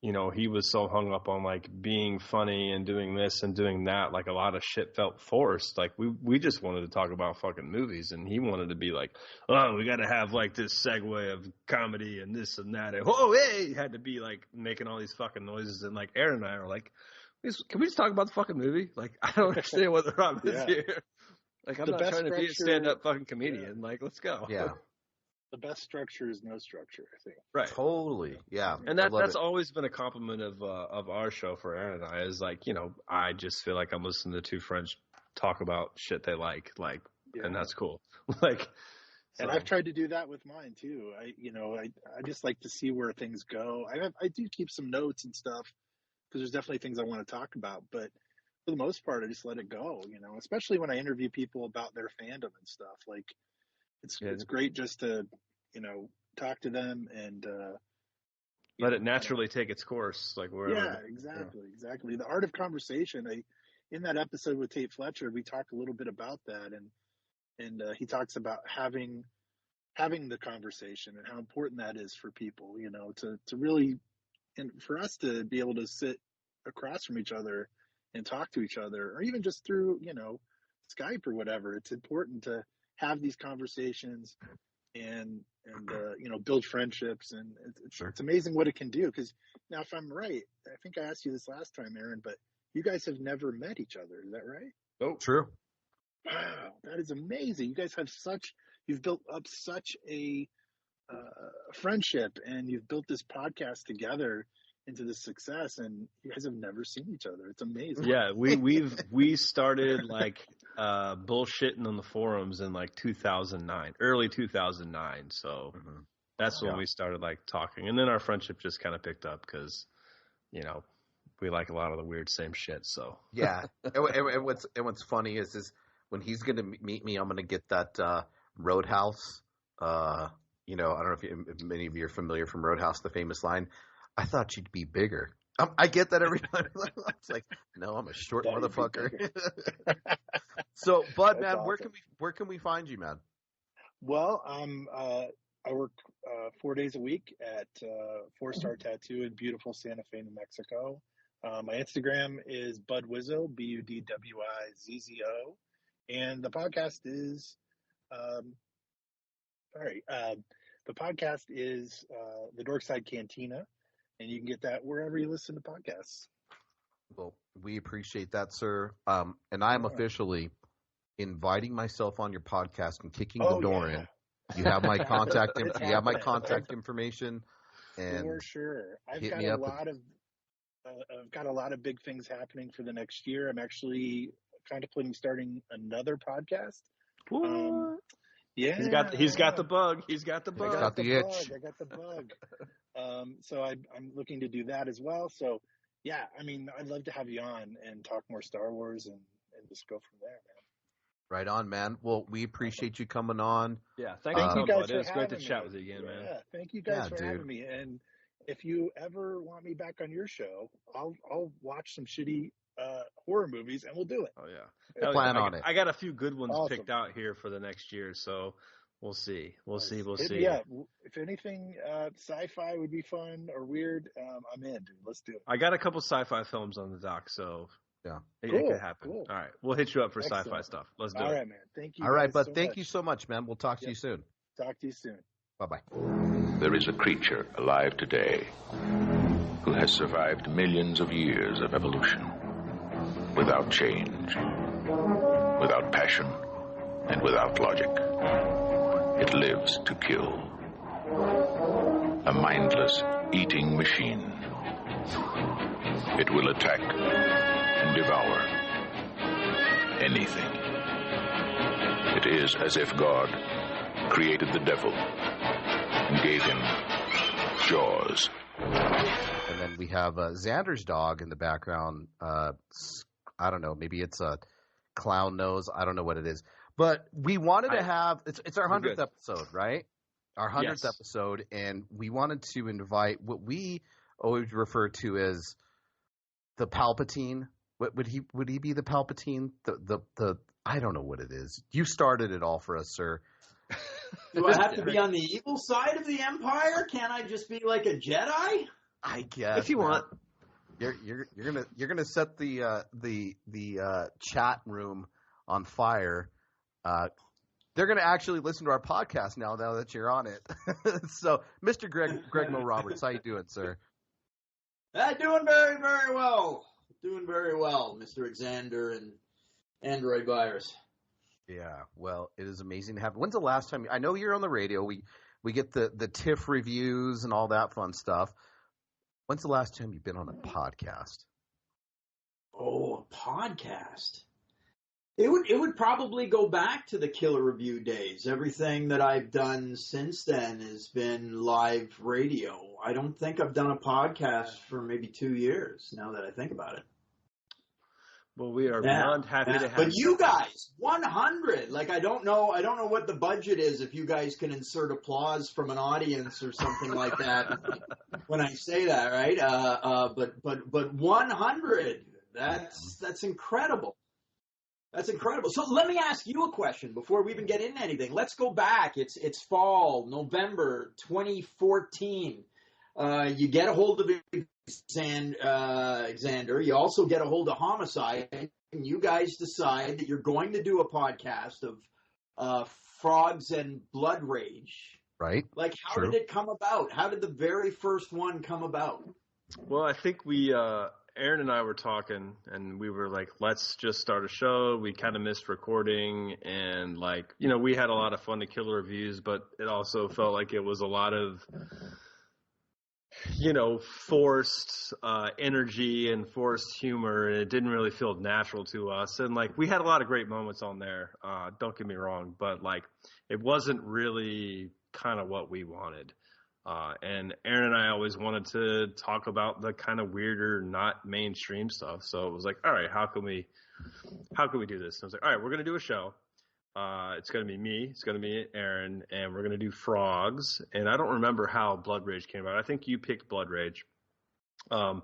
Speaker 2: he was so hung up on like being funny and doing this and doing that. Like, a lot of shit felt forced. Like, we just wanted to talk about fucking movies, and he wanted to be like, oh, we got to have like this segue of comedy and this and that. And, oh, hey, he had to be like making all these fucking noises. And like Aaron and I are like, can we just talk about the fucking movie? Like, I don't understand what the problem is here. Like, I'm not trying to be a stand-up fucking comedian. Yeah. Like, let's go.
Speaker 10: Yeah.
Speaker 11: The best structure is no structure, I think.
Speaker 2: Right.
Speaker 10: Totally. Yeah.
Speaker 2: And that's always been a compliment of our show for Aaron and I, is like, I just feel like I'm listening to two friends talk about shit they like, and that's cool. Like, so.
Speaker 11: And I've tried to do that with mine too. I just like to see where things go. I do keep some notes and stuff, because there's definitely things I want to talk about, but for the most part, I just let it go, especially when I interview people about their fandom and stuff. Like, it's great just to, talk to them and
Speaker 2: let it naturally take its course, like wherever.
Speaker 11: Yeah, exactly. The art of conversation. In that episode with Tate Fletcher, we talked a little bit about that, and he talks about having having the conversation and how important that is for people, to really, and for us to be able to sit across from each other and talk to each other, or even just through, Skype or whatever. It's important to have these conversations and build friendships. And it's amazing what it can do. Because now, if I'm right, I think I asked you this last time, Aaron, but you guys have never met each other. Is that right?
Speaker 10: Oh, true.
Speaker 11: Wow, that is amazing. You guys have you've built up such a friendship, and you've built this podcast together into this success, and you guys have never seen each other. It's amazing.
Speaker 2: Yeah, we started like bullshitting on the forums in like 2009, early 2009. So that's when we started like talking, and then our friendship just kind of picked up because, we like a lot of the weird same shit. So
Speaker 10: yeah, and what's funny is when he's gonna meet me, I'm gonna get that Roadhouse. I don't know if many of you are familiar from Roadhouse, the famous line, "I thought you'd be bigger." I get that every time. It's like, no, I'm a short motherfucker. So, Bud, man, awesome. Where can we find you, man?
Speaker 11: Well, I work 4 days a week at 4-Star Tattoo in beautiful Santa Fe, New Mexico. My Instagram is Budd Wizzo, BUDWIZZO, and the podcast is the podcast is the Dorkside Cantina, and you can get that wherever you listen to podcasts.
Speaker 10: Well, we appreciate that, sir. And I am officially inviting myself on your podcast and kicking the door in. You have my contact. You have my contact information. And
Speaker 11: for sure, I've got a lot of big things happening for the next year. I'm actually contemplating starting another podcast. Yeah,
Speaker 2: he's got the bug. He's got the bug.
Speaker 10: I got the itch.
Speaker 11: I got the bug. So I'm looking to do that as well. So yeah, I mean, I'd love to have you on and talk more Star Wars and just go from there, man.
Speaker 10: Right on, man. Well, we appreciate you coming on.
Speaker 2: Yeah, thank you guys. It was great to chat with you again, man.
Speaker 11: Yeah, thank you guys for having me. And if you ever want me back on your show, I'll watch some shitty horror movies and we'll do it.
Speaker 2: Oh yeah,
Speaker 10: plan on it.
Speaker 2: I got a few good ones picked out here for the next year, so we'll see. We'll see.
Speaker 11: Yeah, if anything, sci-fi would be fun or weird. I'm in, dude. Let's do it.
Speaker 2: I got a couple sci-fi films on the dock, so
Speaker 10: yeah,
Speaker 2: it could happen. Cool. All right, we'll hit you up for sci-fi stuff. Let's do it.
Speaker 11: All right, man. Thank you.
Speaker 10: All right, but thank you so much, man. We'll talk to you soon.
Speaker 11: Talk to you soon.
Speaker 10: Bye-bye.
Speaker 12: There is a creature alive today who has survived millions of years of evolution without change, without passion, and without logic. It lives to kill. A mindless eating machine. It will attack and devour anything. It is as if God created the devil and gave him jaws.
Speaker 10: And then we have Xander's dog in the background. I don't know, maybe it's a clown nose. I don't know what it is. But we wanted to have it's our 100th episode, right? Our 100th episode, and we wanted to invite what we always refer to as the Palpatine. Would he be the Palpatine? The I don't know what it is. You started it all for us, sir.
Speaker 13: Do I have to be on the evil side of the Empire? Can't I just be like a Jedi?
Speaker 10: I guess
Speaker 2: if you want.
Speaker 10: You're gonna set the chat room on fire. They're gonna actually listen to our podcast now that you're on it. So, Mr. Gregmo Roberts, how you doing, sir?
Speaker 13: Doing very, very well. Doing very well, Mr. Xander and Android Virus.
Speaker 10: Yeah, well, it is amazing to have. When's the last time? I know you're on the radio. We get the TIFF reviews and all that fun stuff. When's the last time you've been on a podcast?
Speaker 13: Oh, a podcast. It would probably go back to the Killer Review days. Everything that I've done since then has been live radio. I don't think I've done a podcast for maybe 2 years, now that I think about it.
Speaker 2: Well, we are beyond happy to have
Speaker 13: But you guys, 100. Like, I don't know what the budget is, if you guys can insert applause from an audience or something like that when I say that, right? But 100. That's incredible. That's incredible. So let me ask you a question before we even get into anything. Let's go back. It's fall, November 2014. You get a hold of Xander. You also get a hold of Homicide, and you guys decide that you're going to do a podcast of Frogs and Blood Rage.
Speaker 10: Right.
Speaker 13: Like, how did it come about? How did the very first one come about?
Speaker 2: Well, I think Aaron and I were talking, and we were like, let's just start a show. We kind of missed recording, and we had a lot of fun to kill the reviews, but it also felt like it was a lot of, forced energy and forced humor, and it didn't really feel natural to us. And we had a lot of great moments on there. Don't get me wrong, but it wasn't really kind of what we wanted. And Aaron and I always wanted to talk about the kind of weirder, not mainstream stuff. So it was like, all right, how can we do this? And I was like, all right, we're going to do a show. It's going to be me. It's going to be Aaron, and we're going to do Frogs. And I don't remember how Blood Rage came out. I think you picked Blood Rage. And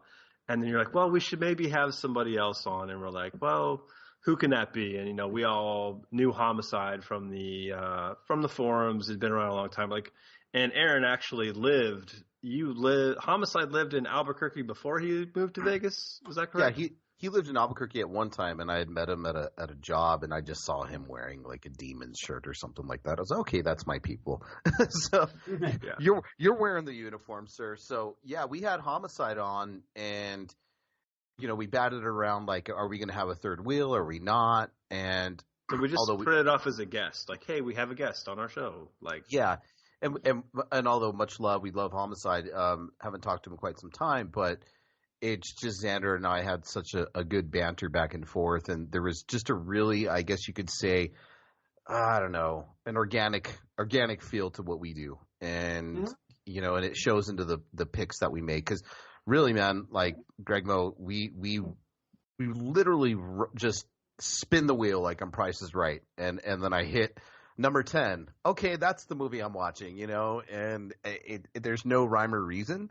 Speaker 2: then you're like, well, we should maybe have somebody else on. And we're like, well, who can that be? And, we all knew Homicide from the forums. It'd been around a long time. And Aaron actually Homicide lived in Albuquerque before he moved to Vegas. Is that correct?
Speaker 10: Yeah, he lived in Albuquerque at one time, and I had met him at a job, and I just saw him wearing a demon's shirt or something like that. I was like, okay, that's my people. So yeah. You're wearing the uniform, sir. So yeah, we had Homicide on, and we batted around are we going to have a third wheel? Or are we not? And
Speaker 2: so we just put it off as a guest, hey, we have a guest on our show.
Speaker 10: Yeah. And although much love, we love Homicide. Haven't talked to him in quite some time, but it's just Xander and I had such a good banter back and forth, and there was just a really, I guess you could say, I don't know, an organic feel to what we do, and and it shows into the picks that we make. Because really, man, Gregmo, we literally just spin the wheel like on Price is Right, and then I hit number 10. Okay, that's the movie I'm watching, and there's no rhyme or reason.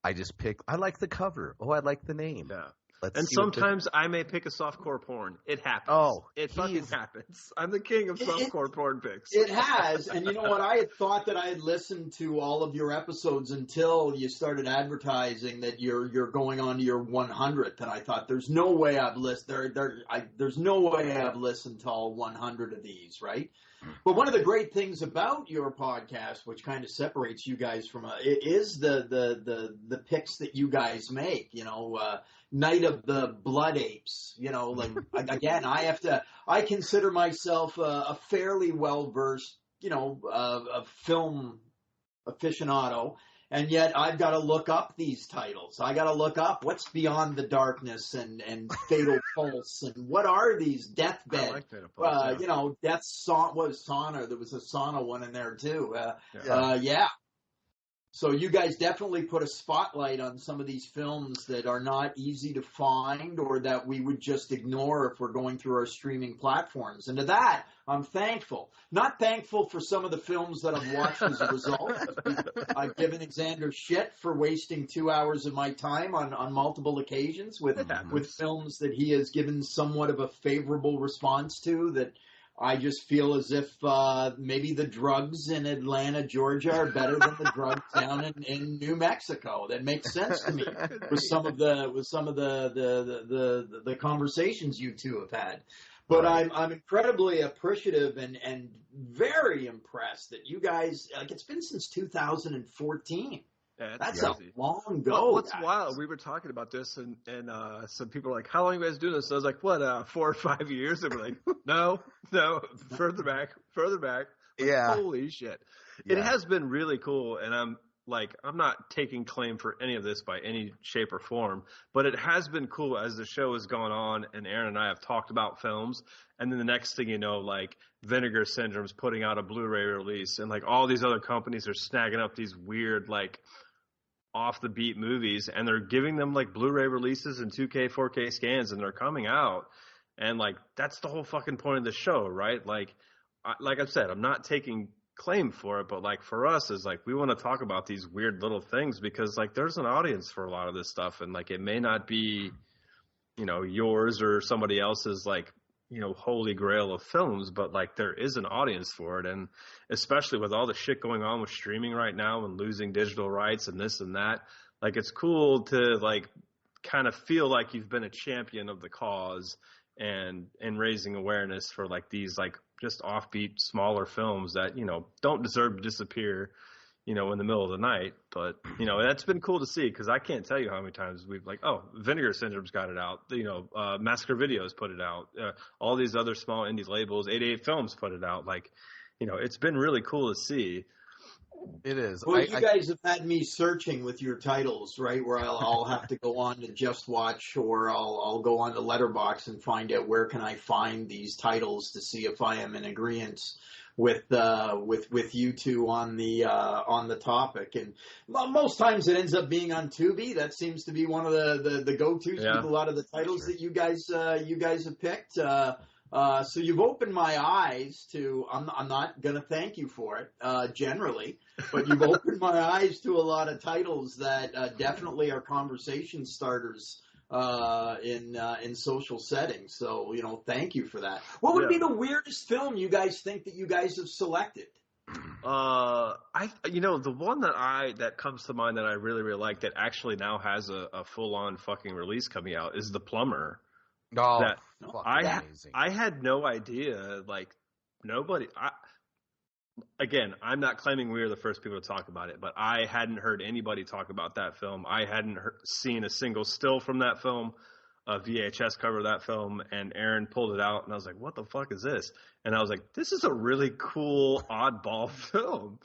Speaker 10: I just pick. I like the cover. Oh, I like the name.
Speaker 2: Yeah. And sometimes I may pick a softcore porn. It happens.
Speaker 10: Oh,
Speaker 2: it fucking happens. I'm the king of softcore porn picks.
Speaker 13: It has. And you know what? I had thought that I had listened to all of your episodes until you started advertising that you're going on to your 100th, and I thought there's no way I've listened. There's no way I've listened to all 100 of these, right? But one of the great things about your podcast, which kind of separates you guys from is the picks that you guys make. Night of the Blood Apes. Again, I consider myself a fairly well versed, a film aficionado. And yet I've got to look up these titles. I got to look up what's Beyond the Darkness and Fatal Pulse and what are these Deathbed.
Speaker 2: I like Fatal Pulse,
Speaker 13: Death Sauna. There was a sauna one in there too. Yeah. So you guys definitely put a spotlight on some of these films that are not easy to find or that we would just ignore if we're going through our streaming platforms. And to that, I'm thankful. Not thankful for some of the films that I've watched as a result. I've given Xander shit for wasting 2 hours of my time on multiple occasions with films that he has given somewhat of a favorable response to that I just feel as if maybe the drugs in Atlanta, Georgia are better than the drugs down in New Mexico. That makes sense to me with some of the conversations you two have had. But right. I'm incredibly appreciative and very impressed that you guys it's been since 2014.
Speaker 2: Yeah,
Speaker 13: that's
Speaker 2: crazy.
Speaker 13: A long go.
Speaker 2: Oh, what's wild? We were talking about this, and some people are like, "How long have you guys doing this?" And I was like, "What? 4 or 5 years?" And we're like, "No, further back." Like,
Speaker 10: yeah.
Speaker 2: Holy shit! Yeah. It has been really cool, and I'm not taking claim for any of this by any shape or form, but it has been cool as the show has gone on, and Aaron and I have talked about films, and then the next thing you know, Vinegar Syndrome's putting out a Blu-ray release, and all these other companies are snagging up these weird off the beat movies, and they're giving them Blu-ray releases and 2K, 4K scans, and they're coming out, and that's the whole fucking point of the show, right? Like I said, I'm not taking claim for it, but for us is we want to talk about these weird little things because there's an audience for a lot of this stuff, and it may not be yours or somebody else's holy grail of films, but like there is an audience for it. And especially with all the shit going on with streaming right now and losing digital rights and this and that, like it's cool to like kind of feel like you've been a champion of the cause and raising awareness for like these like just offbeat smaller films that, don't deserve to disappear, in the middle of the night. But, that's been cool to see, because I can't tell you how many times we've like, oh, Vinegar Syndrome's got it out. Massacre Videos put it out. All these other small indie labels, 88 Films put it out. Like, it's been really cool to see.
Speaker 10: It is.
Speaker 13: Well, you guys have had me searching with your titles, right? Where I'll have to go on to Just Watch, or I'll go on to Letterboxd and find out where can I find these titles to see if I am in agreement with you two on the topic. And most times it ends up being on Tubi. That seems to be one of the go-tos with a lot of the titles that you guys have picked. So you've opened my eyes to. I'm not gonna thank you for it generally, but you've opened my eyes to a lot of titles that definitely are conversation starters in social settings. So thank you for that. What would be the weirdest film you guys think that you guys have selected?
Speaker 2: The one that comes to mind that I really, really like that actually now has a full on fucking release coming out is The Plumber.
Speaker 10: Oh,
Speaker 2: I had no idea. Like nobody. Again, I'm not claiming we were the first people to talk about it, but I hadn't heard anybody talk about that film. I hadn't seen a single still from that film, a VHS cover of that film, and Aaron pulled it out, and I was like, what the fuck is this? And I was like, this is a really cool, oddball film.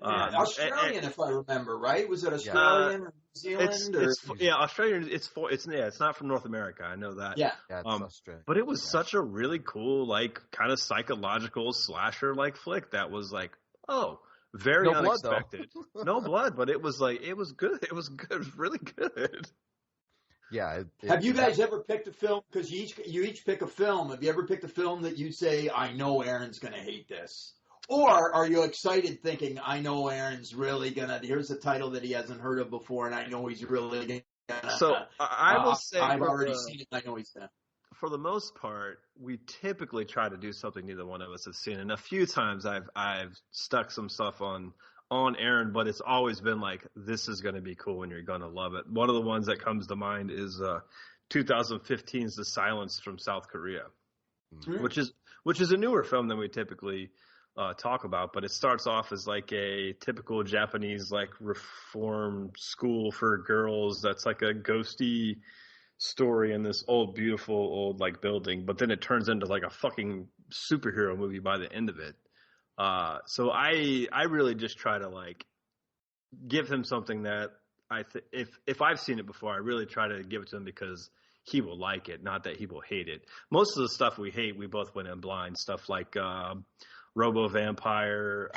Speaker 13: Australian, if I remember, right? Was it Australian or New Zealand?
Speaker 2: Australian. It's not from North America. I know that.
Speaker 13: Yeah,
Speaker 10: it's Australian.
Speaker 2: But it was such a really cool, like, kind of psychological slasher like flick that was like, very unexpected. No blood, but it was good. It was good. It was really good.
Speaker 10: Yeah.
Speaker 13: Have you guys ever picked a film? Because you each pick a film. Have you ever picked a film that you say, I know Aaron's going to hate this? Or are you excited thinking, I know Aaron's really here's a title that he hasn't heard of before, and I know he's really going to.
Speaker 2: So I will say,
Speaker 13: I've already seen it, I know he's done.
Speaker 2: For the most part, we typically try to do something neither one of us have seen. And a few times I've stuck some stuff on Aaron, but it's always been like, this is going to be cool and you're going to love it. One of the ones that comes to mind is 2015's The Silence from South Korea, which is a newer film than we typically talk about, but it starts off as like a typical Japanese like reform school for girls that's like a ghosty story in this beautiful old like building, but then it turns into like a fucking superhero movie by the end of it. So I really just try to like give him something that if I've seen it before, I really try to give it to him because he will like it, not that he will hate it. Most of the stuff we hate, we both went in blind. Stuff like Robo Vampire,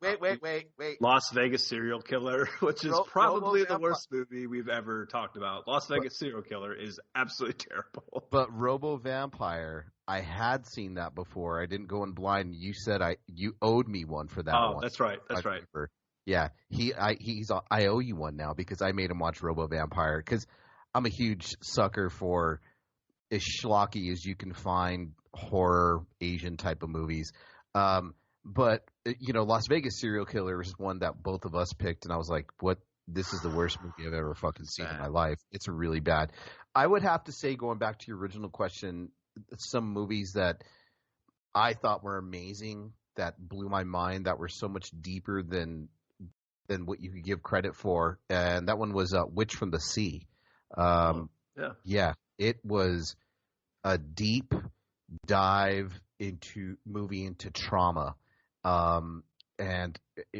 Speaker 10: wait.
Speaker 2: Las Vegas Serial Killer, which is probably the worst movie we've ever talked about. Las Vegas Serial Killer is absolutely terrible.
Speaker 10: But Robo Vampire, I had seen that before. I didn't go in blind. You said you owed me one for that one.
Speaker 2: Oh, that's right. That's right.
Speaker 10: Yeah, I owe you one now because I made him watch Robo Vampire because I'm a huge sucker for as schlocky as you can find horror Asian type of movies. But Las Vegas Serial Killer is one that both of us picked, and I was like, "What? This is the worst movie I've ever fucking seen in my life. It's really bad." I would have to say, going back to your original question, some movies that I thought were amazing, that blew my mind, that were so much deeper than what you could give credit for, and that one was Witch from the Sea. Yeah, it was a deep dive into trauma. And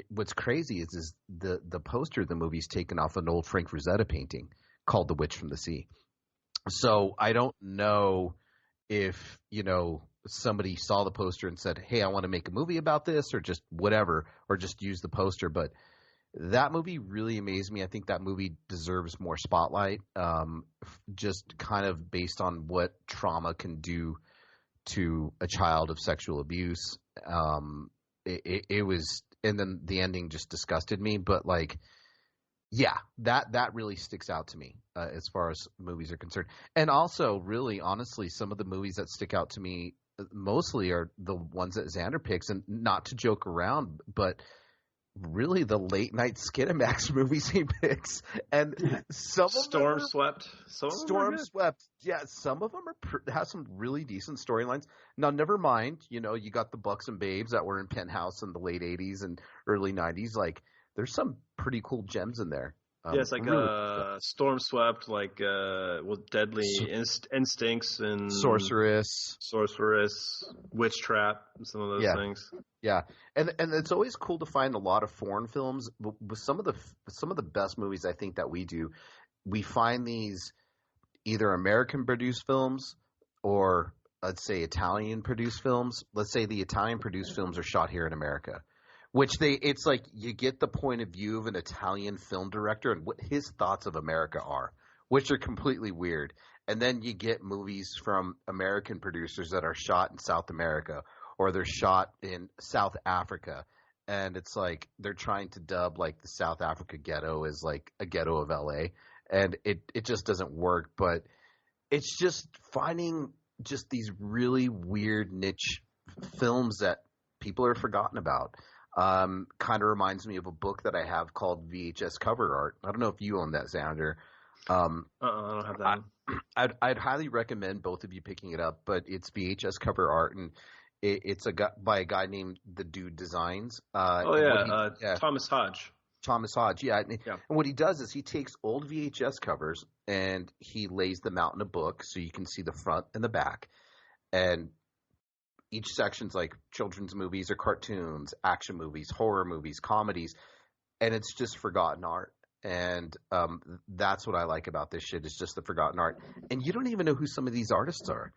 Speaker 10: what's crazy is the poster of the movie's taken off an old Frank Frazetta painting called The Witch from the Sea. So I don't know if, somebody saw the poster and said, hey, I want to make a movie about this, or just whatever, or just use the poster. But that movie really amazed me. I think that movie deserves more spotlight, just kind of based on what trauma can do to a child of sexual abuse. It was, and then the ending just disgusted me. But like, Yeah, that really sticks out to me as far as movies are concerned. And also, really, honestly, some of the movies that stick out to me mostly are the ones that Xander picks, and not to joke around, but really the late night Skinamax movies he picks. And some of
Speaker 2: Storm
Speaker 10: them
Speaker 2: Swept.
Speaker 10: Storm Swept. Yeah, some of them have some really decent storylines. Now, never mind, you got the Bucks and Babes that were in Penthouse in the late 80s and early 90s. Like, there's some pretty cool gems in there.
Speaker 2: Yeah, it's like
Speaker 10: really
Speaker 2: Storm Swept, like Deadly Instincts and
Speaker 10: Sorceress,
Speaker 2: Witch Trap, and some of those things.
Speaker 10: Yeah, and it's always cool to find a lot of foreign films. With some of the best movies I think that we do, we find these either American produced films or let's say Italian produced films. Let's say the Italian produced films are shot here in America. It's like you get the point of view of an Italian film director and what his thoughts of America are, which are completely weird. And then you get movies from American producers that are shot in South America or they're shot in South Africa. And it's like they're trying to dub like the South Africa ghetto as like a ghetto of LA. And it just doesn't work. But it's just finding just these really weird niche films that people are forgotten about. Kind of reminds me of a book that I have called VHS Cover Art. I don't know if you own that, Xander.
Speaker 2: I don't have that.
Speaker 10: I'd highly recommend both of you picking it up, but it's VHS Cover Art, and it's by a guy named The Dude Designs.
Speaker 2: Thomas Hodge.
Speaker 10: Thomas Hodge, yeah. And what he does is he takes old VHS covers and he lays them out in a book so you can see the front and the back. And each section's like children's movies or cartoons, action movies, horror movies, comedies, and it's just forgotten art. And that's what I like about this shit is just the forgotten art. And you don't even know who some of these artists are.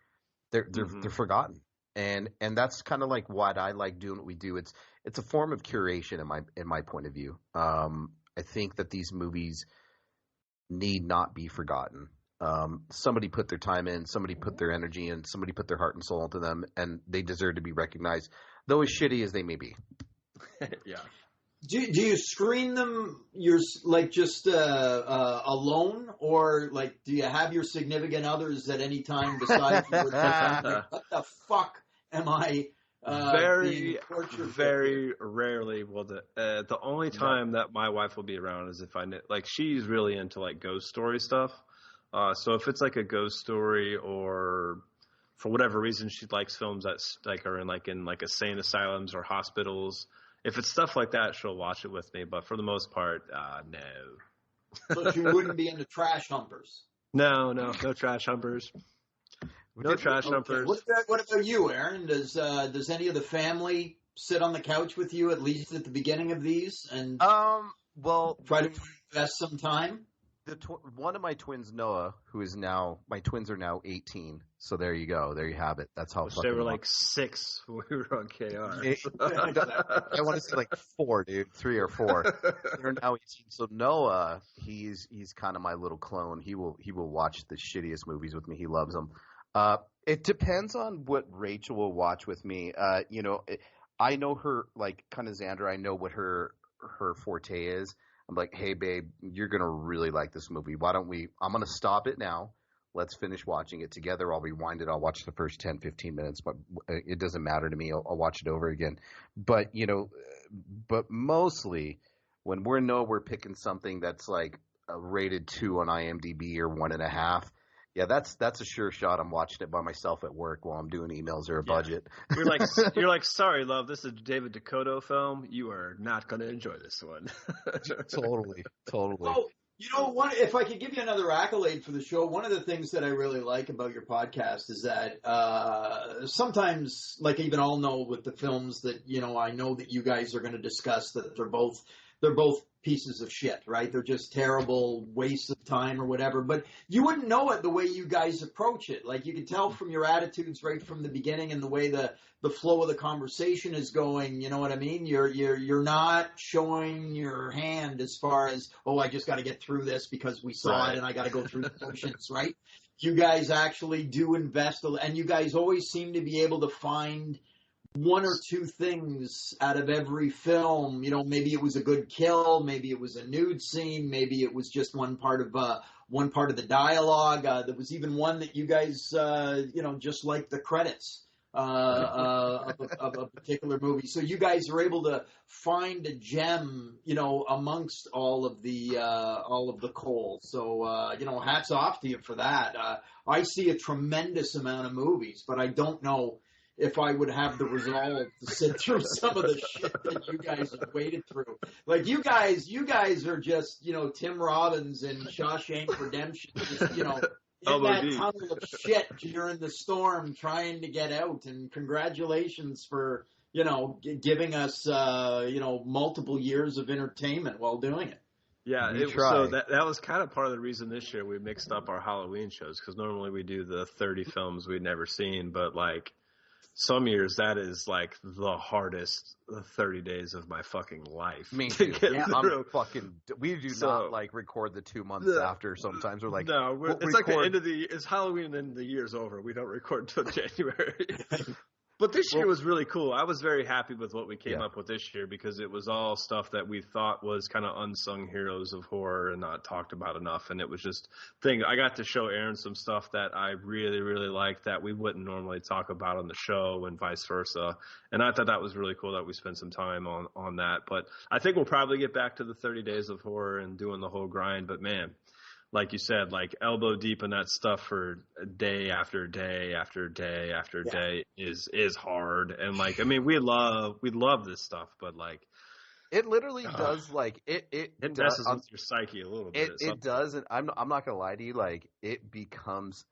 Speaker 10: They're forgotten. And that's kind of like what I like doing what we do. It's a form of curation in my point of view. I think that these movies need not be forgotten. Somebody put their time in, somebody put their energy in, somebody put their heart and soul into them, and they deserve to be recognized, though as shitty as they may be.
Speaker 2: Yeah.
Speaker 13: Do you screen them alone, or like do you have your significant others at any time besides what the fuck am I
Speaker 2: very rarely will the only time that my wife will be around is if she's really into like ghost story stuff. So if it's like a ghost story or for whatever reason she likes films that like are in insane asylums or hospitals, if it's stuff like that, she'll watch it with me. But for the most part, no.
Speaker 13: So she wouldn't be into trash humpers?
Speaker 2: No trash humpers. No trash humpers.
Speaker 13: What about you, Aaron? Does any of the family sit on the couch with you at least at the beginning of these and try to invest some time?
Speaker 10: One of my twins, Noah, my twins are now 18. So there you go. There you have it. That's how
Speaker 2: they were like 6 when we were on KR.
Speaker 10: I want to say like 4, dude. 3 or 4. They're now 18. So Noah, he's kind of my little clone. He will watch the shittiest movies with me. He loves them. It depends on what Rachel will watch with me. I know her, like kind of Xander. I know what her forte is. I'm like, hey, babe, you're going to really like this movie. Why don't I'm going to stop it now. Let's finish watching it together. I'll rewind it. I'll watch the first 10, 15 minutes, but it doesn't matter to me. I'll watch it over again. But, but mostly when we're picking something that's like a rated 2 on IMDb or 1.5, yeah, that's a sure shot. I'm watching it by myself at work while I'm doing emails or a budget.
Speaker 2: You're like, sorry, love, this is a David Dakota film. You are not going to enjoy this one.
Speaker 10: Totally.
Speaker 13: Oh, if I could give you another accolade for the show, one of the things that I really like about your podcast is that sometimes, like even I'll know with the films that I know that you guys are going to discuss that they're both pieces of shit, right? They're just terrible wastes of time or whatever. But you wouldn't know it the way you guys approach it. Like you can tell from your attitudes right from the beginning and the way the flow of the conversation is going. You know what I mean? You're not showing your hand as far as, oh, I just got to get through this because we saw it and I got to go through the motions, right? You guys actually do invest, and you guys always seem to be able to find one or two things out of every film. You know, maybe it was a good kill, maybe it was a nude scene, maybe it was just one part of the dialogue. There was even one that you guys, just like the credits of a particular movie. So you guys are able to find a gem, amongst all of the coal. So hats off to you for that. I see a tremendous amount of movies, but I don't know if I would have the resolve to sit through some of the shit that you guys have waded through. Like you guys are just, Tim Robbins and Shawshank Redemption, just, in that tunnel of shit during the storm trying to get out. And congratulations for, giving us, multiple years of entertainment while doing it.
Speaker 2: Yeah, so that was kind of part of the reason this year we mixed up our Halloween shows, because normally we do the 30 films we'd never seen, but like some years that is like the hardest 30 days of my fucking life.
Speaker 10: Me
Speaker 2: to
Speaker 10: too.
Speaker 2: get
Speaker 10: Yeah,
Speaker 2: through.
Speaker 10: We do not like record the 2 months after. Sometimes we're like,
Speaker 2: it's like the end of it's Halloween and then the year's over. We don't record until January. But this year was really cool. I was very happy with what we came up with this year, because it was all stuff that we thought was kind of unsung heroes of horror and not talked about enough. And it was just I got to show Aaron some stuff that I really, really liked that we wouldn't normally talk about on the show, and vice versa. And I thought that was really cool that we spent some time on that. But I think we'll probably get back to the 30 days of horror and doing the whole grind. But man, like you said, like elbow deep in that stuff for day after day after day after day is hard. And like, I mean, we love this stuff, but like,
Speaker 10: it literally does, like it
Speaker 2: messes with your psyche a little bit.
Speaker 10: It does, and I'm not gonna lie to you, like it becomes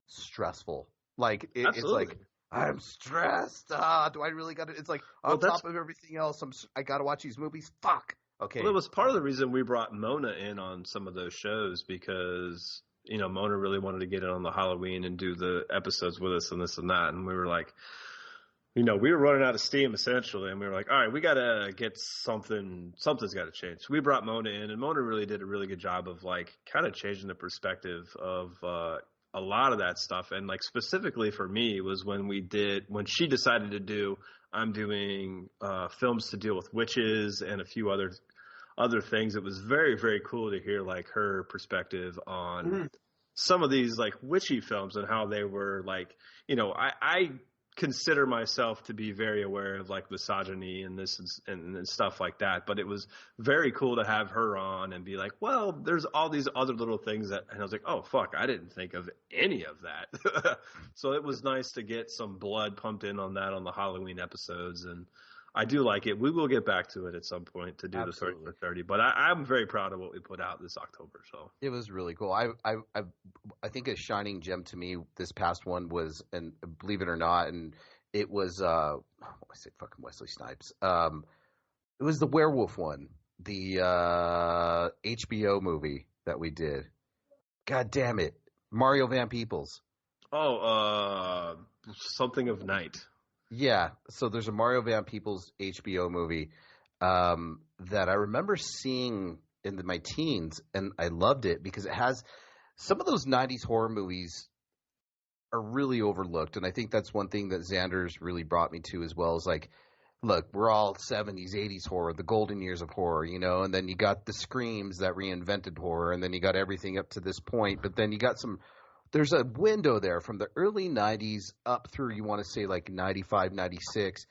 Speaker 10: stressful. Like it's like, I'm stressed. Do I really got it? It's like on top of everything else, I gotta watch these movies. Fuck. Okay.
Speaker 2: Well, it was part of the reason we brought Mona in on some of those shows, because, Mona really wanted to get in on the Halloween and do the episodes with us and this and that. And we were like, we were running out of steam essentially. And we were like, all right, we got to get something's got to change. So we brought Mona in, and Mona really did a really good job of like kind of changing the perspective of, a lot of that stuff. And like specifically for me was when she decided to do, I'm doing films to deal with witches and a few other things. It was very, very cool to hear like her perspective on some of these like witchy films and how they were like, I consider myself to be very aware of like misogyny and this and stuff like that. But it was very cool to have her on and be like, well, there's all these other little things and I was like, oh fuck, I didn't think of any of that. So it was nice to get some blood pumped in on that on the Halloween episodes. And I do like it. We will get back to it at some point to do the 30 for 30, but I'm very proud of what we put out this October. So it
Speaker 10: was really cool. I think a shining gem to me this past one was, and believe it or not, and it was I say fucking Wesley Snipes. It was the werewolf one, the HBO movie that we did. God damn it, Mario Van Peebles.
Speaker 2: Oh, something of night.
Speaker 10: Yeah, so there's a Mario Van Peebles HBO movie that I remember seeing in my teens, and I loved it because it has some of those 90s horror movies are really overlooked, and I think that's one thing that Xander's really brought me to as well, is like, look, we're all 70s, 80s horror, the golden years of horror, and then you got the Screams that reinvented horror, and then you got everything up to this point, but then you got there's a window there from the early 90s up through, you want to say, like 95, 96.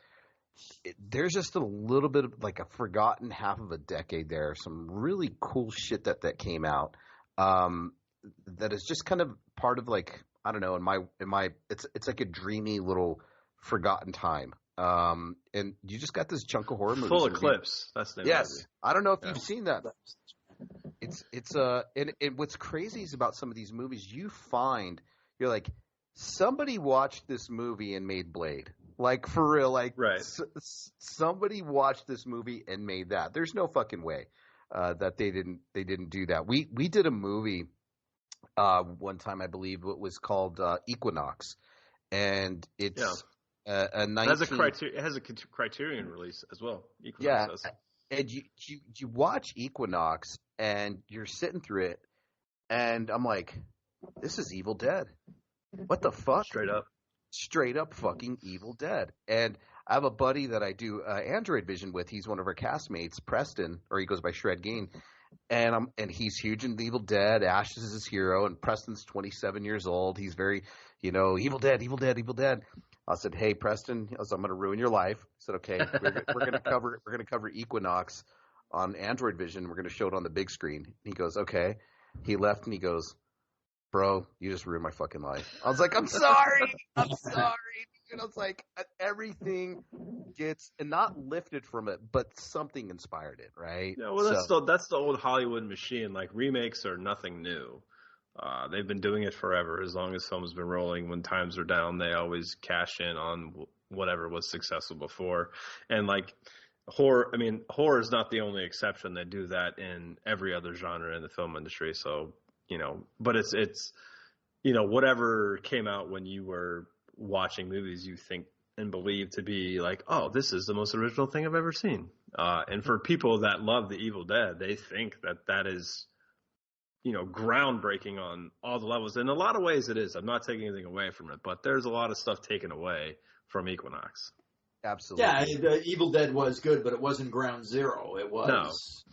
Speaker 10: There's just a little bit of like a forgotten half of a decade there. Some really cool shit that came out that is just kind of part of like, I don't know, in my it's like a dreamy little forgotten time. And you just got this chunk of horror movies.
Speaker 2: Full Eclipse. That's the name.
Speaker 10: Yes. I don't know if you've seen that. And what's crazy is about some of these movies, you're like, somebody watched this movie and made Blade, like for real, like
Speaker 2: right.
Speaker 10: Somebody watched this movie and made that. There's no fucking way that they didn't do that. We did a movie one time, I believe it was called Equinox, and it's a 19...
Speaker 2: it has a Criterion release as well. Equinox does.
Speaker 10: And you watch Equinox and you're sitting through it, and I'm like, this is Evil Dead. What the fuck?
Speaker 2: Straight up.
Speaker 10: straight up fucking Evil Dead. And I have a buddy that I do Android Vision with. He's one of our castmates, Preston, or he goes by Shred Gain. And he's huge in Evil Dead. Ash is his hero, and Preston's 27 years old. He's very, Evil Dead, Evil Dead, Evil Dead. I said, hey, Preston, I'm going to ruin your life. I said, okay, we're going to cover Equinox on Android Vision. We're going to show it on the big screen. He goes, okay. He left and he goes, bro, you just ruined my fucking life. I was like, I'm sorry. I'm sorry. And I was like, everything gets, and not lifted from it, but something inspired it, right?
Speaker 2: Yeah, well, that's the old Hollywood machine. Like, remakes are nothing new. They've been doing it forever. As long as film's been rolling, when times are down, they always cash in on whatever was successful before. And like horror is not the only exception. They do that in every other genre in the film industry. So, but it's whatever came out when you were watching movies, you think and believe to be like, oh, this is the most original thing I've ever seen. And for people that love the Evil Dead, they think that is, groundbreaking on all the levels. In a lot of ways it is. I'm not taking anything away from it, but there's a lot of stuff taken away from Equinox.
Speaker 10: Absolutely.
Speaker 13: Yeah, the Evil Dead was good, but it wasn't ground zero. It was,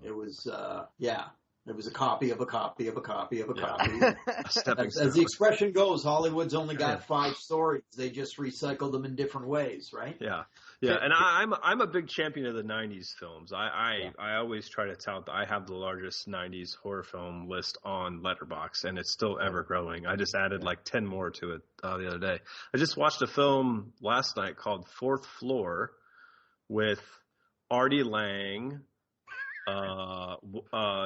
Speaker 13: it was a copy of a copy of a copy of a copy. As the expression goes, Hollywood's only got 5 stories. They just recycle them in different ways, right?
Speaker 2: Yeah. Yeah, and I'm a big champion of the 90s films. I always try to tout that I have the largest 90s horror film list on Letterboxd, and it's still ever growing. I just added like 10 more to it the other day. I just watched a film last night called Fourth Floor with Artie Lang,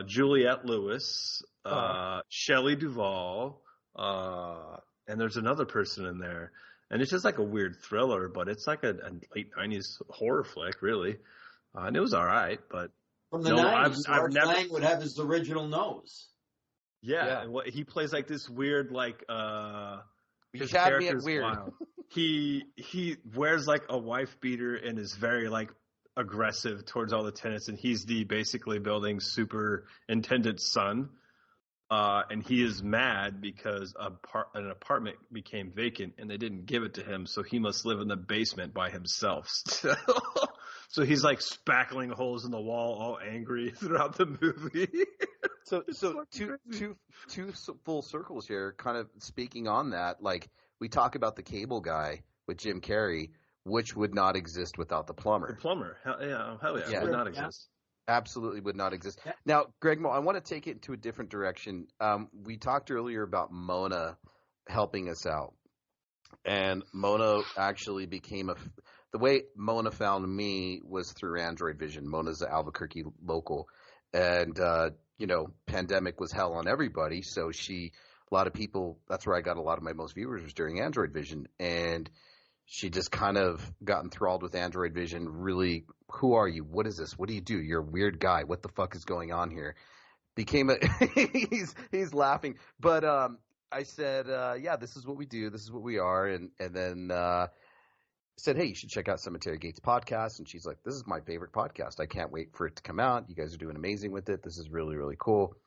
Speaker 2: Juliette Lewis, Shelley Duvall, and there's another person in there. And it's just like a weird thriller, but it's like a late 90s horror flick, really. And it was all right, but...
Speaker 13: From the 90s, Art Lang would have his original nose.
Speaker 2: Yeah. And he plays like this weird, like...
Speaker 10: his character's weird.
Speaker 2: Wild. He wears like a wife beater and is very like aggressive towards all the tenants, and he's the basically building superintendent's son. And he is mad because an apartment became vacant and they didn't give it to him, so he must live in the basement by himself. So he's like spackling holes in the wall, all angry throughout the movie.
Speaker 10: So two full circles here, kind of speaking on that. Like, we talk about the Cable Guy with Jim Carrey, which would not exist without the plumber.
Speaker 2: The plumber, hell yeah. Would not exist.
Speaker 10: Absolutely would not exist. Now, Gregmo, I want to take it into a different direction. We talked earlier about Mona helping us out. And Mona actually became the way Mona found me was through Android Vision. Mona's an Albuquerque local. And, pandemic was hell on everybody. So a lot of people, that's where I got a lot of my most viewers was during Android Vision. And she just kind of got enthralled with Android Vision. Really, who are you? What is this? What do you do? You're a weird guy. What the fuck is going on here? He's laughing. But I said, this is what we do. This is what we are. And then said, hey, you should check out Cemetery Gates podcast. And she's like, this is my favorite podcast. I can't wait for it to come out. You guys are doing amazing with it. This is really, really cool.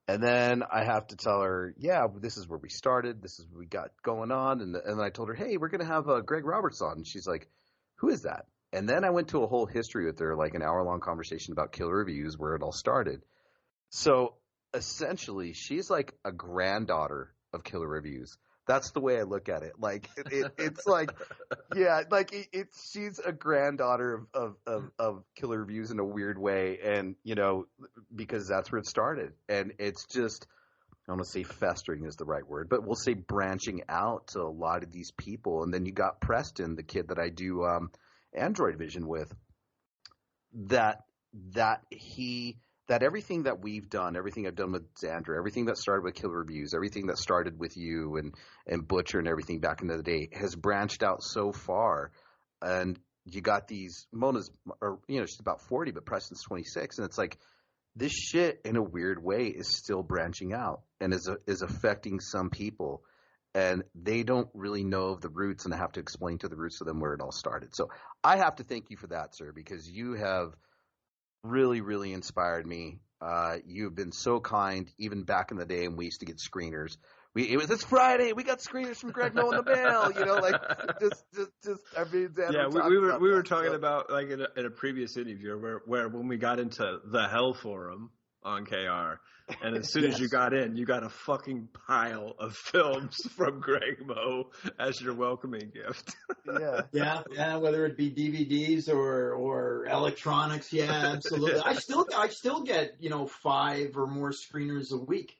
Speaker 10: And then I have to tell her, this is where we started. This is what we got going on. And then I told her, hey, we're going to have Greg Roberts on. And she's like, who is that? And then I went to a whole history with her, like an hour-long conversation about Killer Reviews, where it all started. So essentially, she's like a granddaughter of Killer Reviews. That's the way I look at it. Like it's like, she's a granddaughter of Killer Reviews in a weird way, and because that's where it started, and it's just, I don't want to say festering is the right word, but we'll say branching out to a lot of these people, and then you got Preston, the kid that I do Android Vision with, that everything that we've done, everything I've done with Xandra, everything that started with Killer Reviews, everything that started with you and Butcher and everything back in the day has branched out so far. And you got these, Mona's, she's about 40, but Preston's 26. And it's like, this shit in a weird way is still branching out and is affecting some people. And they don't really know of the roots, and I have to explain to the roots to them where it all started. So I have to thank you for that, sir, because you have really, really inspired me. You've been so kind, even back in the day when we used to get screeners It's Friday. We got screeners from Gregmo in the mail. Just. I mean,
Speaker 2: Xander we were talking about like in a previous interview where when we got into the Hell Forum on KR, and as soon as you got in, you got a fucking pile of films from Gregmo as your welcoming gift.
Speaker 13: Yeah. Whether it be DVDs or electronics, absolutely. I still get 5 or more screeners a week.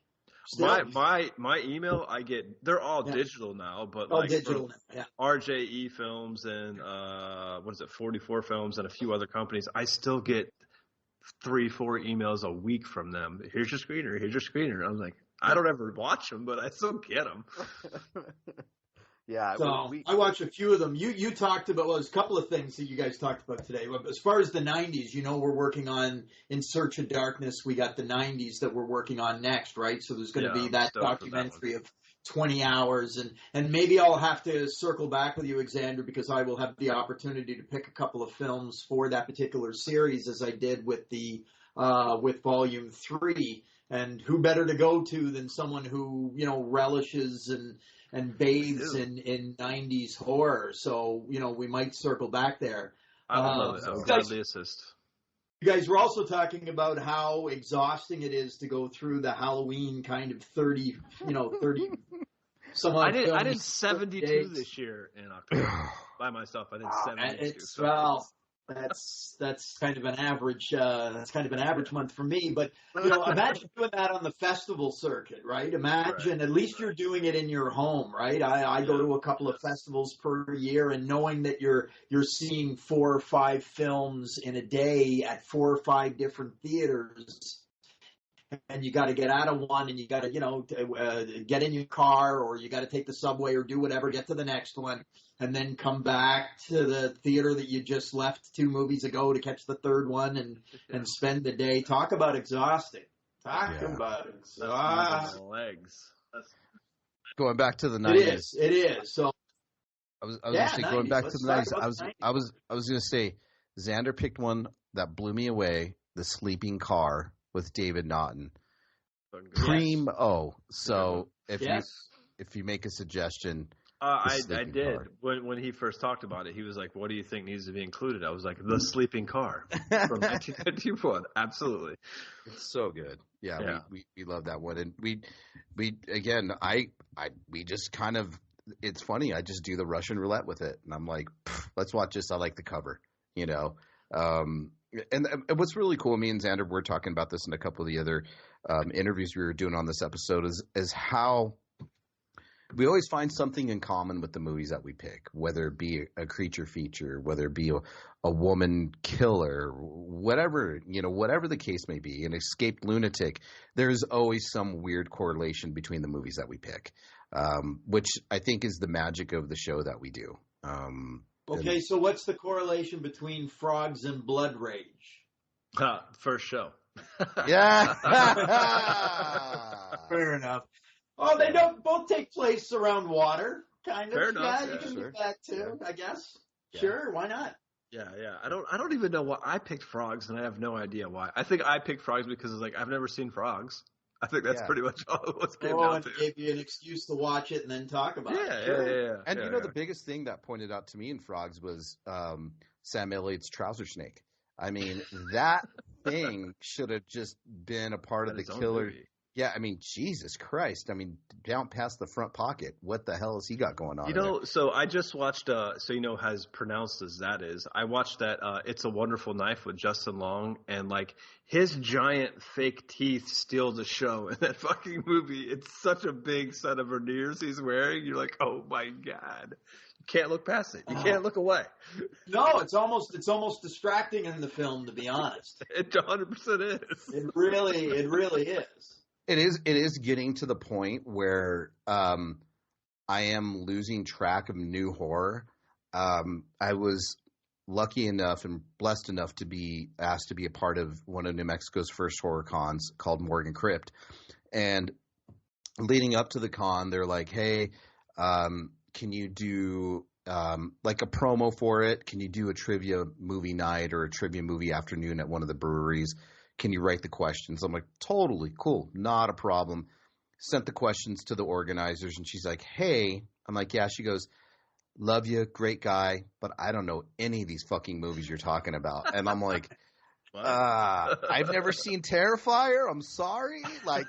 Speaker 13: Still.
Speaker 2: My email I get, they're all digital now, but
Speaker 13: digital now,
Speaker 2: RJE Films and 44 Films and a few other companies, I still get 3-4 emails a week from them. Here's your screener. I'm like, I don't ever watch them, but I still get them.
Speaker 13: So I watched a few of them. You talked about, there's a couple of things that you guys talked about today. As far as the 90s, we're working on In Search of Darkness. We got the 90s that we're working on next, right? So there's going to be that documentary of 20 hours. And maybe I'll have to circle back with you, Xander, because I will have the opportunity to pick a couple of films for that particular series as I did with with Volume 3. And who better to go to than someone who, relishes and bathes in 90s horror. So, we might circle back there.
Speaker 2: I would love it. I would gladly assist.
Speaker 13: You guys were also talking about how exhausting it is to go through the Halloween kind of 30 some
Speaker 2: I did 72 days. This year in October by myself. I did 72.
Speaker 13: That's kind of an average. That's kind of an average month for me. But imagine doing that on the festival circuit, right? Imagine at least you're doing it in your home, right? I go to a couple of festivals per year, and knowing that you're seeing 4 or 5 films in a day at 4 or 5 different theaters. And you got to get out of one, and you got to, get in your car, or you got to take the subway or do whatever, get to the next one, and then come back to the theater that you just left 2 movies ago to catch the third one and spend the day. Talk about exhausting. Talk about exhausting.
Speaker 2: Legs.
Speaker 10: Going back to the 90s.
Speaker 13: It is. So
Speaker 10: I was going to say, going back to the 90s, I was going to say, Xander picked one that blew me away, The Sleeping Car with David Naughton. Primo. So if you make a suggestion,
Speaker 2: I did. When he first talked about it, he was like, "What do you think needs to be included?" I was like, "The Sleeping Car" from 1991. Absolutely,
Speaker 10: it's so good. Yeah. We love that one, and we just kind of. It's funny. I just do the Russian roulette with it, and I'm like, let's watch this. I like the cover, And what's really cool, me and Xander were talking about this in a couple of the other interviews we were doing on this episode, is how we always find something in common with the movies that we pick, whether it be a creature feature, whether it be a woman killer, whatever the case may be, an escaped lunatic. There's always some weird correlation between the movies that we pick, which I think is the magic of the show that we do.
Speaker 13: Okay, so what's the correlation between Frogs and Blood Rage?
Speaker 2: First show.
Speaker 10: Yeah.
Speaker 13: Fair enough. Oh, they don't both take place around water, kind of.
Speaker 2: Fair enough.
Speaker 13: Yeah, you can do that too, I guess. Yeah. Sure, why not?
Speaker 2: Yeah. I don't even know why I picked Frogs, and I have no idea why. I think I picked Frogs because it's like I've never seen Frogs. I think that's pretty much all it was came down to.
Speaker 13: And gave you an excuse to watch it and then talk about it.
Speaker 2: Yeah.
Speaker 10: And the biggest thing that pointed out to me in Frogs was Sam Elliott's trouser snake. I mean, that thing should have just been a part of the killer.
Speaker 2: Movie.
Speaker 10: Yeah, I mean, Jesus Christ. I mean, down past the front pocket. What the hell has he got going on?
Speaker 2: So I just watched, as pronounced as that is, I watched that It's a Wonderful Knife with Justin Long, and like his giant fake teeth steal the show in that fucking movie. It's such a big set of veneers he's wearing. You're like, oh my God. You can't look past it. You can't look away.
Speaker 13: No, it's almost distracting in the film, to be honest.
Speaker 2: It 100% is.
Speaker 13: It really is.
Speaker 10: It is getting to the point where I am losing track of new horror. I was lucky enough and blessed enough to be asked to be a part of one of New Mexico's first horror cons called Morgan Crypt. And leading up to the con, they're like, hey, can you do like a promo for it? Can you do a trivia movie night or a trivia movie afternoon at one of the breweries? Can you write the questions? I'm like, totally cool. Not a problem. sent the questions to the organizers, and she's like, hey, I'm like, yeah. She goes, love you, great guy, but I don't know any of these fucking movies you're talking about. And I'm like, I've never seen Terrifier. I'm sorry. Like,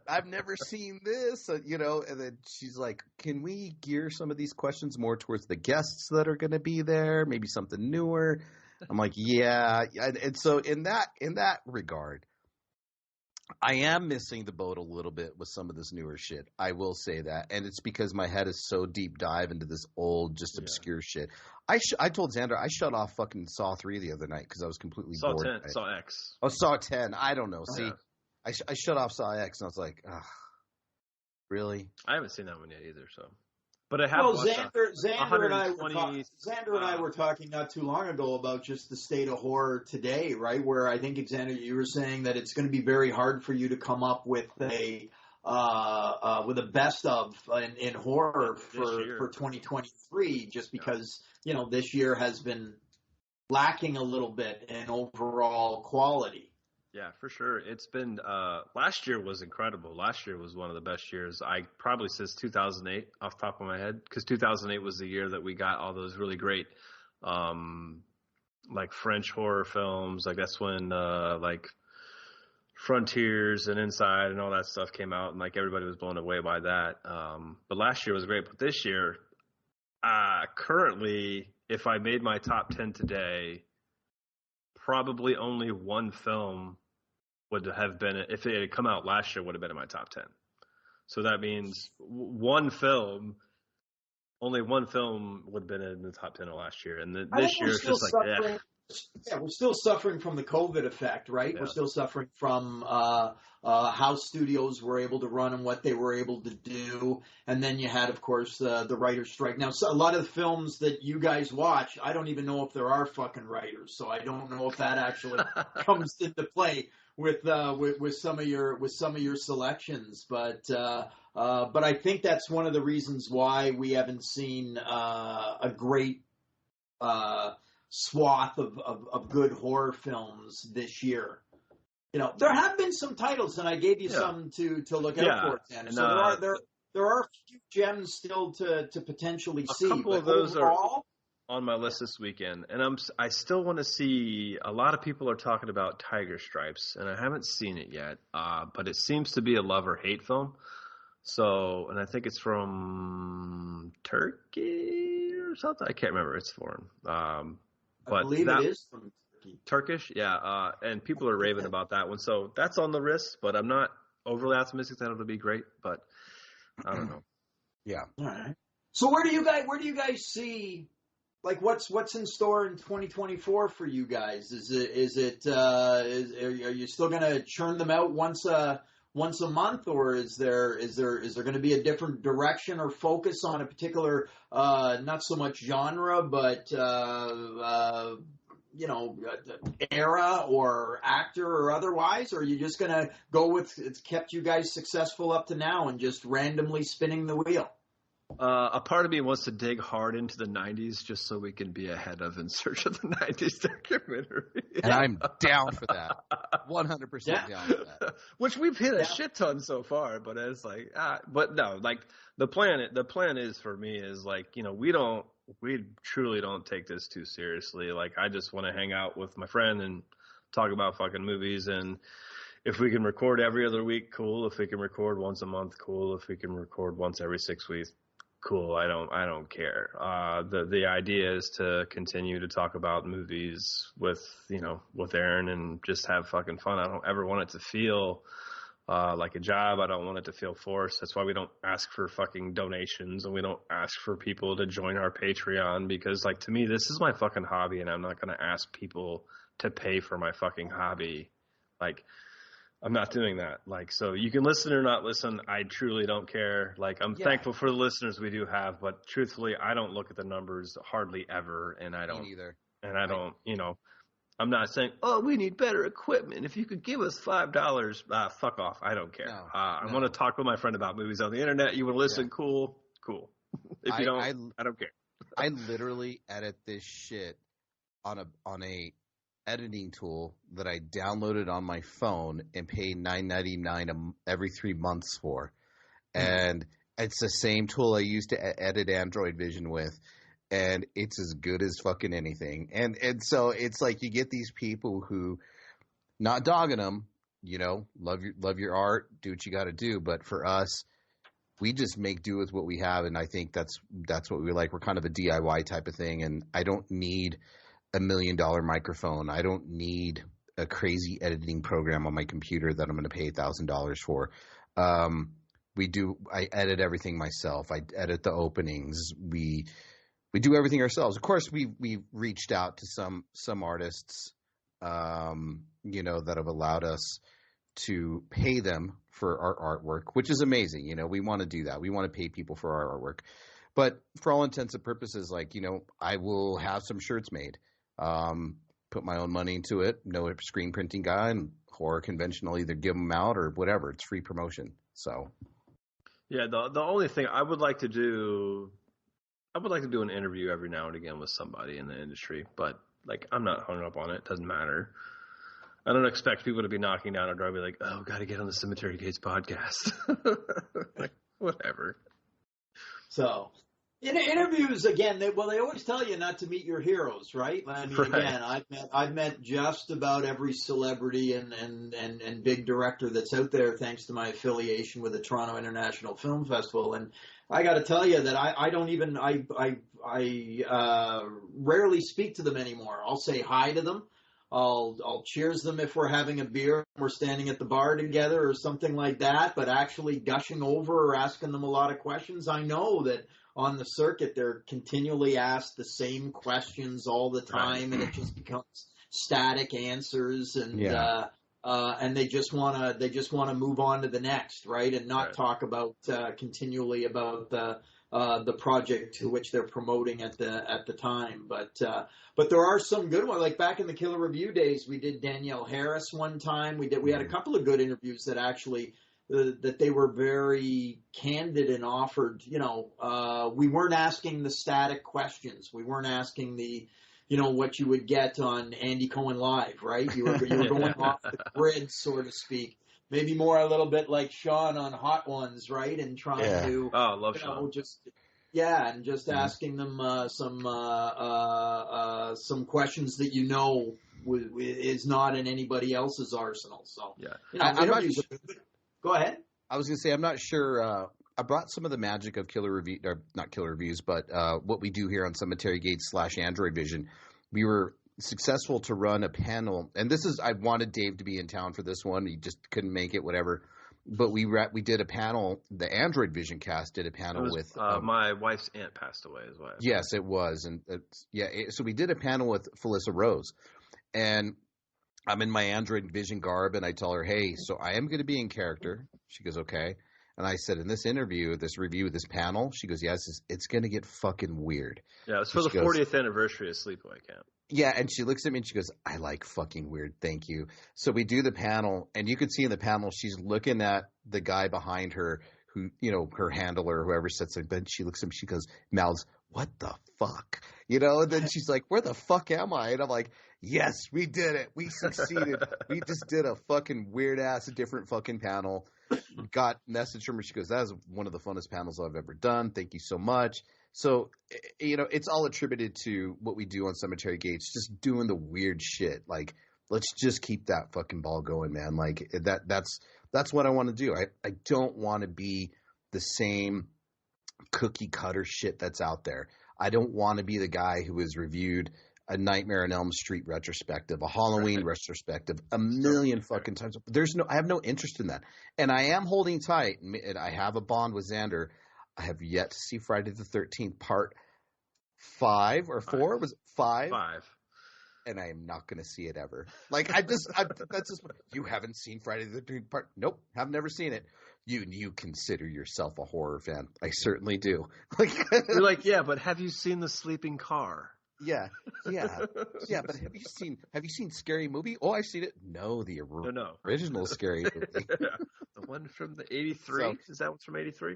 Speaker 10: I've never seen this, and then she's like, can we gear some of these questions more towards the guests that are going to be there? Maybe something newer. I'm like, yeah. And so in that regard, I am missing the boat a little bit with some of this newer shit. I will say that. And it's because my head is so deep dive into this old, just obscure shit. I told Xander I shut off fucking Saw 3 the other night because I was completely bored.
Speaker 2: Saw X.
Speaker 10: Oh, Saw 10. I don't know. See, I shut off Saw X and I was like, ugh, really?
Speaker 2: I haven't seen that one yet either, so. But I have
Speaker 13: Xander and I were talking not too long ago about just the state of horror today, right? Where I think, Xander, you were saying that it's going to be very hard for you to come up with a best of in horror for 2023, just because this year has been lacking a little bit in overall quality.
Speaker 2: Yeah, for sure. It's been last year was incredible. Last year was one of the best years. I probably since 2008 off the top of my head, because 2008 was the year that we got all those really great like French horror films. Like that's when like Frontiers and Inside and all that stuff came out, and like everybody was blown away by that. But last year was great. But this year, currently, if I made my top 10 today, probably only one film would have been, if it had come out last year, would have been in my top 10. So that means only one film would have been in the top 10 of last year. And this year it's just like,
Speaker 13: yeah, we're still suffering from the COVID effect, right? Yeah. We're still suffering from how studios were able to run and what they were able to do. And then you had, of course, the writer's strike. Now, a lot of the films that you guys watch, I don't even know if there are fucking writers. So I don't know if that actually comes into play with some of your selections. But I think that's one of the reasons why we haven't seen a great swath of good horror films this year. There have been some titles, and I gave you some to look out for. And, so there are a few gems still to potentially see.
Speaker 2: A couple of those are on my list this weekend, and I still want to see. A lot of people are talking about Tiger Stripes, and I haven't seen it yet. But it seems to be a love or hate film. So, and I think it's from Turkey or something. I can't remember. It's foreign. But
Speaker 13: I believe it is from
Speaker 2: Turkish, yeah, and people are raving about that one, so that's on the list. But I'm not overly optimistic that it'll be great. But I don't know.
Speaker 10: Yeah.
Speaker 13: All right. So where do you guys see, like, what's in store in 2024 for you guys? Are you still gonna churn them out once a month, or is there going to be a different direction or focus on a particular not so much genre, but era or actor or otherwise? Or are you just going to go with it's kept you guys successful up to now and just randomly spinning the wheel?
Speaker 2: A part of me wants to dig hard into the 90s just so we can be ahead of In Search of the 90s documentary.
Speaker 10: And I'm down for that. 100% down for that.
Speaker 2: Which we've hit a shit ton so far, but it's like, but no, like the plan is for me is like, we truly don't take this too seriously. Like I just want to hang out with my friend and talk about fucking movies, and if we can record every other week, cool. If we can record once a month, cool. If we can record once every 6 weeks, cool. I don't care. The idea is to continue to talk about movies with Aaron and just have fucking fun. I don't ever want it to feel like a job. I don't want it to feel forced. That's why we don't ask for fucking donations, and we don't ask for people to join our Patreon, because like to me, this is my fucking hobby, and I'm not going to ask people to pay for my fucking hobby. Like, I'm not doing that. Like, so you can listen or not listen. I truly don't care. Like, I'm thankful for the listeners we do have, but truthfully, I don't look at the numbers hardly ever, and I don't.
Speaker 10: Me neither.
Speaker 2: And I don't, I'm not saying, oh, we need better equipment. If you could give us $5, fuck off. I don't care. I want to talk with my friend about movies on the internet. You want to listen? Cool. If you don't, I don't care.
Speaker 10: I literally edit this shit on a editing tool that I downloaded on my phone and paid $9.99 every 3 months for. And it's the same tool I use to edit Android Vision with, and it's as good as fucking anything. And so it's like you get these people who, not dogging them, you know, love your art, do what you got to do. But for us, we just make do with what we have, and I think that's what we like. We're kind of a DIY type of thing, and I don't need $1 million microphone. I don't need a crazy editing program on my computer that I'm going to pay $1,000 for. I edit everything myself. I edit the openings. We do everything ourselves. Of course, we've reached out to some artists, you know, that have allowed us to pay them for our artwork, which is amazing. You know, we want to do that. We want to pay people for our artwork. But for all intents and purposes, like, you know, I will have some shirts made, put my own money into it. No screen printing guy, and horror convention, I'll either give them out or whatever. It's free promotion. So.
Speaker 2: Yeah, the only thing I would like to do an interview every now and again with somebody in the industry, but like I'm not hung up on it. It doesn't matter. I don't expect people to be knocking down our door and be like, "Oh, got to get on the Cemetery Gates podcast." Like, whatever.
Speaker 13: So, in interviews again, they always tell you not to meet your heroes, right? I mean,
Speaker 2: Right.
Speaker 13: again, I've met just about every celebrity and big director that's out there, thanks to my affiliation with the Toronto International Film Festival. And I got to tell you that I rarely speak to them anymore. I'll say hi to them. I'll cheers them if we're having a beer and we're standing at the bar together or something like that. But actually gushing over or asking them a lot of questions, I know that on the circuit they're continually asked the same questions all the time, and it just becomes static answers, and they just want to move on to the next, right, and not talk about continually about the project to which they're promoting at the time. But there are some good ones. Like back in the Killer Review days, we did Danielle Harris one time. We had a couple of good interviews that actually that they were very candid and offered. You know, we weren't asking the static questions. We weren't asking the, you know, what you would get on Andy Cohen Live, right? You were going off the grid, so to speak. Maybe more a little bit like Sean on Hot Ones, right? And trying to,
Speaker 2: love Sean.
Speaker 13: And just asking them some questions that you know is not in anybody else's arsenal. So you know, interviews are good. Go ahead.
Speaker 10: I was going to say, I'm not sure. I brought some of the magic of not Killer Reviews, but what we do here on Cemetery Gates / Android Vision. We were successful to run a panel, and I wanted Dave to be in town for this one. He just couldn't make it, whatever. But we did a panel. The Android Vision cast did a panel with
Speaker 2: my wife's aunt passed away as well.
Speaker 10: Yes, it was, and so we did a panel with Felissa Rose, and I'm in my Android Vision garb, and I tell her, "Hey, so I am going to be in character." She goes, "Okay." And I said, in this interview, this panel, she goes, "Yes, it's going to get fucking weird."
Speaker 2: Yeah, it's for the 40th anniversary of Sleepaway Camp.
Speaker 10: Yeah, and she looks at me and she goes, "I like fucking weird, thank you." So we do the panel, and you could see in the panel she's looking at the guy behind her who, you know, her handler or whoever sits there. Then she looks at him, she goes, mouths, "What the fuck?" You know, and then she's like, "Where the fuck am I?" And I'm like, "Yes, we did it. We succeeded. We just did a fucking weird-ass different fucking panel." Got message from her. She goes, "That is one of the funnest panels I've ever done. Thank you so much." So, you know, it's all attributed to what we do on Cemetery Gates, just doing the weird shit. Like, let's just keep that fucking ball going, man. Like, that's what I want to do. I don't want to be the same cookie cutter shit that's out there. I don't want to be the guy who has reviewed a Nightmare on Elm Street retrospective, a Halloween retrospective, a million fucking times. I have no interest in that. And I am holding tight, and I have a bond with Xander. I have yet to see Friday the 13th part 5 or 4. Was it 5?
Speaker 2: 5.
Speaker 10: And I am not going to see it ever. Like, that's just, you haven't seen Friday the 13th part? Nope, have never seen it. You consider yourself a horror fan. I certainly do. Like,
Speaker 2: you're like, yeah, but have you seen The Sleeping Car?
Speaker 10: Yeah. But have you seen Scary Movie? Oh, I've seen it. No, the original Scary Movie.
Speaker 2: The one from the 83. Is that one from 83? I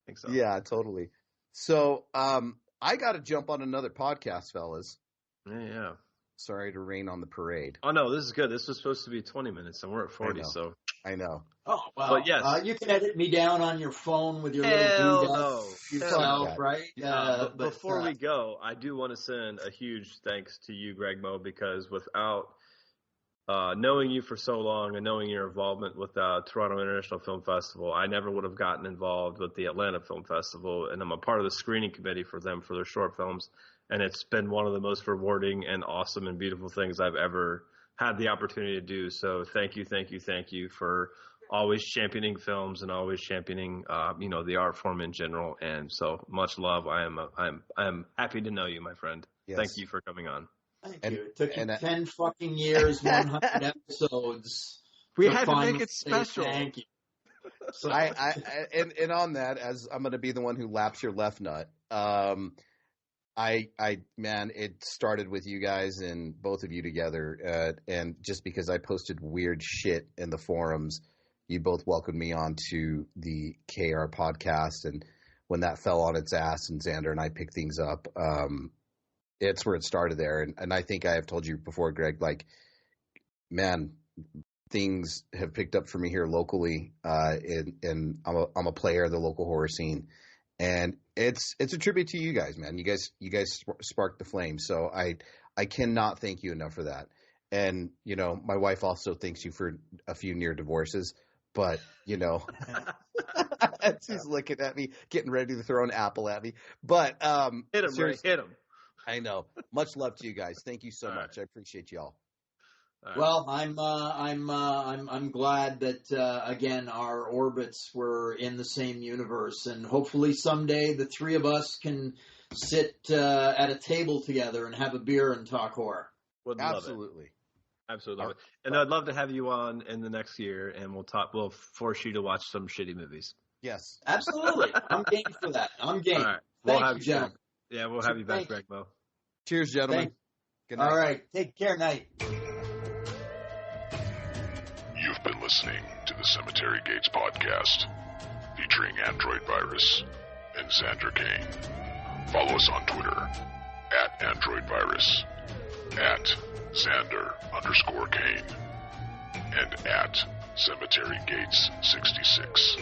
Speaker 2: think so.
Speaker 10: Yeah, totally. So, I got to jump on another podcast, fellas.
Speaker 2: Yeah.
Speaker 10: Sorry to rain on the parade.
Speaker 2: Oh no, this is good. This was supposed to be 20 minutes, and we're at 40. So
Speaker 10: I know.
Speaker 13: Oh well,
Speaker 2: but yes,
Speaker 13: you can edit me down on your phone with your
Speaker 2: Hell
Speaker 13: little
Speaker 2: no.
Speaker 13: yourself, right?
Speaker 2: But before we go, I do want to send a huge thanks to you, Gregmo, because without knowing you for so long and knowing your involvement with the Toronto International Film Festival, I never would have gotten involved with the Atlanta Film Festival, and I'm a part of the screening committee for them for their short films, and it's been one of the most rewarding and awesome and beautiful things I've ever had the opportunity to do. So thank you for always championing films and always championing, the art form in general. And so much love. I am happy to know you, my friend. Yes. Thank you for coming on.
Speaker 13: Thank you. It took you 10 fucking years, 100 episodes.
Speaker 2: We had to make it special.
Speaker 13: Thank you.
Speaker 10: So. And on that, as I'm going to be the one who laps your left nut. Man, it started with you guys and both of you together. And just because I posted weird shit in the forums, you both welcomed me onto the KR podcast. And when that fell on its ass and Xander and I picked things up, it's where it started there. And I think I have told you before, Greg, like, man, things have picked up for me here locally. And I'm a player of the local horror scene. And it's a tribute to you guys, man. You guys sparked the flame. So I cannot thank you enough for that. And, my wife also thanks you for a few near divorces. But, she's looking at me, getting ready to throw an apple at me. But
Speaker 2: hit him, Ray. Hit him.
Speaker 10: I know. Much love to you guys. Thank you so much. Right. I appreciate y'all.
Speaker 13: Right. Well, I'm glad that again our orbits were in the same universe, and hopefully someday the three of us can sit at a table together and have a beer and talk horror.
Speaker 10: Absolutely.
Speaker 2: Absolutely love it. And I'd love to have you on in the next year, and we'll force you to watch some shitty movies.
Speaker 10: Yes.
Speaker 13: Absolutely. I'm game for that. I'm game.
Speaker 2: All right.
Speaker 13: Thank you, gentlemen.
Speaker 2: Yeah, we'll have you back, Gregmo.
Speaker 10: Cheers, gentlemen.
Speaker 13: Good night. All right. Take care, night.
Speaker 12: You've been listening to the Cemetery Gates podcast, featuring Android Virus and Xander Kane. Follow us on Twitter, @AndroidVirus, @Xander_Kane, and @CemeteryGates66.